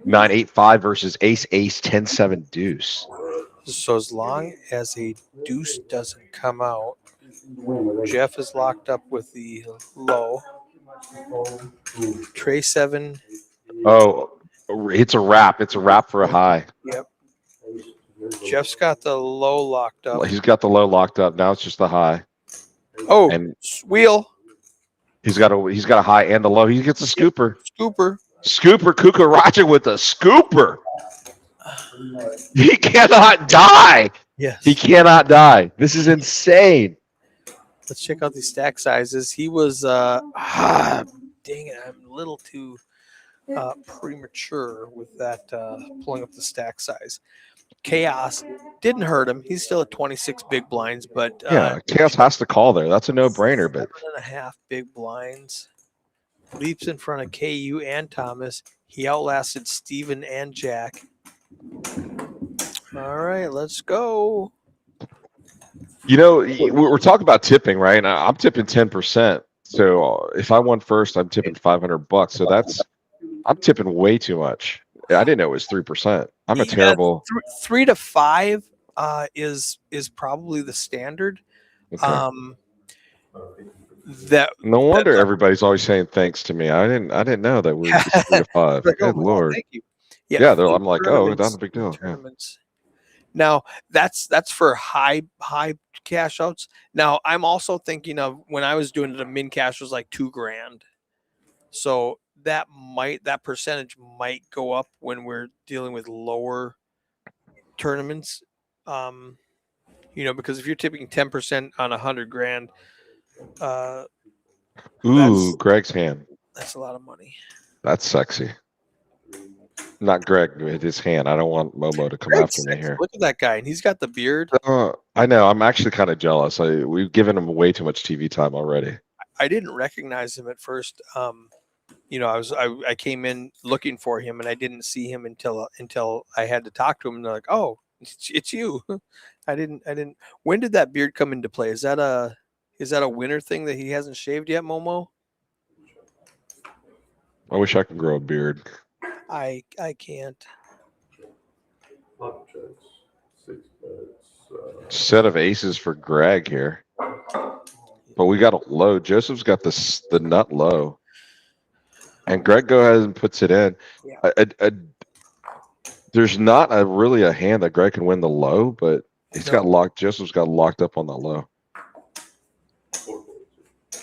9-8-5 versus Ace 10-7 deuce. So as long as a deuce doesn't come out, Jeff is locked up with the low. Trey 7. Oh, it's a wrap. It's a wrap for a high. Yep. Jeff's got the low locked up. He's got the low locked up. Now it's just the high. Oh, And wheel. he's got a high and the low. He gets a scooper. Scooper. Scooper Kukaracha with a scooper. He cannot die. Yes. He cannot die. This is insane. Let's check out these stack sizes. He was dang it, I'm a little too premature with that pulling up the stack size. Chaos didn't hurt him. He's still at 26 big blinds, but Yeah, Chaos has to call there. That's a no-brainer. But 7.5 big blinds. Leaps in front of KU and Thomas. He outlasted Steven and Jack. All right, let's go. you know, we're talking about tipping, right? And I'm tipping 10%. So if I won first, I'm tipping $500. So I'm tipping way too much. I didn't know it was 3%. I'm a terrible. 3 to 5 is probably the standard. Okay. That No wonder everybody's always saying thanks to me. I didn't know that we were just 3 to 5. like, Good oh, Lord. thank you. Yeah, I'm like, oh, that's a big deal. Yeah. Tournaments. Now that's for high cash outs. Now I'm also thinking of when I was doing it, a min cash was like $2,000. So that percentage might go up when we're dealing with lower tournaments. Because if you're tipping 10% on $100,000, Ooh, Greg's hand. that's a lot of money. That's sexy. Not Greg with his hand. I don't want Momo to come after me here. Look at that guy, and he's got the beard. I know. I'm actually kind of jealous. We've given him way too much TV time already. I didn't recognize him at first. I came in looking for him, and I didn't see him until I had to talk to him. And they're like, "Oh, It's you. I didn't. When did that beard come into play? Is that a winter thing that he hasn't shaved yet, Momo? I wish I could grow a beard. I can't. Flop checks, 6 bets. Set of aces for Greg here. But we got a low. Joseph's got the nut low. And Greg go ahead and puts it in. Yeah. There's not really a hand that Greg can win the low, but he's No. got locked. Joseph's got locked up on the low. 442.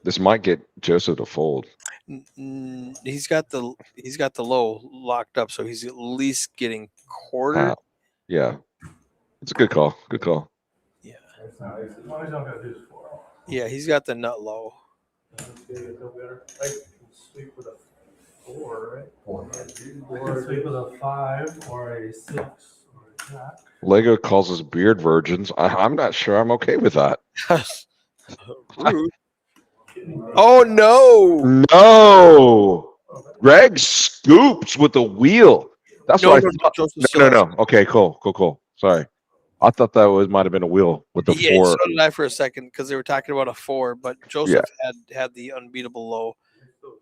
This might get Joseph to fold. He's got the low locked up, so he's at least getting quartered. Yeah. It's a good call. Good call. Yeah. As long as you don't got his 4. Yeah, he's got the nut low. I can sweep with a 4, right? 4. I can sweep with a 5 or a 6 or a jack. Lego calls us beard virgins. I'm not sure I'm okay with that. Rude. Oh no! No. Greg scoops with the wheel. That's No, what no, I thought. Joseph still No. has- Okay, cool. Sorry. I thought that might have been a wheel with the Yeah, 4. so did I for a second because they were talking about a 4, but Joseph had the unbeatable low.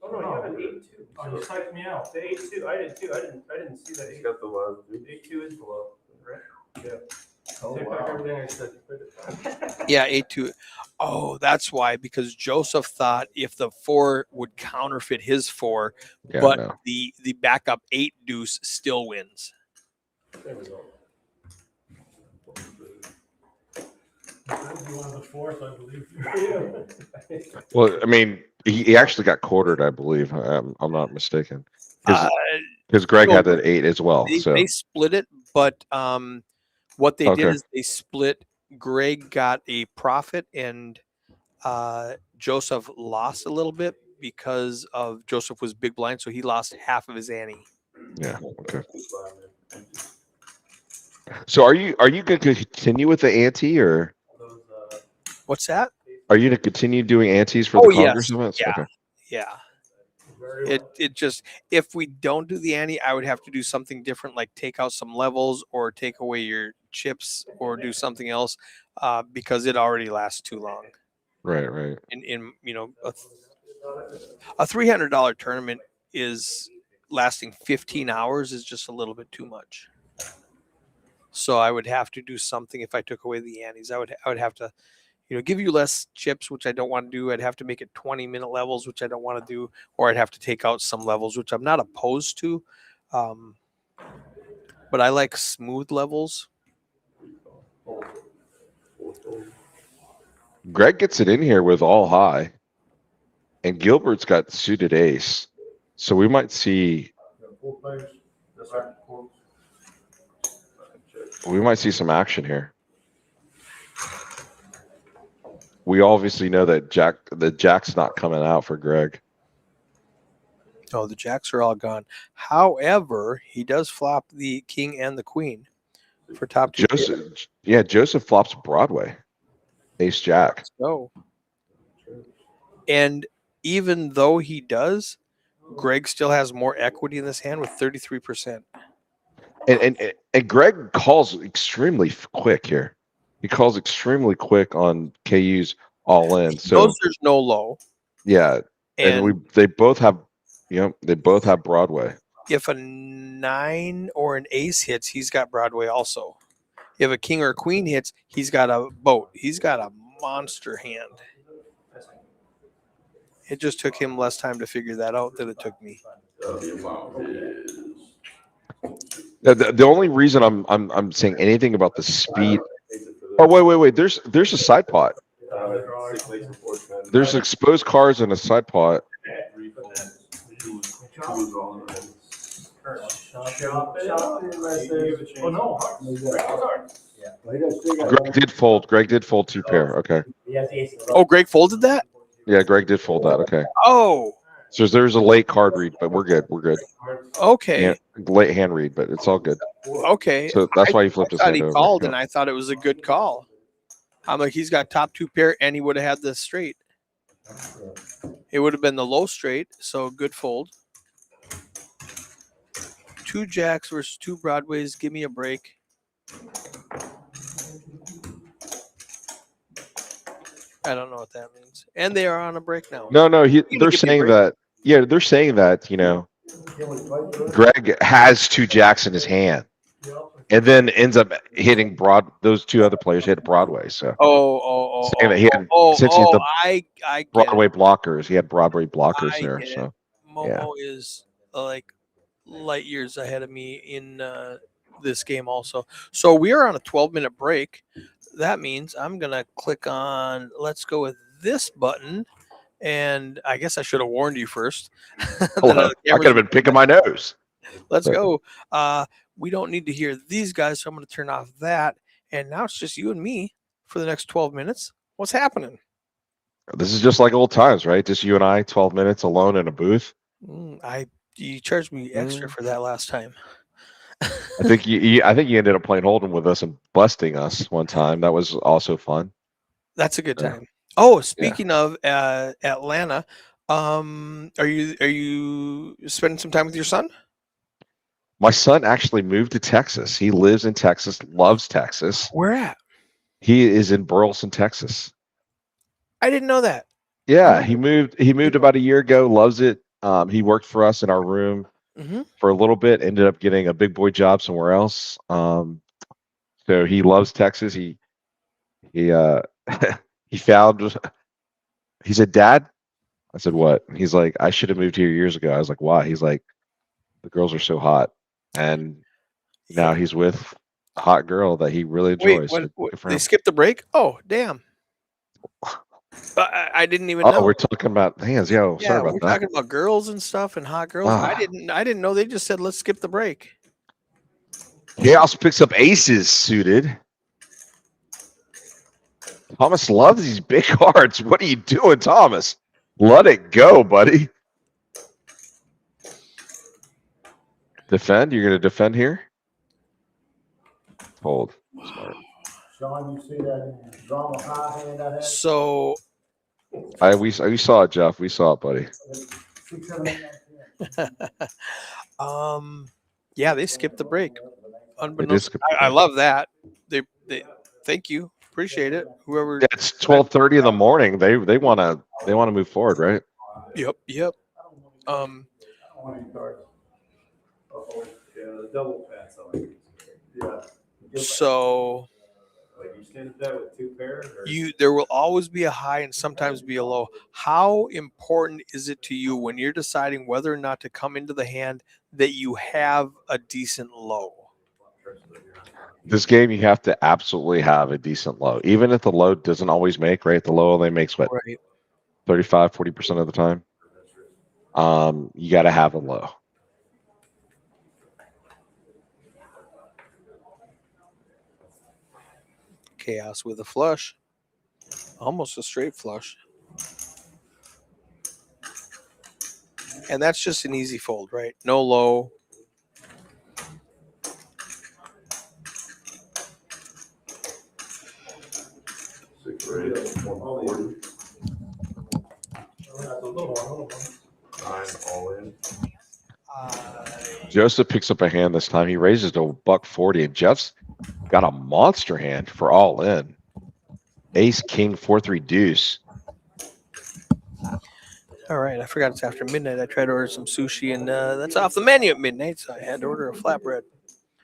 Oh no, you have an 8-2. Oh, you psyched me out. The 8-2. I did too. I didn't see that. He's got the last dude. 8-2 is below, right? Yeah. Oh, Take wow. back everything I said. Yeah, 8-2. Oh, that's why, because Joseph thought if the 4 would counterfeit his 4, Yeah, but no. the backup 8 deuce still wins. There we go. You wanted the 4, so I believe you. Well, I mean, he actually got quartered, I believe. I'm not mistaken. Because Greg no, had that 8 as well. So They split it, but what they did Okay. is they split. Greg got a profit, and Joseph lost a little bit because of Joseph was big blind, so he lost half of his ante. yeah, okay. So are you going to continue with the ante, or Those, What's that? are you going to continue doing antes for Oh, the Congress yes. events? Yeah. Okay. Yeah. very It just, if we don't do the ante, I would have to do something different, like take out some levels or take away your chips or do something else, because it already lasts too long. Right. In a $300 tournament is lasting 15 hours is just a little bit too much. So I would have to do something. If I took away the antes, I would have to, give you less chips, which I don't want to do. I'd have to make it 20-minute levels, which I don't want to do, or I'd have to take out some levels, which I'm not opposed to. But I like smooth levels. Greg gets it in here with all high, and Gilbert's got suited ace. So we might see some action here. We obviously know that Jack's not coming out for Greg. Oh, the jacks are all gone. However, he does flop the king and the queen for top two. Joseph flops Broadway. Ace Jack. So, and even though he does, Greg still has more equity in this hand with 33%. And Greg calls extremely quick here. He calls extremely quick on KU's all in. So Knows there's no low. yeah, And they both have Broadway. if a 9 or an ace hits, he's got Broadway also. If a king or a queen hits, he's got a boat. He's got a monster hand. It just took him less time to figure that out than it took me. The only reason I'm saying anything about the speed. Oh wait. There's a side pot. There's exposed cards in a side pot. Oh no. Greg did fold 2 pair. Okay. Oh, Greg folded that? Yeah, Greg did fold that. Okay. Oh, So there's a late card read, but we're good. okay. Yeah, late hand read, but it's all good. Okay. So that's why he flipped his I thought hand he over. called, Yeah. and I thought it was a good call. I'm like, he's got top 2 pair, and he would have had the straight. It would have been the low straight, so good fold. 2 jacks versus 2 Broadways. Give me a break. I don't know what that means. And they are on a break now. No, no, gonna they're give me a saying break? that. Yeah, they're saying that. Greg has 2 jacks in his hand, and then ends up hitting those 2 other players hit Broadway. So saying that he had essentially the I get Broadway it. blockers. He had Broadway blockers I there. get it. So Momo is like light years ahead of me in this game also. So we are on a 12-minute break. That means I'm going to click on, let's go with this button. And I guess I should have warned you first. hello, I could have been picking my nose. Let's go. We don't need to hear these guys, so I'm going to turn off that. And now it's just you and me for the next 12 minutes. What's happening? This is just like old times, right? Just you and I, 12 minutes alone in a booth. You charged me extra for that last time. I think you ended up playing Hold'em with us and busting us one time. That was also fun. That's a good Yeah. time. Oh, speaking of Atlanta, are you spending some time with your son? My son actually moved to Texas. He lives in Texas, loves Texas. Where at? He is in Burleson, Texas. I didn't know that. Yeah, he moved about a year ago, loves it. He worked for us in our room for a little bit, ended up getting a big boy job somewhere else. So he loves Texas. He he found he said, "Dad," I said, "What?" He's like, "I should have moved here years ago." I was like, "Why?" He's like, "The girls are so hot." And now he's with a hot girl that he really enjoys. Wait, So good for they him. skipped the break? Oh, damn. I didn't even Oh, know. we're talking about hands. Yo, sorry Yeah, about we're that. talking about girls and stuff and hot girls. Ah. I didn't know. They just said let's skip the break. Chaos picks up aces suited. Thomas loves these big cards. What are you doing, Thomas? Let it go, buddy. Defend? You're going to defend here? Hold. Smart. Sean, you see that drama high hand I had? So We saw it, Jeff. We saw it, buddy. 6, 7, 8, 9, 10. yeah, they skipped the break. Unbeknownst, skip the I break. love that. They thank you. Appreciate it. Whoever. Yeah, it's 12:30 in the morning. They want to move forward, right? Yep. I don't want any cards. Uh-oh. Yeah, the double pass. Yeah. So Like you stand that with 2 pairs? Or? there will always be a high and sometimes be a low. How important is it to you when you're deciding whether or not to come into the hand that you have a decent low? This game, you have to absolutely have a decent low. Even if the low doesn't always make, right? The low only makes what? Right. 35, 40% of the time. You got to have a low. Chaos with a flush. Almost a straight flush. And that's just an easy fold, right? No low. Six, 140. 9 all in. Joseph picks up a hand this time. He raises to $140, and Jeff's got a monster hand for all in. Ace, king, 4-3 deuce. All right, I forgot it's after midnight. I tried to order some sushi, and that's off the menu at midnight, so I had to order a flatbread.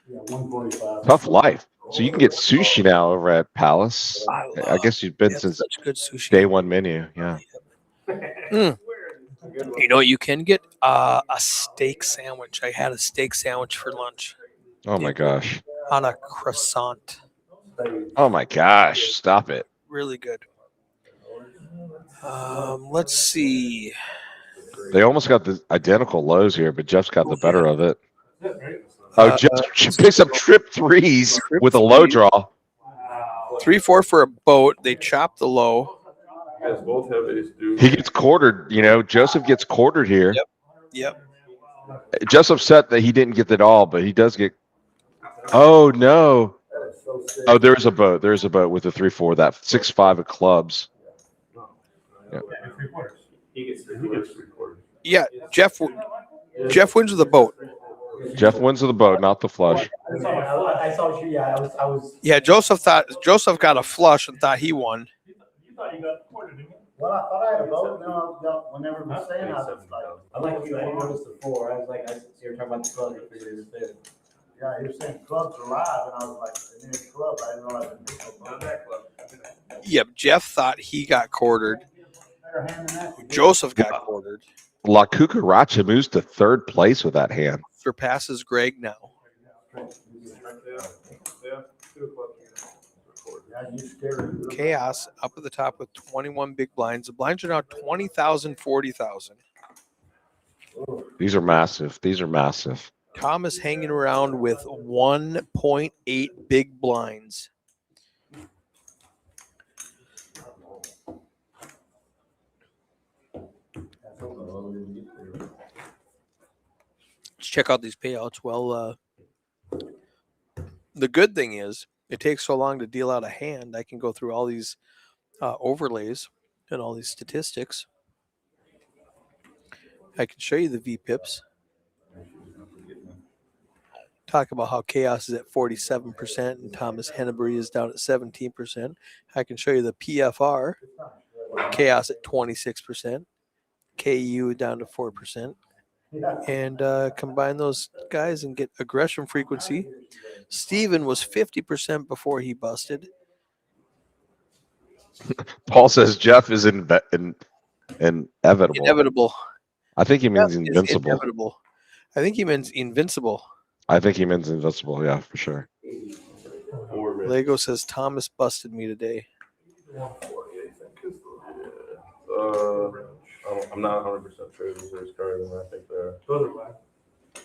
Yeah, 145. Tough life. So you can get sushi now over at Palace. I guess you've been since such good sushi. day one menu. Yeah. You know what you can get? A steak sandwich. I had a steak sandwich for lunch Oh my gosh. on a croissant. Oh my gosh. Stop it. Really good. Let's see. They almost got the identical lows here, but Jeff's got the better of it. Oh, Jeff picks up trip threes with a low draw. 3-4 for a boat. They chop the low. You guys both have ace deuce. He gets quartered. Joseph gets quartered here. Yep. Just upset that he didn't get that all, but he does get. Oh no! Oh, there's a boat. There's a boat with a 3-4. That 6-5 of clubs. Yeah. He gets 3 quarters. Yeah, Jeff wins with a boat. Jeff wins with the boat, not the flush. I saw what you, yeah, I was. Yeah, Joseph got a flush and thought he won. You thought you got quartered, didn't you? Well, I thought I had a vote, whenever we were saying, I was like, I like you, I didn't notice the four, I was like, you were talking about the club, I figured it was there. yeah, he was saying clubs are live, and I was like, and then club, I didn't realize it was Not club. that club. Yep, Jeff thought he got quartered. Better hand than that. Joseph got quartered. La Cucaracha moves to third place with that hand. Surpasses Greg now. Yeah, 2 o'clock. Yeah, you scared. Chaos up at the top with 21 big blinds. The blinds are now 20,000, 40,000. These are massive. These are massive. Thomas hanging around with 1.8 big blinds. Let's check out these payouts. Well, the good thing is it takes so long to deal out a hand. I can go through all these overlays and all these statistics. I can show you the VPIPs. Talk about how Chaos is at 47% and Thomas Hennebury is down at 17%. I can show you the PFR. Chaos at 26%. KU down to 4%. And combine those guys and get aggression frequency. Steven was 50% before he busted. Paul says Jeff is inevitable. Inevitable. I think he means Jeff is invincible. inevitable. I think he means invincible. I think he means invincible. Yeah, for sure. Lego says Thomas busted me today. I'm not 100% sure these are his cards, and I think they're. Those are black.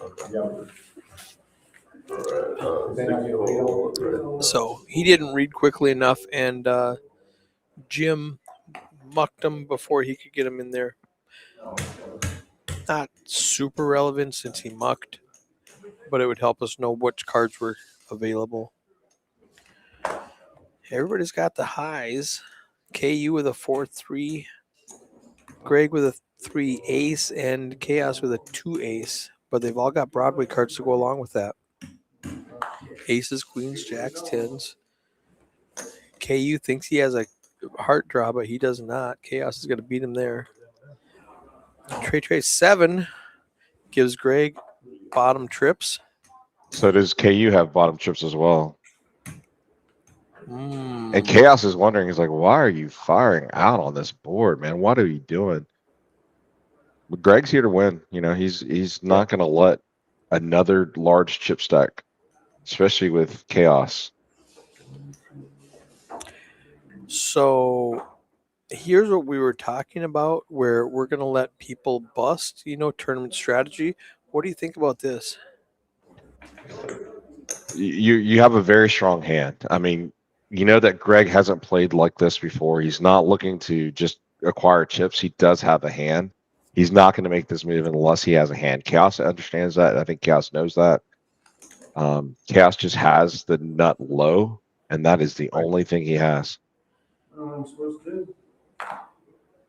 Okay. Alright, So he didn't read quickly enough, and Jim mucked him before he could get him in there. Not super relevant since he mucked, but it would help us know which cards were available. Everybody's got the highs. KU with a 4-3, Greg with a 3 ace, and Chaos with a 2 ace. But they've all got Broadway cards to go along with that. Aces, queens, jacks, tens. KU thinks he has a heart draw, but he does not. Chaos is going to beat him there. Trey 7 gives Greg bottom trips. So does KU have bottom trips as well? Mm. And Chaos is wondering, he's like, why are you firing out on this board, man? What are you doing? But Greg's here to win. You know, he's not going to let another large chip stack, especially with Chaos. So here's what we were talking about, where we're going to let people bust, tournament strategy. What do you think about this? You have a very strong hand. I mean, you know that Greg hasn't played like this before. He's not looking to just acquire chips. He does have a hand. He's not going to make this move unless he has a hand. Chaos understands that. I think Chaos knows that. Chaos just has the nut low, and that is the only thing he has. I'm supposed to do.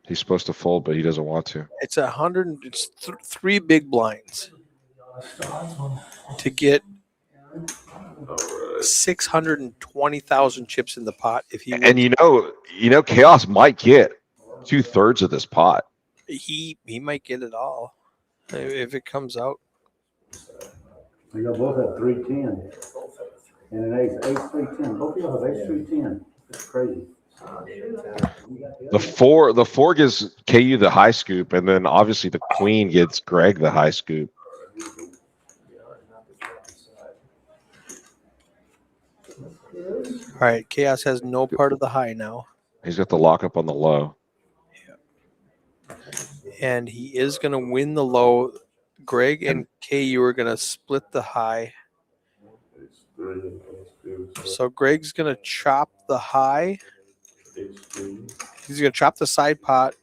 He's supposed to fold, but he doesn't want to. It's 100. It's 3 big blinds to get 620,000 chips in the pot. If he wins. And you know, Chaos might get 2/3 of this pot. He might get it all if it comes out. You got both at 310 and an ace 310. Both of y'all have ace 310. It's crazy. The four gives KU the high scoop, and then obviously the queen gets Greg the high scoop. All right, Chaos has no part of the high now, He's got the lockup on the low. and he is going to win the low. Greg and KU are going to split the high. So Greg's going to chop the high. He's going to chop the side pot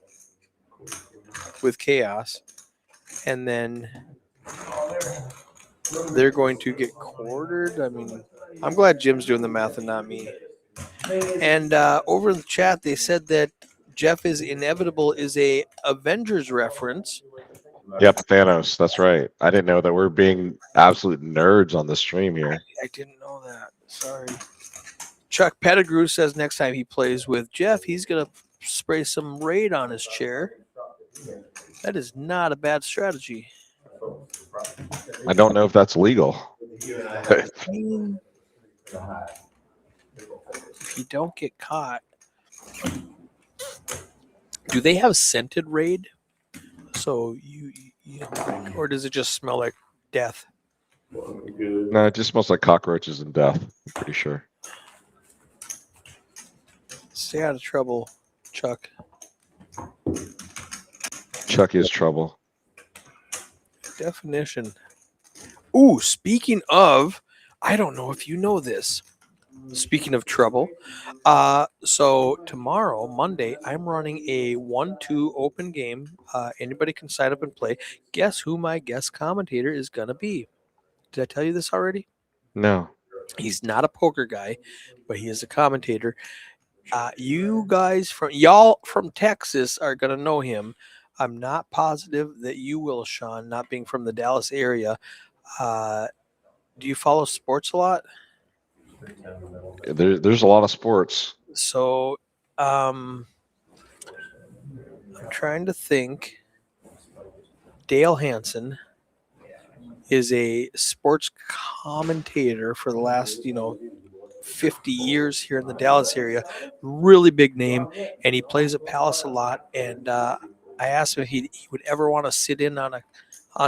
with Chaos, and then they're going to get quartered. I mean, I'm glad Jim's doing the math and not me. And over in the chat, they said that Jeff is inevitable is a Avengers reference. Yep, Thanos. That's right. I didn't know that we're being absolute nerds on the stream here. I didn't know that. Sorry. Chuck Pettigrew says next time he plays with Jeff, he's gonna spray some Raid on his chair. That is not a bad strategy. I don't know if that's legal. I mean, if you don't get caught, do they have scented Raid? So you or does it just smell like death? No, it just smells like cockroaches and death. I'm pretty sure. Stay out of trouble, Chuck. Chuck is trouble. Definition. Ooh, speaking of, I don't know if you know this. Speaking of trouble, so tomorrow, Monday, I'm running a 1-2 open game. Anybody can sign up and play. Guess who my guest commentator is gonna be? Did I tell you this already? No. He's not a poker guy, but he is a commentator. You guys y'all from Texas are gonna know him. I'm not positive that you will, Sean, not being from the Dallas area. Do you follow sports a lot? There's a lot of sports. So, I'm trying to think. Dale Hansen is a sports commentator for the last, 50 years here in the Dallas area. Really big name, and he plays at Palace a lot. And I asked him if he would ever want to sit in on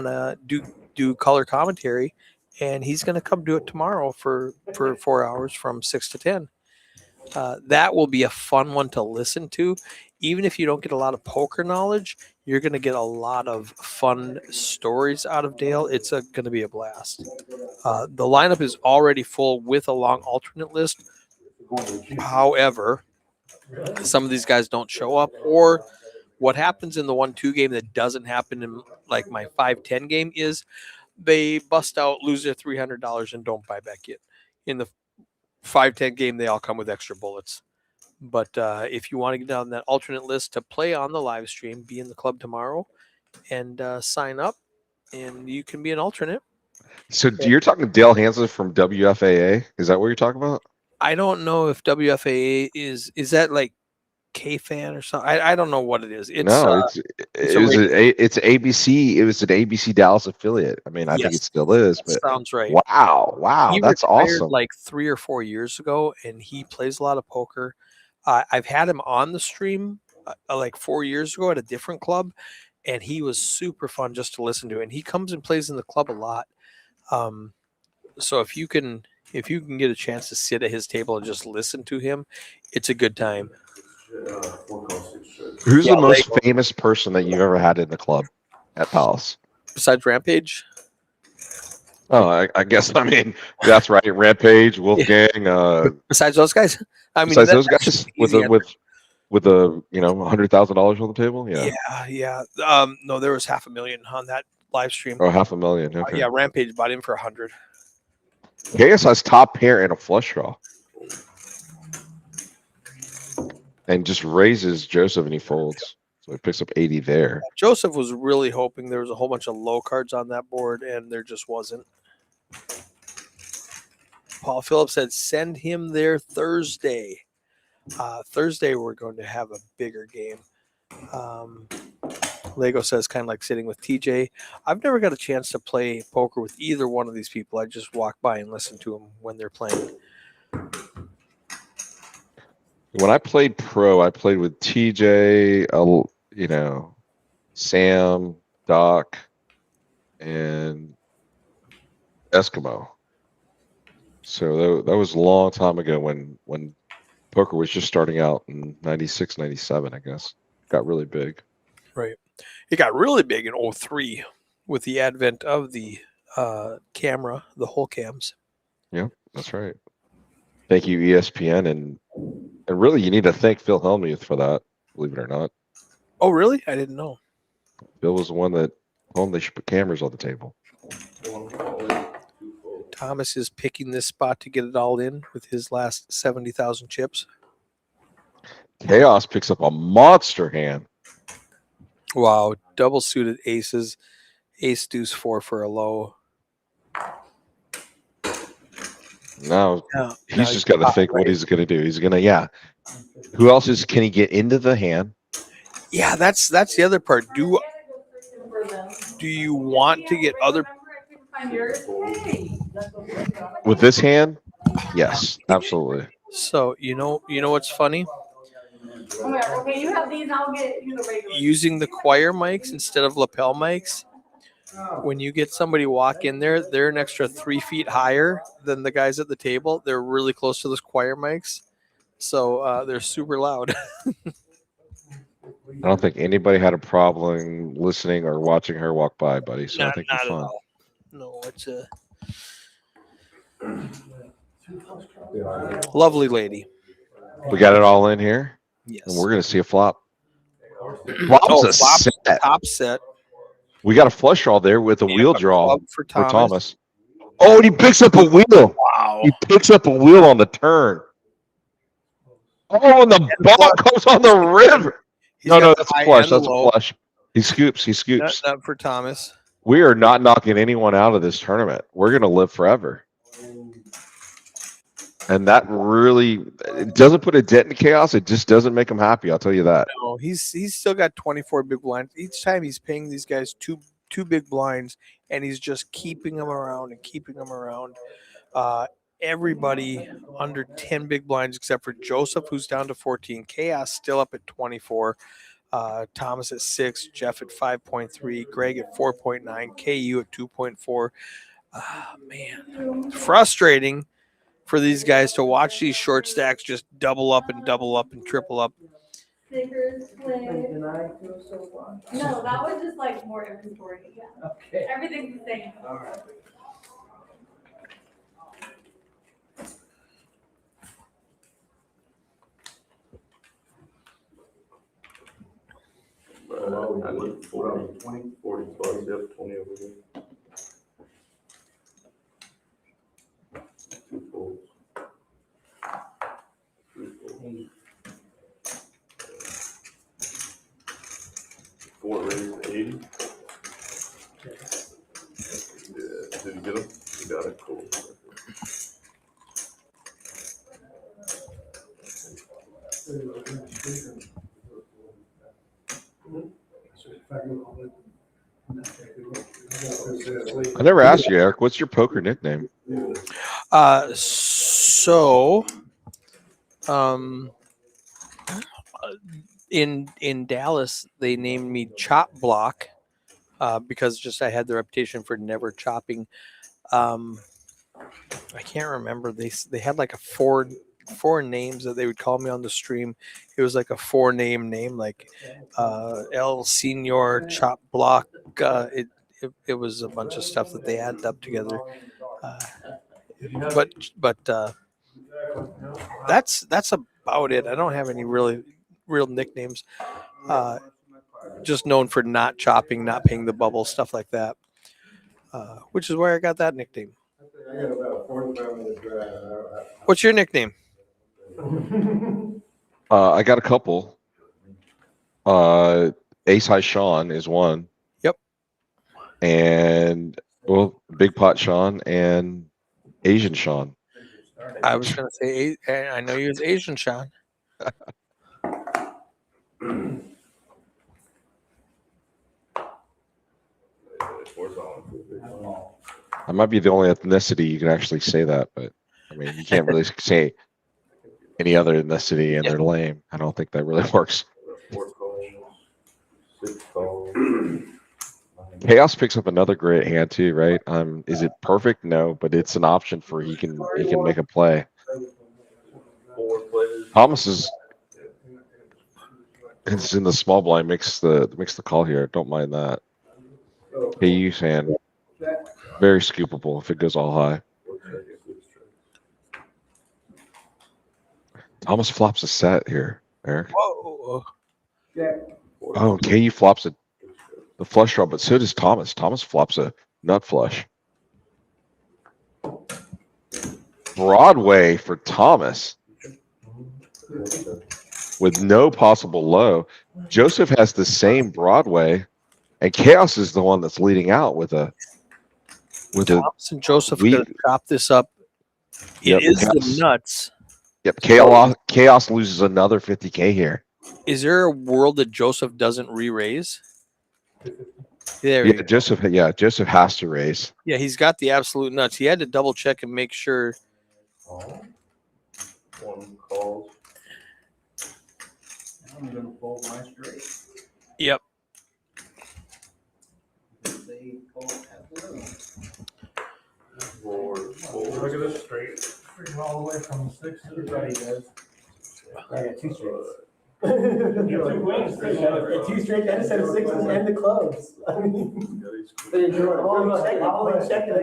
a do color commentary, and he's going to come do it tomorrow for 4 hours from 6 to 10. That will be a fun one to listen to. Even if you don't get a lot of poker knowledge, you're going to get a lot of fun stories out of Dale. It's going to be a blast. The lineup is already full with a long alternate list. However, some of these guys don't show up, or what happens in the 1-2 game that doesn't happen in like my 5-10 game is they bust out, lose their $300, and don't buy back in. In the 5-10 game, they all come with extra bullets. But if you want to get down that alternate list to play on the live stream, be in the club tomorrow and sign up, and you can be an alternate. So you're talking Dale Hansen from WFAA? Is that what you're talking about? I don't know if WFAA is that like K-Fan or something. I don't know what it is. It's No, it's ABC. It was an ABC Dallas affiliate. I mean, I think Yes, it still is. that But sounds right. wow, He that's retired awesome. like 3 or 4 years ago, and he plays a lot of poker. I've had him on the stream like 4 years ago at a different club, and he was super fun just to listen to. And he comes and plays in the club a lot. So if you can get a chance to sit at his table and just listen to him, it's a good time. Who's the most famous person that you've ever had in the club at Palace? Besides Rampage? Oh, I guess, I mean, that's right. Rampage, Wolfgang. Besides those guys? I mean, Besides those guys that's with easy a $100,000 on the table. Yeah. Yeah. No, there was $500,000 on that live stream. Oh, $500,000. Okay. Yeah, Rampage bought him for 100. Chaos has top pair and a flush draw. And just raises Joseph and he folds. So he picks up 80 there. Joseph was really hoping there was a whole bunch of low cards on that board, and there just wasn't. Paul Phillips said, send him there Thursday. Thursday, we're going to have a bigger game. Lego says, kind of like sitting with TJ. I've never got a chance to play poker with either one of these people. I just walk by and listen to them when they're playing. When I played pro, I played with TJ, Sam, Doc, and Eskimo. So that was a long time ago when poker was just starting out in 96, 97, I guess. Got really big. Right. It got really big in 03 with the advent of the camera, the whole cams. Yeah, that's right. Thank you, ESPN. And really, you need to thank Phil Hellmuth for that, believe it or not. Oh, really? I didn't know. Bill was the one that told him they should put cameras on the table. Thomas is picking this spot to get it all in with his last 70,000 chips. Chaos picks up a monster hand. Wow, double suited aces, ace deuce 4 for a low. Now Now he's you just got to pop, think what right? he's going to do. He's going to, yeah. Who else can he get into the hand? Yeah, that's the other part. Do you want to get other? With this hand? Yes, absolutely. So you know what's funny? Okay, you have these. I'll get you the regular. Using the choir mics instead of lapel mics. When you get somebody walk in there, they're an extra 3 feet higher than the guys at the table. They're really close to those choir mics, so they're super loud. I don't think anybody had a problem listening or watching her walk by, buddy. So I not think you're not at fine. all. No, it's a lovely lady. We got it all in here, Yes. and we're going to see a flop. Flop's a flop set. top set. We got a flush draw there with a wheel A draw club for for Thomas. Thomas. Oh, and he picks up a wheel. Wow. He picks up a wheel on the turn. Oh, and the ball goes on the river. He's No, got no, the that's a high flush. and the That's a low. flush. He scoops. He Not, scoops. not for Thomas. We are not knocking anyone out of this tournament. We're going to live forever. And that really, it doesn't put a dent in chaos. It just doesn't make him happy. I'll tell you that. No, he's still got 24 big blinds. Each time he's paying these guys two big blinds, and he's just keeping them around and keeping them around. Everybody under 10 big blinds except for Joseph, who's down to 14. Chaos still up at 24. Thomas at 6, Jeff at 5.3, Greg at 4.9, KU at 2.4. Man, frustrating for these guys to watch these short stacks just double up and triple up. Stickers, no, that was just like more inventory. Yeah. Okay. Everything's the same. All right. I look 40 plus, yep, 20 over there. 2 folds. 3 folds. 4 raised to 80. Yeah, did you get them? You got it, cool. I never asked you, Eric. What's your poker nickname? In Dallas, they named me Chop Block because just I had the reputation for never chopping. I can't remember. They had like a four names that they would call me on the stream. It was like a 4-name name, like El Senor Chop Block. It was a bunch of stuff that they added up together. But that's about it. I don't have any real nicknames. Just known for not chopping, not paying the bubble, stuff like that. Which is where I got that nickname. What's your nickname? I got a couple. Ace High Sean is one. Yep. And well, Big Pot Sean and Asian Sean. I was going to say, I know you was Asian Sean. I might be the only ethnicity you can actually say that, but I mean, you can't really say any other ethnicity and they're lame. I don't think that really works. 4 calls, 6 calls. Chaos picks up another great hand too, right? Is it perfect? No, but it's an option for he can make a play. 4 players. Thomas is it's in the small blind, makes the call here. Don't mind that. KU's hand, very scoopable if it goes all high. Thomas flops a set here, Eric. Whoa. Oh, KU flops the flush draw, but so does Thomas. Thomas flops a nut flush. Broadway for Thomas. with no possible low. Joseph has the same Broadway, and Chaos is the one that's leading out with a Thompson Joseph we- going to chop this up. Yep, It is the Chaos. nuts. Yep, Chaos loses another 50K here. Is there a world that Joseph doesn't re-raise? There you Yeah, go. Joseph has to raise. Yeah, he's got the absolute nuts. He had to double check and make sure. One calls. I'm gonna fold my straight. Yep. They call it absolute. Lord, look at this straight. Freaking all the way from 6 to the Everybody does. I got 2 straights. You're like, wins. Two straight, and a set of sixes and the clubs. I mean, but you're only checking.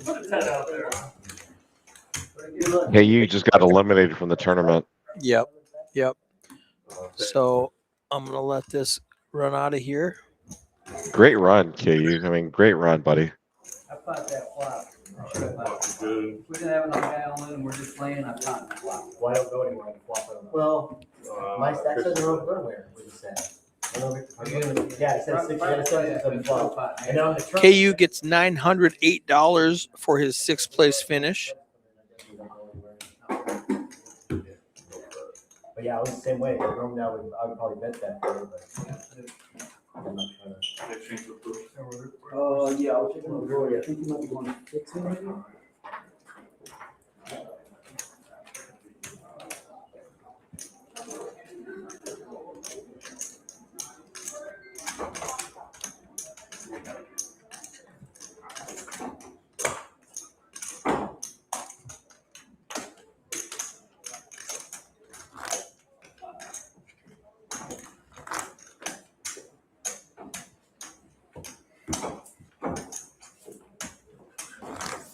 Put a 10 out there. Hey, you just got eliminated from the tournament. Yep. So I'm gonna let this run out of here. Great run, KU. I mean, great run, buddy. I thought that flop. Good. We didn't have enough gallon and we're just playing, I thought the flop. Why don't go anywhere and flop it? Well, my stack says they're over where we said. Yeah, it says 6, you got a 7, 7 flop. And on the turn- KU gets $908 for his 6th place finish. But yeah, I was the same way. Normally I would probably bet that. But I'm not trying to. Yeah, I'll check on the Rory. I think you might be going 15 maybe.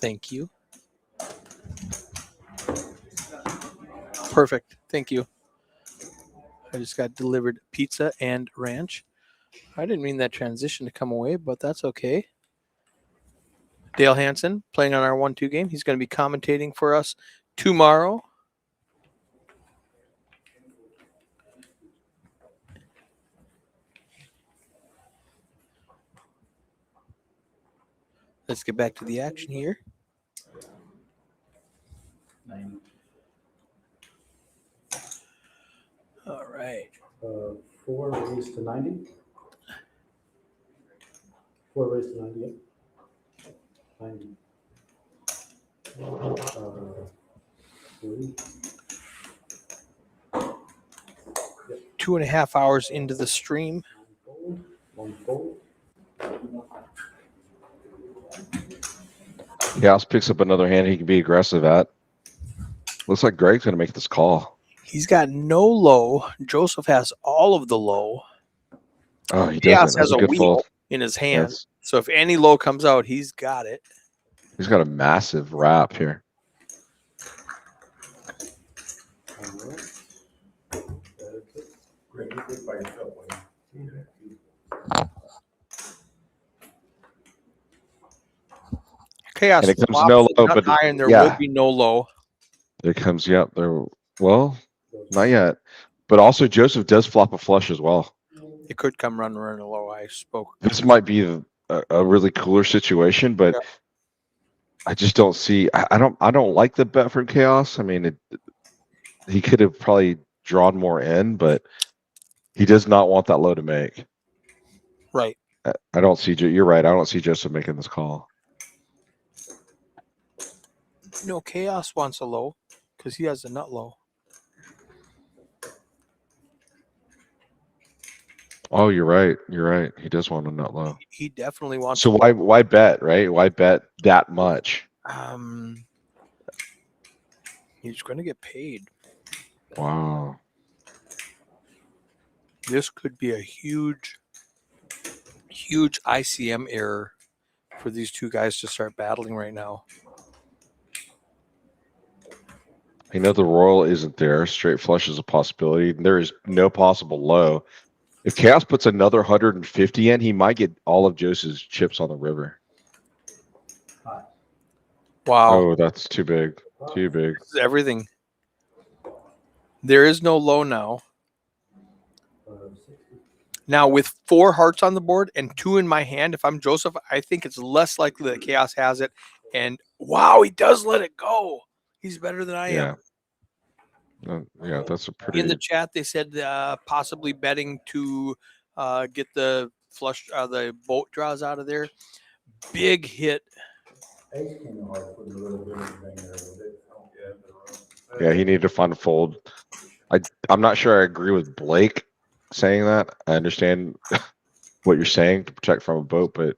Thank you. Perfect. Thank you. I just got delivered pizza and ranch. I didn't mean that transition to come away, but that's okay. Dale Hansen playing on our 1-2 game. He's going to be commentating for us tomorrow. Let's get back to the action here. 90. All right. 4 raised to 90. 4 raised to 90, yeah. 90. 3. 2.5 hours into the stream. One fold. Chaos picks up another hand he can be aggressive at. Looks like Greg's going to make this call. He's got no low. Joseph has all of the low. Oh, he Chaos doesn't. has That's a a good wheel fold. in his hand. Yes. So if any low comes out, he's got it. He's got a massive wrap here. Greg, you think by yourself, buddy. Chaos And it comes flops no low, nut but high, and there yeah. will be no low. There comes, yep. There, well, not yet. But also, Joseph does flop a flush as well. It could come run a low. I spoke. This might be a really cooler situation, but Yeah. I just don't see. I don't like the bet from Chaos. I mean, he could have probably drawn more in, but he does not want that low to make. Right. I don't see. You're right. I don't see Joseph making this call. No, Chaos wants a low because he has a nut low. Oh, you're right. You're right. He does want a nut low. He definitely wants. So why bet, right? Why bet that much? He's going to get paid. Wow. This could be a huge ICM error for these two guys to start battling right now. I know the Royal isn't there. Straight flush is a possibility. There is no possible low. If Chaos puts another 150 in, he might get all of Joseph's chips on the river. Wow. Oh, that's too big. Too big. This is everything. There is no low now. 60. Now with 4 hearts on the board and 2 in my hand, if I'm Joseph, I think it's less likely that Chaos has it. And wow, he does let it go. He's better than I am. Yeah, that's a In the pretty. chat, they said possibly betting to get the flush, the boat draws out of there. Big hit. Ace king hard putting a little bit of thing there with it. Yeah, he needed to find a fold. I'm not sure I agree with Blake saying that. I understand what you're saying to protect from a boat, but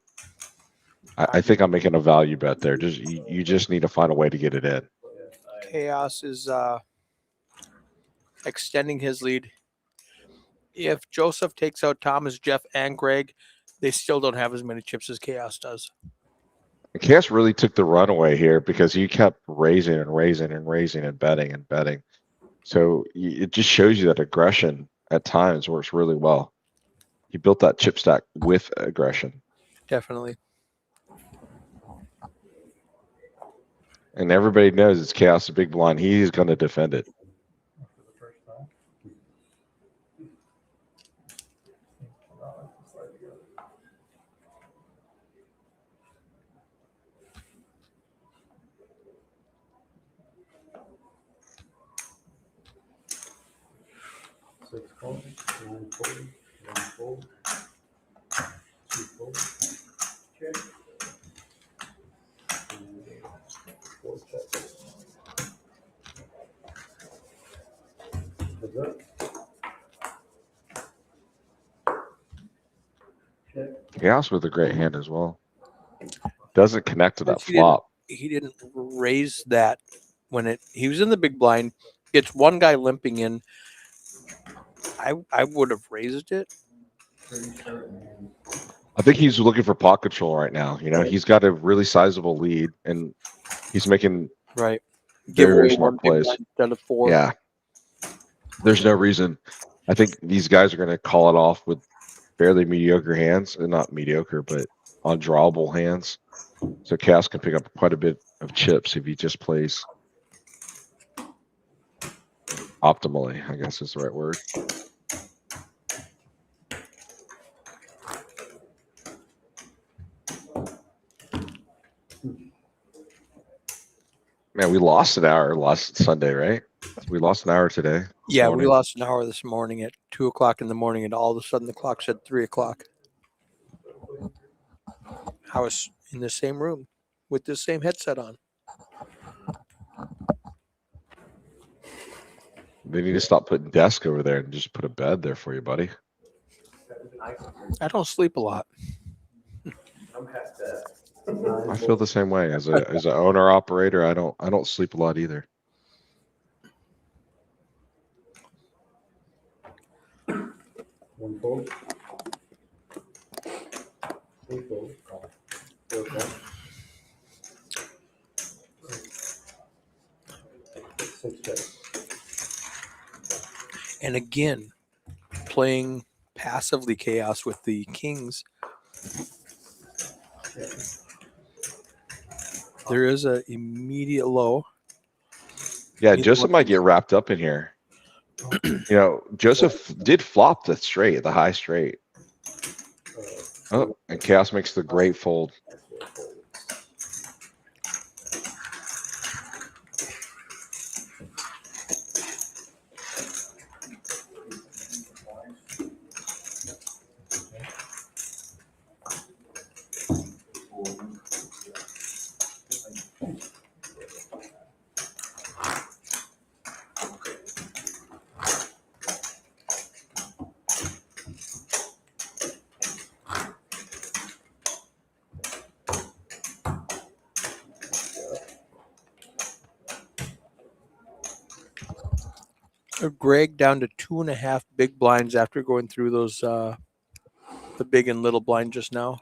I think I'm making a value bet there. Just you just need to find a way to get it in. Chaos is extending his lead. If Joseph takes out Thomas, Jeff, and Greg, they still don't have as many chips as Chaos does. And Chaos really took the runaway here because he kept raising and raising and raising and betting and betting. So it just shows you that aggression at times works really well. He built that chip stack with aggression. Definitely. And everybody knows it's Chaos' big blind. He's going to defend it. Six fold, 9 fold, 1 fold, 2 fold. Check. And 4 check. Heads up. Check. Chaos with a great hand as well. Doesn't connect to that He didn't- flop. He didn't raise that when he was in the big blind. It's one guy limping in. I would have raised it. I think he's looking for pot control right now. You know, he's got a really sizable lead and he's making Right. very, very away smart one big plays. blind instead of 4. Yeah. There's no reason. I think these guys are going to call it off with fairly mediocre hands, and not mediocre, but undrawable hands. So Chaos can pick up quite a bit of chips if he just plays optimally, I guess is the right word. Man, we lost an hour last Sunday, right? We lost an hour today. Yeah, morning. we lost an hour this morning at 2:00 in the morning, and all of a sudden the clock said 3:00. I was in the same room with the same headset on. They need to stop putting desk over there and just put a bed there for you, buddy. I don't sleep a lot. I'm past that. I feel the same way as an owner operator. I don't sleep a lot either. One fold. 3 fold. 4 fold. 6 check. And again, playing passively Chaos with the kings. There is a immediate low. Yeah, Neither Joseph one- might get wrapped up in here. You know, Joseph did flop the straight, the high straight. Oh, and Chaos makes the great fold. Greg down to 2.5 big blinds after going through those the big and little blind just now.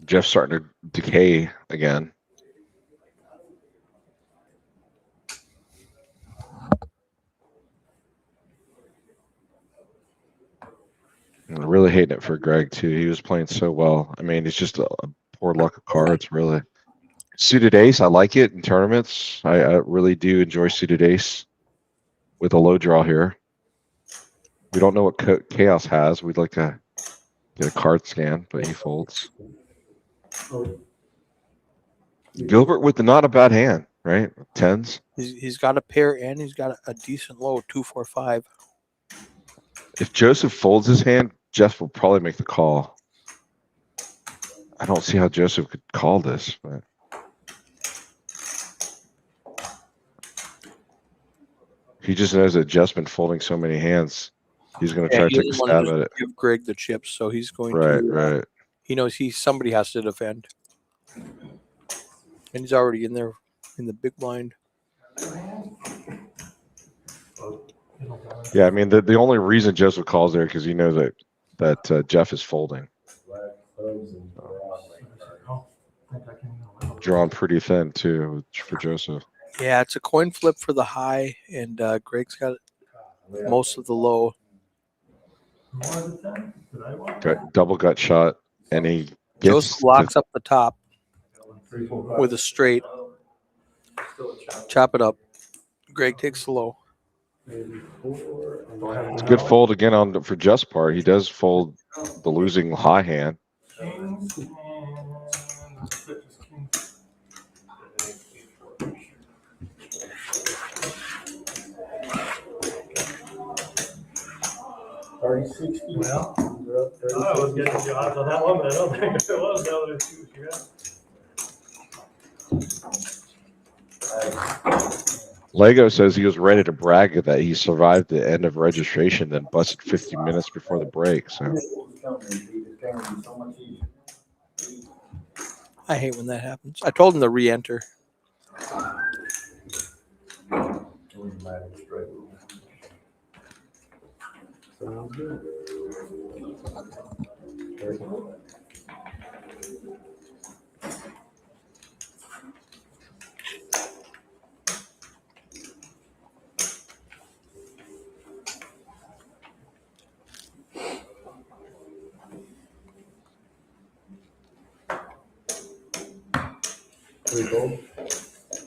Jeff's starting to decay again. I'm really hating it for Greg too. He was playing so well. I mean, it's just a poor luck of cards, really. Suited ace, I like it in tournaments. I really do enjoy suited ace with a low draw here. We don't know what Chaos has. We'd like to get a card scan, but he folds. Gilbert with the not a bad hand, right? Tens. He's got a pair and he's got a decent low 2-4-5. If Joseph folds his hand, Jeff will probably make the call. I don't see how Joseph could call this, but he just knows that Jeff's been folding so many hands. He's going to try to He take a doesn't want to stab just at it. give Greg the chips, so he's going Right, to. right. He knows somebody has to defend, and he's already in there in the big blind. Yeah, I mean the only reason Joseph calls there because he knows that Jeff is folding. Drawn pretty thin too for Joseph. Yeah, it's a coin flip for the high, and Greg's got most of the low. Got double gut shot, and he Joseph gets locks up the top with a straight. Chop it up. Greg takes the low. it's a good fold again for Jeff's part. He does fold the losing high hand. Kings and sixes, kings. 30-60. Well, I was getting the odds on that one, but I don't think it was the other two you got. Lego says he was ready to brag that he survived the end of registration, then busted 50 minutes before the break. So I hate when that happens. I told him to re-enter. Sounds good.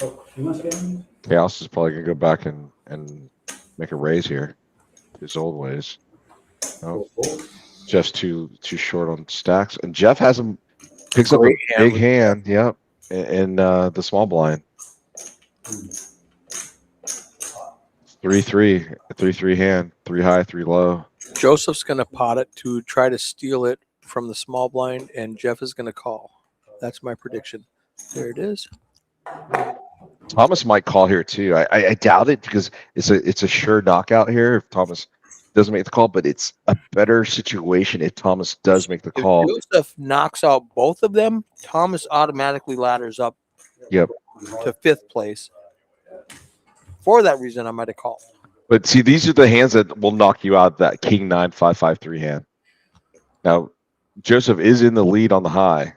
Oh, you must get me? Chaos is probably gonna go back and make a raise here. His old ways. Oh, Jeff's too short on stacks, and Jeff has him picks up a Great hand big with hand. Yep, in the small blind. 3-3, 3-3 hand, 3 high, 3 low. Joseph's going to pot it to try to steal it from the small blind, and Jeff is going to call. That's my prediction. There it is. Thomas might call here too. I doubt it because it's a sure knockout here if Thomas doesn't make the call, but it's a better situation if Thomas does make the If call. Joseph knocks out both of them, Thomas automatically ladders up Yep. to 5th place. For that reason, I might have called. But see, these are the hands that will knock you out. That King 9 5-5-3 hand. Now, Joseph is in the lead on the high,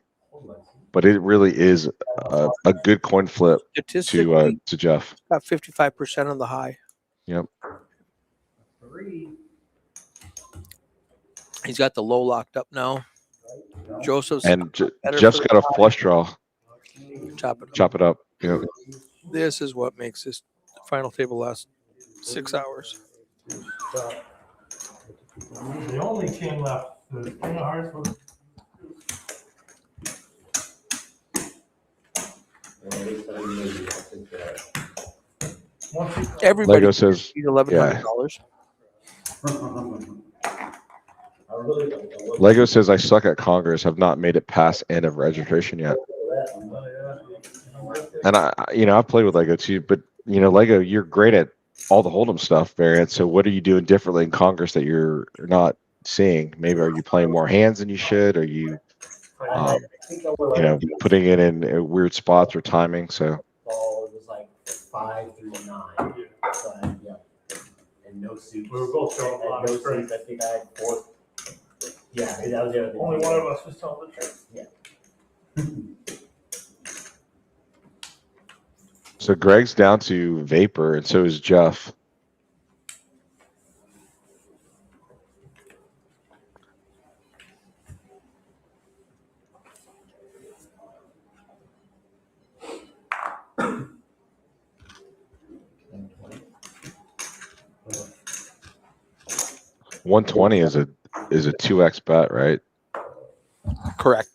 but it really is a good coin flip Statistically, to Jeff. got 55% on the high. Yep. He's got the low locked up now. Joseph's And better Jeff's for the got a high. flush draw. Chop it up. Yep. This is what makes this final table last 6 hours. The only king left, the king of hearts was. Everybody Lego says, $1,100. Lego says I suck at Congress. Have not made it past end of registration yet. And I've played with Lego too, but Lego, you're great at all the Hold'em stuff, Variant. So what are you doing differently in Congress that you're not seeing? Maybe are you playing more hands than you should? Are you, putting it in weird spots or timing? So. It was like 5 through 9. So, yeah. And no suits. We were both showing a lot of No strength. suits. I think I had 4. Yeah, that was the other thing. Only one of us was telling the truth. Yeah. So Greg's down to vapor, and so is Jeff. 120 is a 2x bet, right? Correct.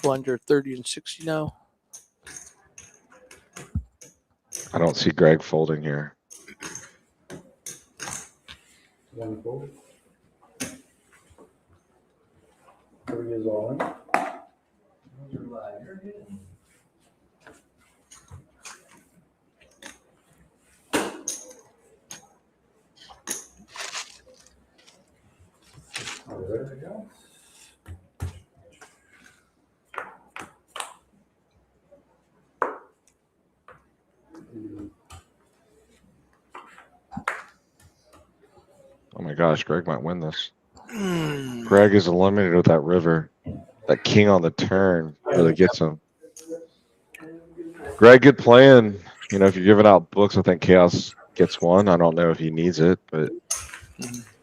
Under 30 and 60 now. I don't see Greg folding here. One fold. Three is all in. There we go. Oh my gosh, Greg might win this. Greg is eliminated with that river. That king on the turn really gets him. Greg, good plan. You know, if you're giving out books, I think Chaos gets one. I don't know if he needs it, but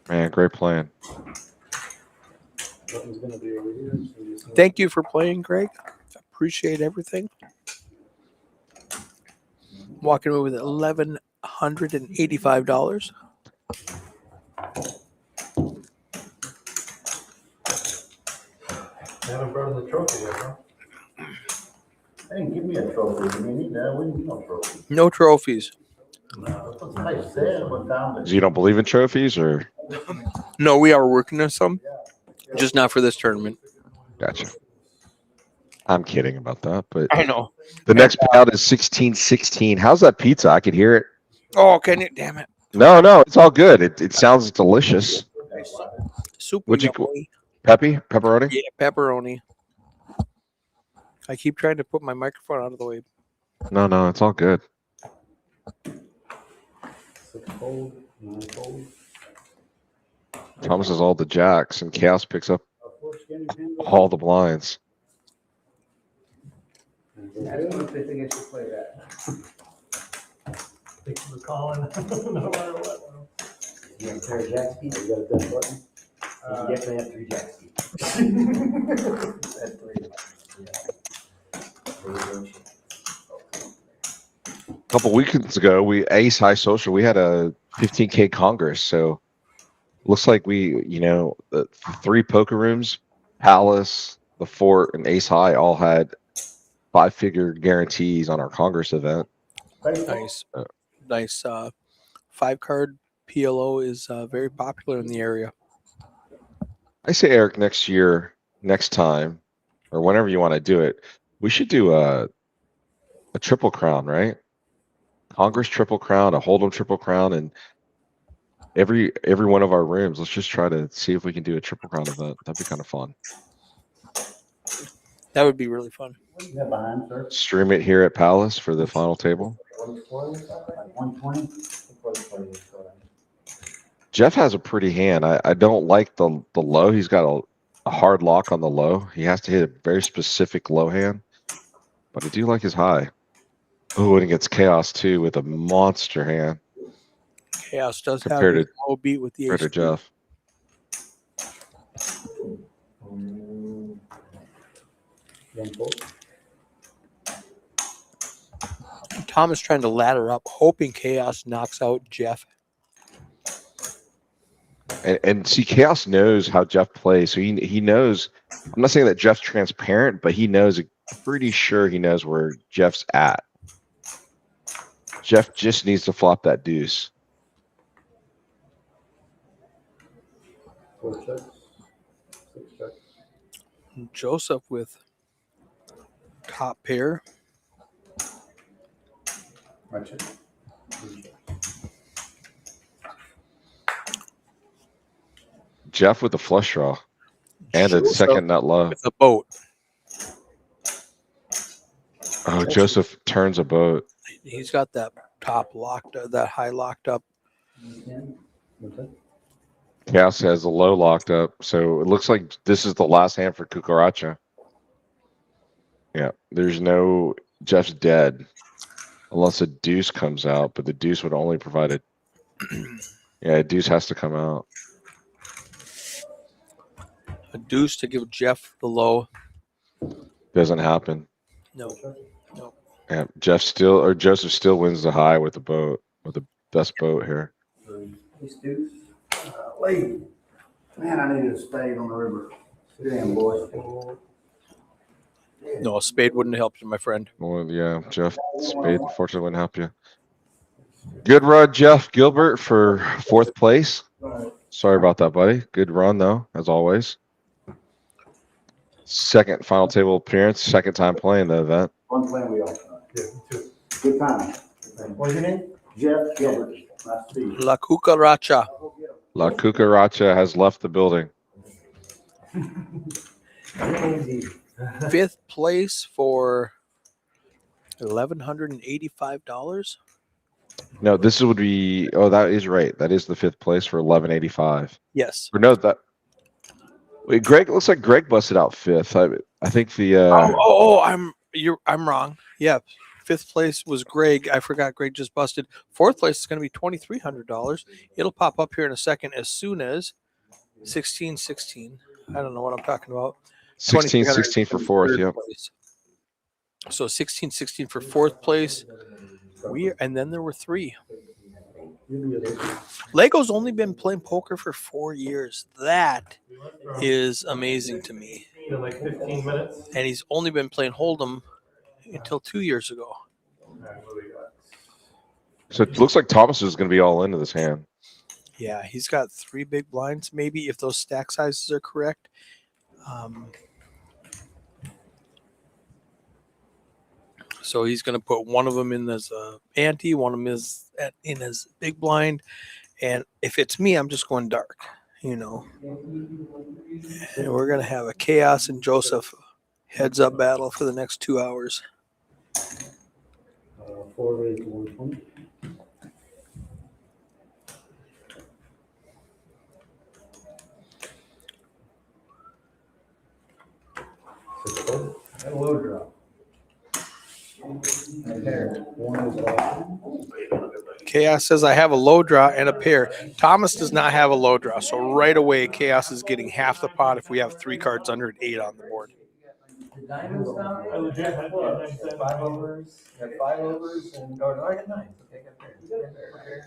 man, great plan. Nothing's gonna be over here. Thank you for playing, Greg. Appreciate everything. Walking away with $1,185. Haven't brought the trophy yet, huh? They didn't give me a trophy. I mean, need that. We didn't get no trophy. No trophies. No, that's what I said one time. So you don't believe in trophies, or? No, we are working on some, just not for this tournament. Gotcha. I'm kidding about that, but I know. the next payout is 1616. How's that pizza? I could hear it. Oh, can you? Damn it. No, it's all good. It sounds delicious. Super What'd you- yummy. Pepperoni? Yeah, pepperoni. I keep trying to put my microphone out of the way. No, it's all good. 6 fold, 9 fold. Thomas has all the jacks, and Chaos picks up 4 skinny pins. all the blinds. That's what they think I should play that. Thanks for calling, no matter what. You have a pair of jack speed, you got a dead button. You definitely have 3 jack speed. That's 3. A couple weekends ago, we Ace High Social, we had a 15K Congress. So looks like we, the 3 poker rooms, Palace, the Fort, and Ace High all had 5-figure guarantees on our Congress event. Nice. Nice. 5-card PLO is very popular in the area. I say, Eric, next time, or whenever you want to do it, we should do a triple crown, right? Congress triple crown, a Hold'em triple crown, and every one of our rooms. Let's just try to see if we can do a triple crown event. That'd be kind of fun. That would be really fun. What do you got behind, sir? Stream it here at Palace for the final table. 120? Jeff has a pretty hand. I don't like the low. He's got a hard lock on the low. He has to hit a very specific low hand. But I do like his high. Oh, and it gets Chaos too with a monster hand. Chaos does have Compared a to- low beat with the Compared to ace. Jeff. One fold. Tom is trying to ladder up, hoping Chaos knocks out Jeff. And see, Chaos knows how Jeff plays, so he knows. I'm not saying that Jeff's transparent, but he knows. Pretty sure he knows where Jeff's at. Jeff just needs to flop that deuce. 4 checks. 6 checks. Joseph with top pair. My check. 3 checks. Jeff with the flush draw and a Joseph second nut low. with a boat. Oh, Joseph turns a boat. He's got that top locked, that high locked up. 10. What's that? Chaos has the low locked up, so it looks like this is the last hand for Cucaracha. Yeah, there's no Jeff's dead unless a deuce comes out, but the deuce would only provide it. Yeah, a deuce has to come out. A deuce to give Jeff the low. Doesn't happen. No. Yeah, Joseph still wins the high with the boat, with the best boat here. Ace deuce. Lee, man, I needed a spade on the river. Sit down, boy. No, a spade wouldn't have helped you, my friend. Well, yeah, Jeff Spade unfortunately wouldn't help you. Good run, Jeff Gilbert, for 4th place. Sorry about that, buddy. Good run, though, as always. Second final table appearance, second time playing the event. Fun playing with y'all tonight. Yeah, me too. Good time. What's your name? Jeff Gilbert. Nice to see you. La Cucaracha. La Cucaracha has left the building. 5th place for $1,185. No, this would be. Oh, that is right. That is the 5th place for 1185. Yes. Or no, that. Wait, Greg. Looks like Greg busted out 5th. I think the. I'm wrong. Yeah. 5th place was Greg. I forgot Greg just busted. 4th place is going to be $2,300. It'll pop up here in a second as soon as 1616. I don't know what I'm talking about. 1616 for 4th. Yep. Place. So 1616 for 4th place. And then there were 3. Lego's only been playing poker for 4 years. That is amazing to me. In like 15 minutes. And he's only been playing Hold'em until 2 years ago. So it looks like Thomas is going to be all into this hand. Yeah, he's got 3 big blinds, maybe, if those stack sizes are correct. So he's going to put one of them in as a ante, one of them is in as big blind. And if it's me, I'm just going dark, And we're going to have a Chaos and Joseph heads-up battle for the next 2 hours. 4 raised to 120. And a low draw. Chaos says I have a low draw and a pair. Thomas does not have a low draw, so right away Chaos is getting half the pot if we have 3 cards under an 8 on the board. The diamonds down I legit had there? what, 5 overs, you got 5 overs, and, no, I got 9. Okay, I got pairs.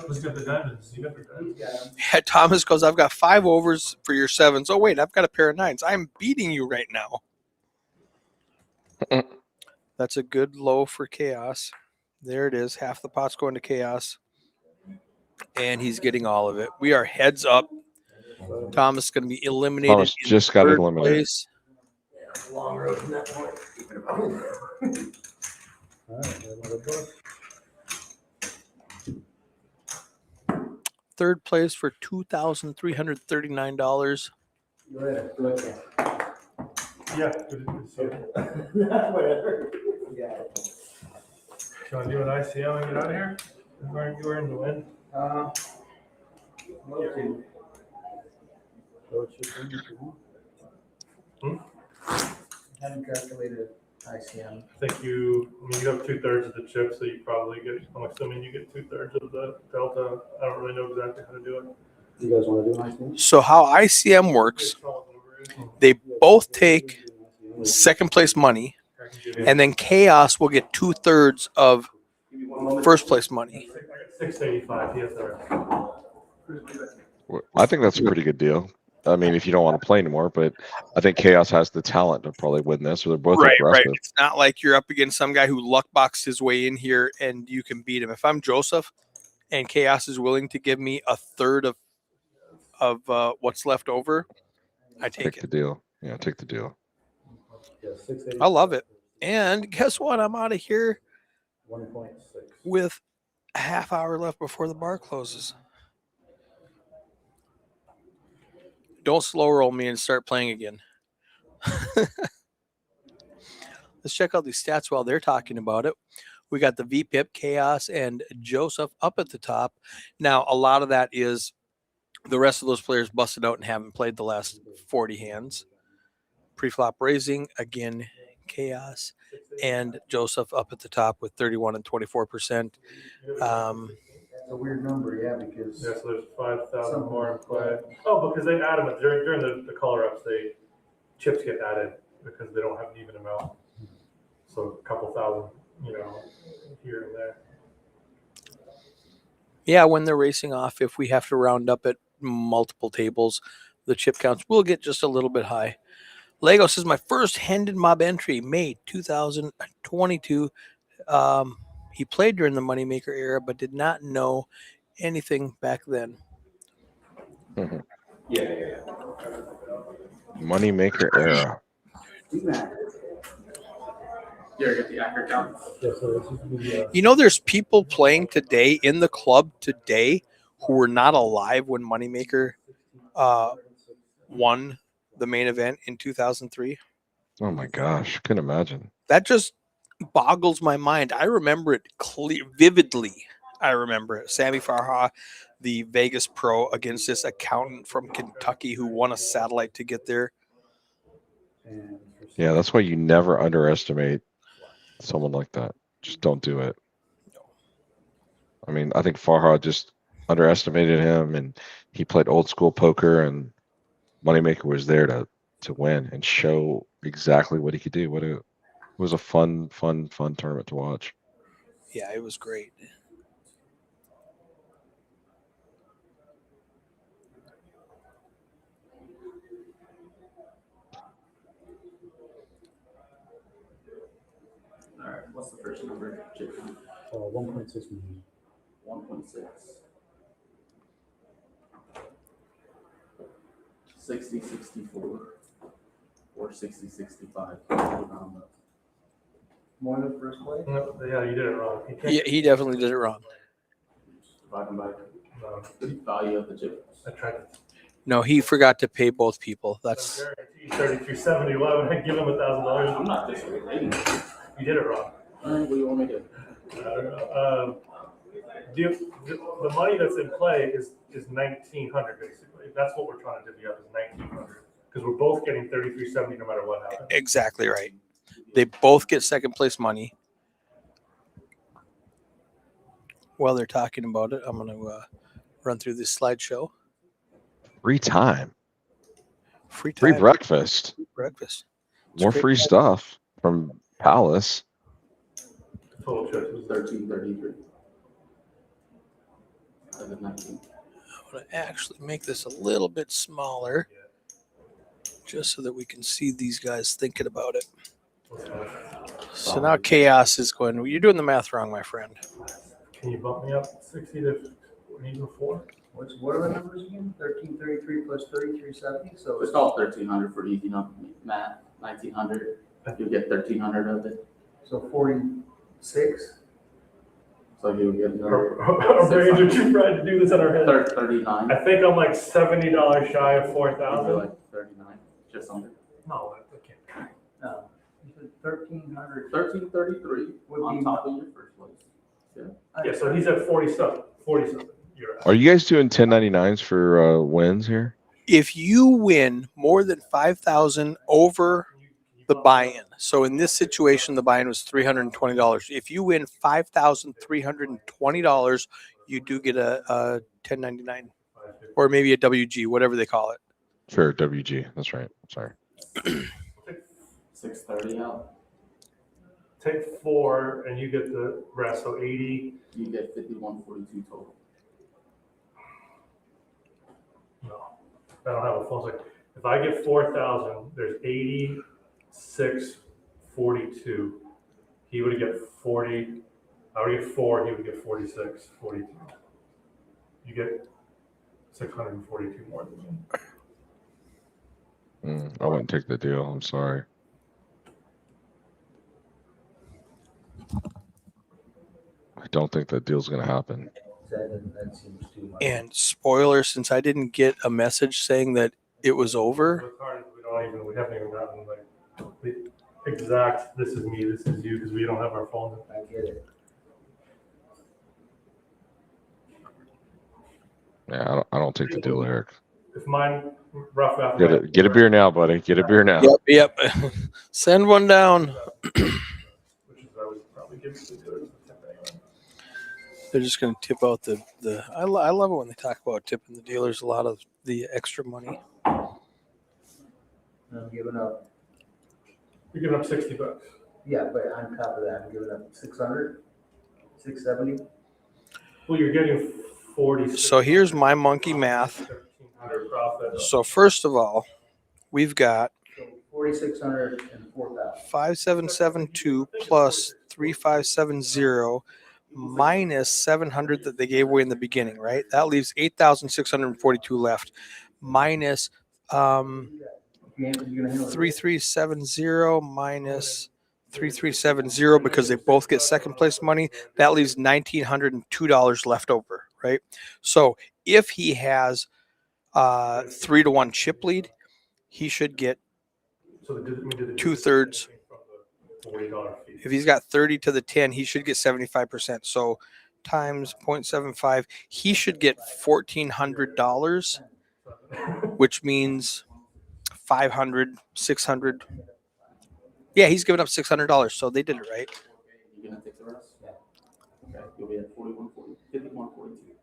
Let's get the diamonds. You got the diamonds. Yeah, Thomas goes, I've got 5 overs for your 7s. Oh, wait, I've got a pair of 9s. I'm beating you right now. That's a good low for Chaos. There it is. Half the pot's going to Chaos. And he's getting all of it. We are heads up. Thomas is going to be eliminated. Thomas just got eliminated. Place. Long road from that point. Third place for $2,339. Go ahead, look at Yeah. Good to see you. Whatever. Yeah. You want to do an ICM and get out of here? You were in the wind. Haven't calculated ICM. I think you have 2/3 of the chip, so you probably get, I'm assuming you get 2/3 of the delta. I don't really know exactly how to do it. You guys want to do nice things? So how ICM works, they both take second place money, and then Chaos will get 2/3 of first place money. I got 685. He has the rest. I think that's a pretty good deal. I mean, if you don't want to play anymore, but I think Chaos has the talent to probably win this. So they're both aggressive. It's not like you're up against some guy who luck boxed his way in here and you can beat him. If I'm Joseph and Chaos is willing to give me 1/3 of what's left over, I take it. The deal. Yeah, take the deal. I love it. And guess what? I'm out of here 1.6. with a half hour left before the bar closes. Don't slow roll me and start playing again. Let's check out these stats while they're talking about it. We got the VPIP, Chaos, and Joseph up at the top. Now, a lot of that is the rest of those players busted out and haven't played the last 40 hands. Pre-flop raising, again, Chaos and Joseph up at the top with 31 and 24%. It's a weird number, yeah, because. Yeah, so there's 5,000 more in play. Oh, because they add them during the color ups. Chips get added because they don't have an even amount. So a couple thousand, here and there. Yeah, when they're racing off, if we have to round up at multiple tables, the chip counts will get just a little bit high. Lego says my first Hendon Mob entry, May 2022. He played during the Moneymaker era, but did not know anything back then. Moneymaker era. You know, there's people playing today in the club today who were not alive when Moneymaker won the main event in 2003. Oh my gosh, couldn't imagine. That just boggles my mind. I remember it vividly. I remember it. Sammy Farha, the Vegas pro, against this accountant from Kentucky who won a satellite to get there. Yeah, that's why you never underestimate someone like that. Just don't do it. I mean, I think Farhad just underestimated him, and he played old school poker, and Moneymaker was there to win and show exactly what he could do. It was a fun tournament to watch. Yeah, it was great. All right, what's the first number? 1.6 million. 1.6. 60, 64, or 60, 65. More than first place? No, yeah, you did it wrong. You can't- Yeah, he definitely did it wrong. Dividing by No, the value of the chip. I tried to No, he forgot to pay both people. That's guarantee 33.70. I'd give him $1,000. I'm not disagreeing. You did it wrong. All right, what do you want me to do? I don't know. The money that's in play is 1,900 basically. That's what we're trying to divvy up is 1,900 because we're both getting 33.70 no matter what happens. exactly right. They both get second place money. While they're talking about it, I'm going to run through this slideshow. Free time, Free free time, breakfast, breakfast. more great. free stuff from Palace. Total chips was 1333. Out of 19. I'm going to actually make this a little bit smaller just so that we can see these guys thinking about it. So now chaos is going. You're doing the math wrong, my friend. Can you bump me up 60 to even 4? What are the numbers again? 1333 plus 3370, so It's all 1300 for easy math. 1900. You'll get 1300 of it. so 46. So you'll get another Our brains are too fried to do this in our head. 39. I think I'm like $70 shy of You'll be 4,000. like 39. Just under. No, I can't. No, you said 1300. 1333 Would on be- top of your first place. Yeah, so he's at 40 something. 40 something. You're at. Are you guys doing 1099s for wins here? If you win more than 5,000 over the buy-in, so in this situation, the buy-in was $320. If you win $5,320, you do get a 1099 or maybe a WG, whatever they call it. Sure, WG. That's right. Sorry. 630 out. Take 4 and you get the rest. So 80. You get 5142 total. No, I don't have a phone. Like if I get 4,000, there's 86.42. He would get 40. I would get 4. He would get 46.42. You get 642 more than me. I wouldn't take the deal. I'm sorry. I don't think that deal's going to happen. That seems too much. And spoiler, since I didn't get a message saying that it was over, We haven't even gotten like the exact. This is me. This is you because we don't have our phones. I get it. Yeah, I don't take the deal, Eric. If mine rough after Get a beer now, buddy. Get a beer now. yep. Send one down. which is I would probably give you the dealers a tip anyway. They're just going to tip out the. I love it when they talk about tipping the dealers a lot of the extra money. I'm giving up. You're giving up $60. Yeah, but on top of that, I'm giving up 600, 670. Well, you're getting 46. So here's my monkey math. 1,300 profit. So first of all, we've got 4,600 and 4,000. 5772 plus 3570 minus 700 that they gave away in the beginning, right? That leaves 8,642 left, minus 3370 minus 3370 because they both get second place money. That leaves $1,902 left over, right? So if he has 3-1 chip lead, he should get So we did the 2/3. from the $40 fee. If he's got 30 to the 10, he should get 75%. So times 0.75, he should get $1,400, which means 500, 600. Yeah, he's giving up $600. So they did it right. You're gonna take the rest? Yeah. Okay, you'll be at 5142.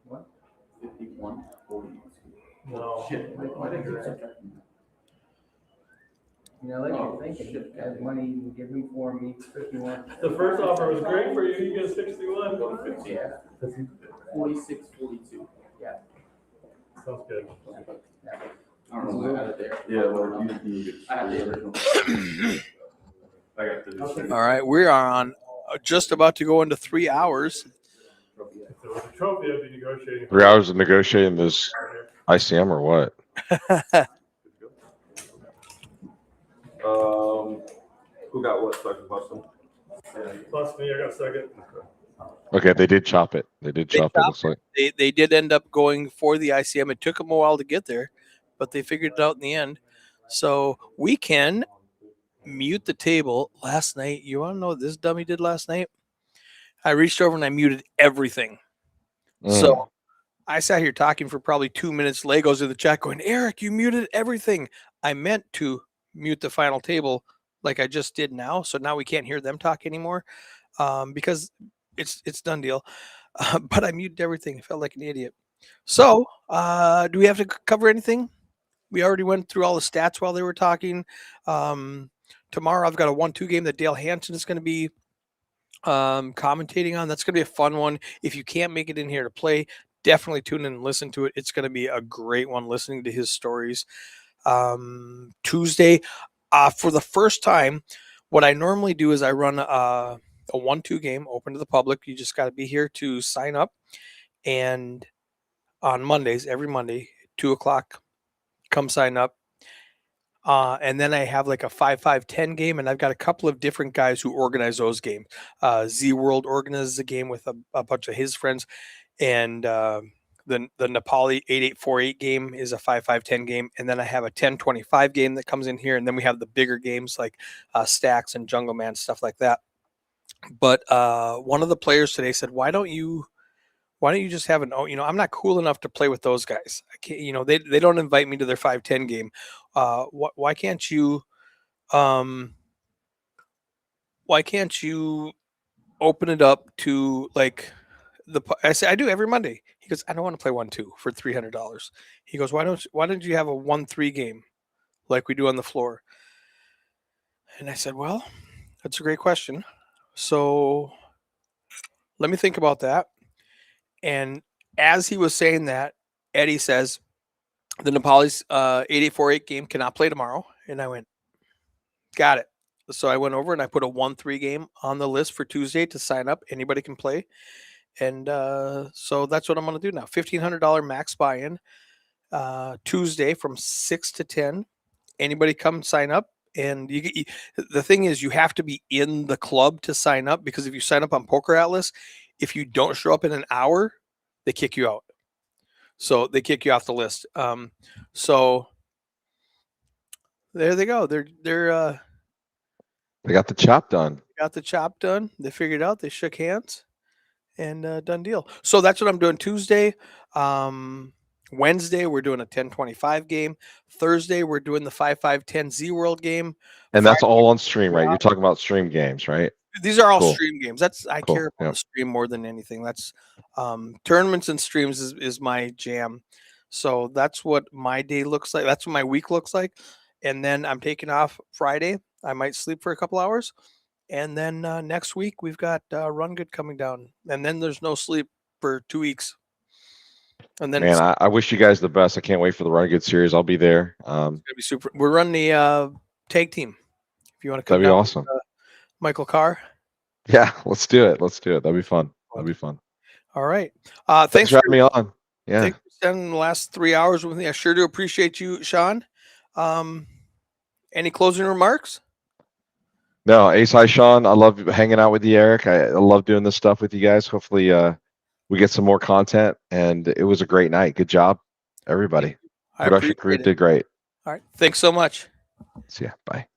What? 5142. No. Shit, why did you subtract? You know, like Oh, you're thinking, shit. that money you can give me for me, 51. The first offer was great for you. You get 61. Go to 50. Yeah. 4642. Sounds good. I don't know why I had it there. Yeah, well, I had the original. I got to do this. All right. We are on just about to go into 3 hours. If there was a trophy, I'd be negotiating. 3 hours of negotiating this ICM or what? Who got what? Second question. Plus me, I got second. Okay, they did chop it. They did chop it. Looks like. They did end up going for the ICM. It took them a while to get there, but they figured it out in the end. So we can mute the table. Last night, you want to know what this dummy did last night? I reached over and I muted everything. So I sat here talking for probably 2 minutes. Legos in the chat going, Eric, you muted everything. I meant to mute the final table like I just did now. So now we can't hear them talk anymore because it's done deal. But I muted everything. I felt like an idiot. So do we have to cover anything? We already went through all the stats while they were talking. Tomorrow I've got a 1-2 game that Dale Hansen is going to be commentating on. That's going to be a fun one. If you can't make it in here to play, definitely tune in and listen to it. It's going to be a great one listening to his stories. Tuesday, for the first time, what I normally do is I run a 1-2 game open to the public. You just got to be here to sign up. And on Mondays, every Monday, 2:00, come sign up. And then I have like a 5-5-10 game, and I've got a couple of different guys who organize those games. Z World organizes a game with a bunch of his friends, and the Nepali 8848 game is a 5-5-10 game, and then I have a 10-25 game that comes in here, and then we have the bigger games like Stacks and Jungle Man, stuff like that. But one of the players today said, why don't you just have an, I'm not cool enough to play with those guys. I can't, they don't invite me to their 5-10 game. Why can't you open it up to like I say I do every Monday. He goes, I don't want to play 1-2 for $300. He goes, why don't you have a 1-3 game like we do on the floor? And I said, well, that's a great question. So let me think about that. And as he was saying that, Eddie says, the Nepali's 8848 game cannot play tomorrow. And I went, got it. So I went over and I put a 1-3 game on the list for Tuesday to sign up. Anybody can play. And so that's what I'm going to do now. $1,500 max buy-in Tuesday from 6 to 10. Anybody come sign up. And the thing is, you have to be in the club to sign up, because if you sign up on Poker Atlas, if you don't show up in an hour, they kick you out. So they kick you off the list. So there they go. They got the chop done. Got the chop done. They figured it out. They shook hands, and done deal. So that's what I'm doing Tuesday. Wednesday we're doing a 10-25 game. Thursday we're doing the 5-5-10 Z World game. And that's all on stream, right? You're talking about stream games, right? These are all Cool. stream games. I Cool. care about Yep. the stream more than anything. That's tournaments and streams is my jam. So that's what my day looks like. That's what my week looks like. And then I'm taking off Friday. I might sleep for a couple hours. And then next week we've got Run Good coming down. And then there's no sleep for 2 weeks. And then Man, it's I wish you guys the best. I can't wait for the Run Good series. I'll be there. gonna be super. We're running the tag team. If you want to come That'd be down, awesome. with, Michael Carr. Yeah, let's do it. Let's do it. That'd be fun. That'd be fun. All right. Thanks Thanks for having me on. Yeah. Thanks for spending the last 3 hours with me. I sure do appreciate you, Sean. Any closing remarks? No, Ace, hi, Sean. I love hanging out with you, Eric. I love doing this stuff with you guys. Hopefully, we get some more content. And it was a great night. Good job, everybody. I Production crew appreciate it. did great. All right. Thanks so much. See ya. Bye.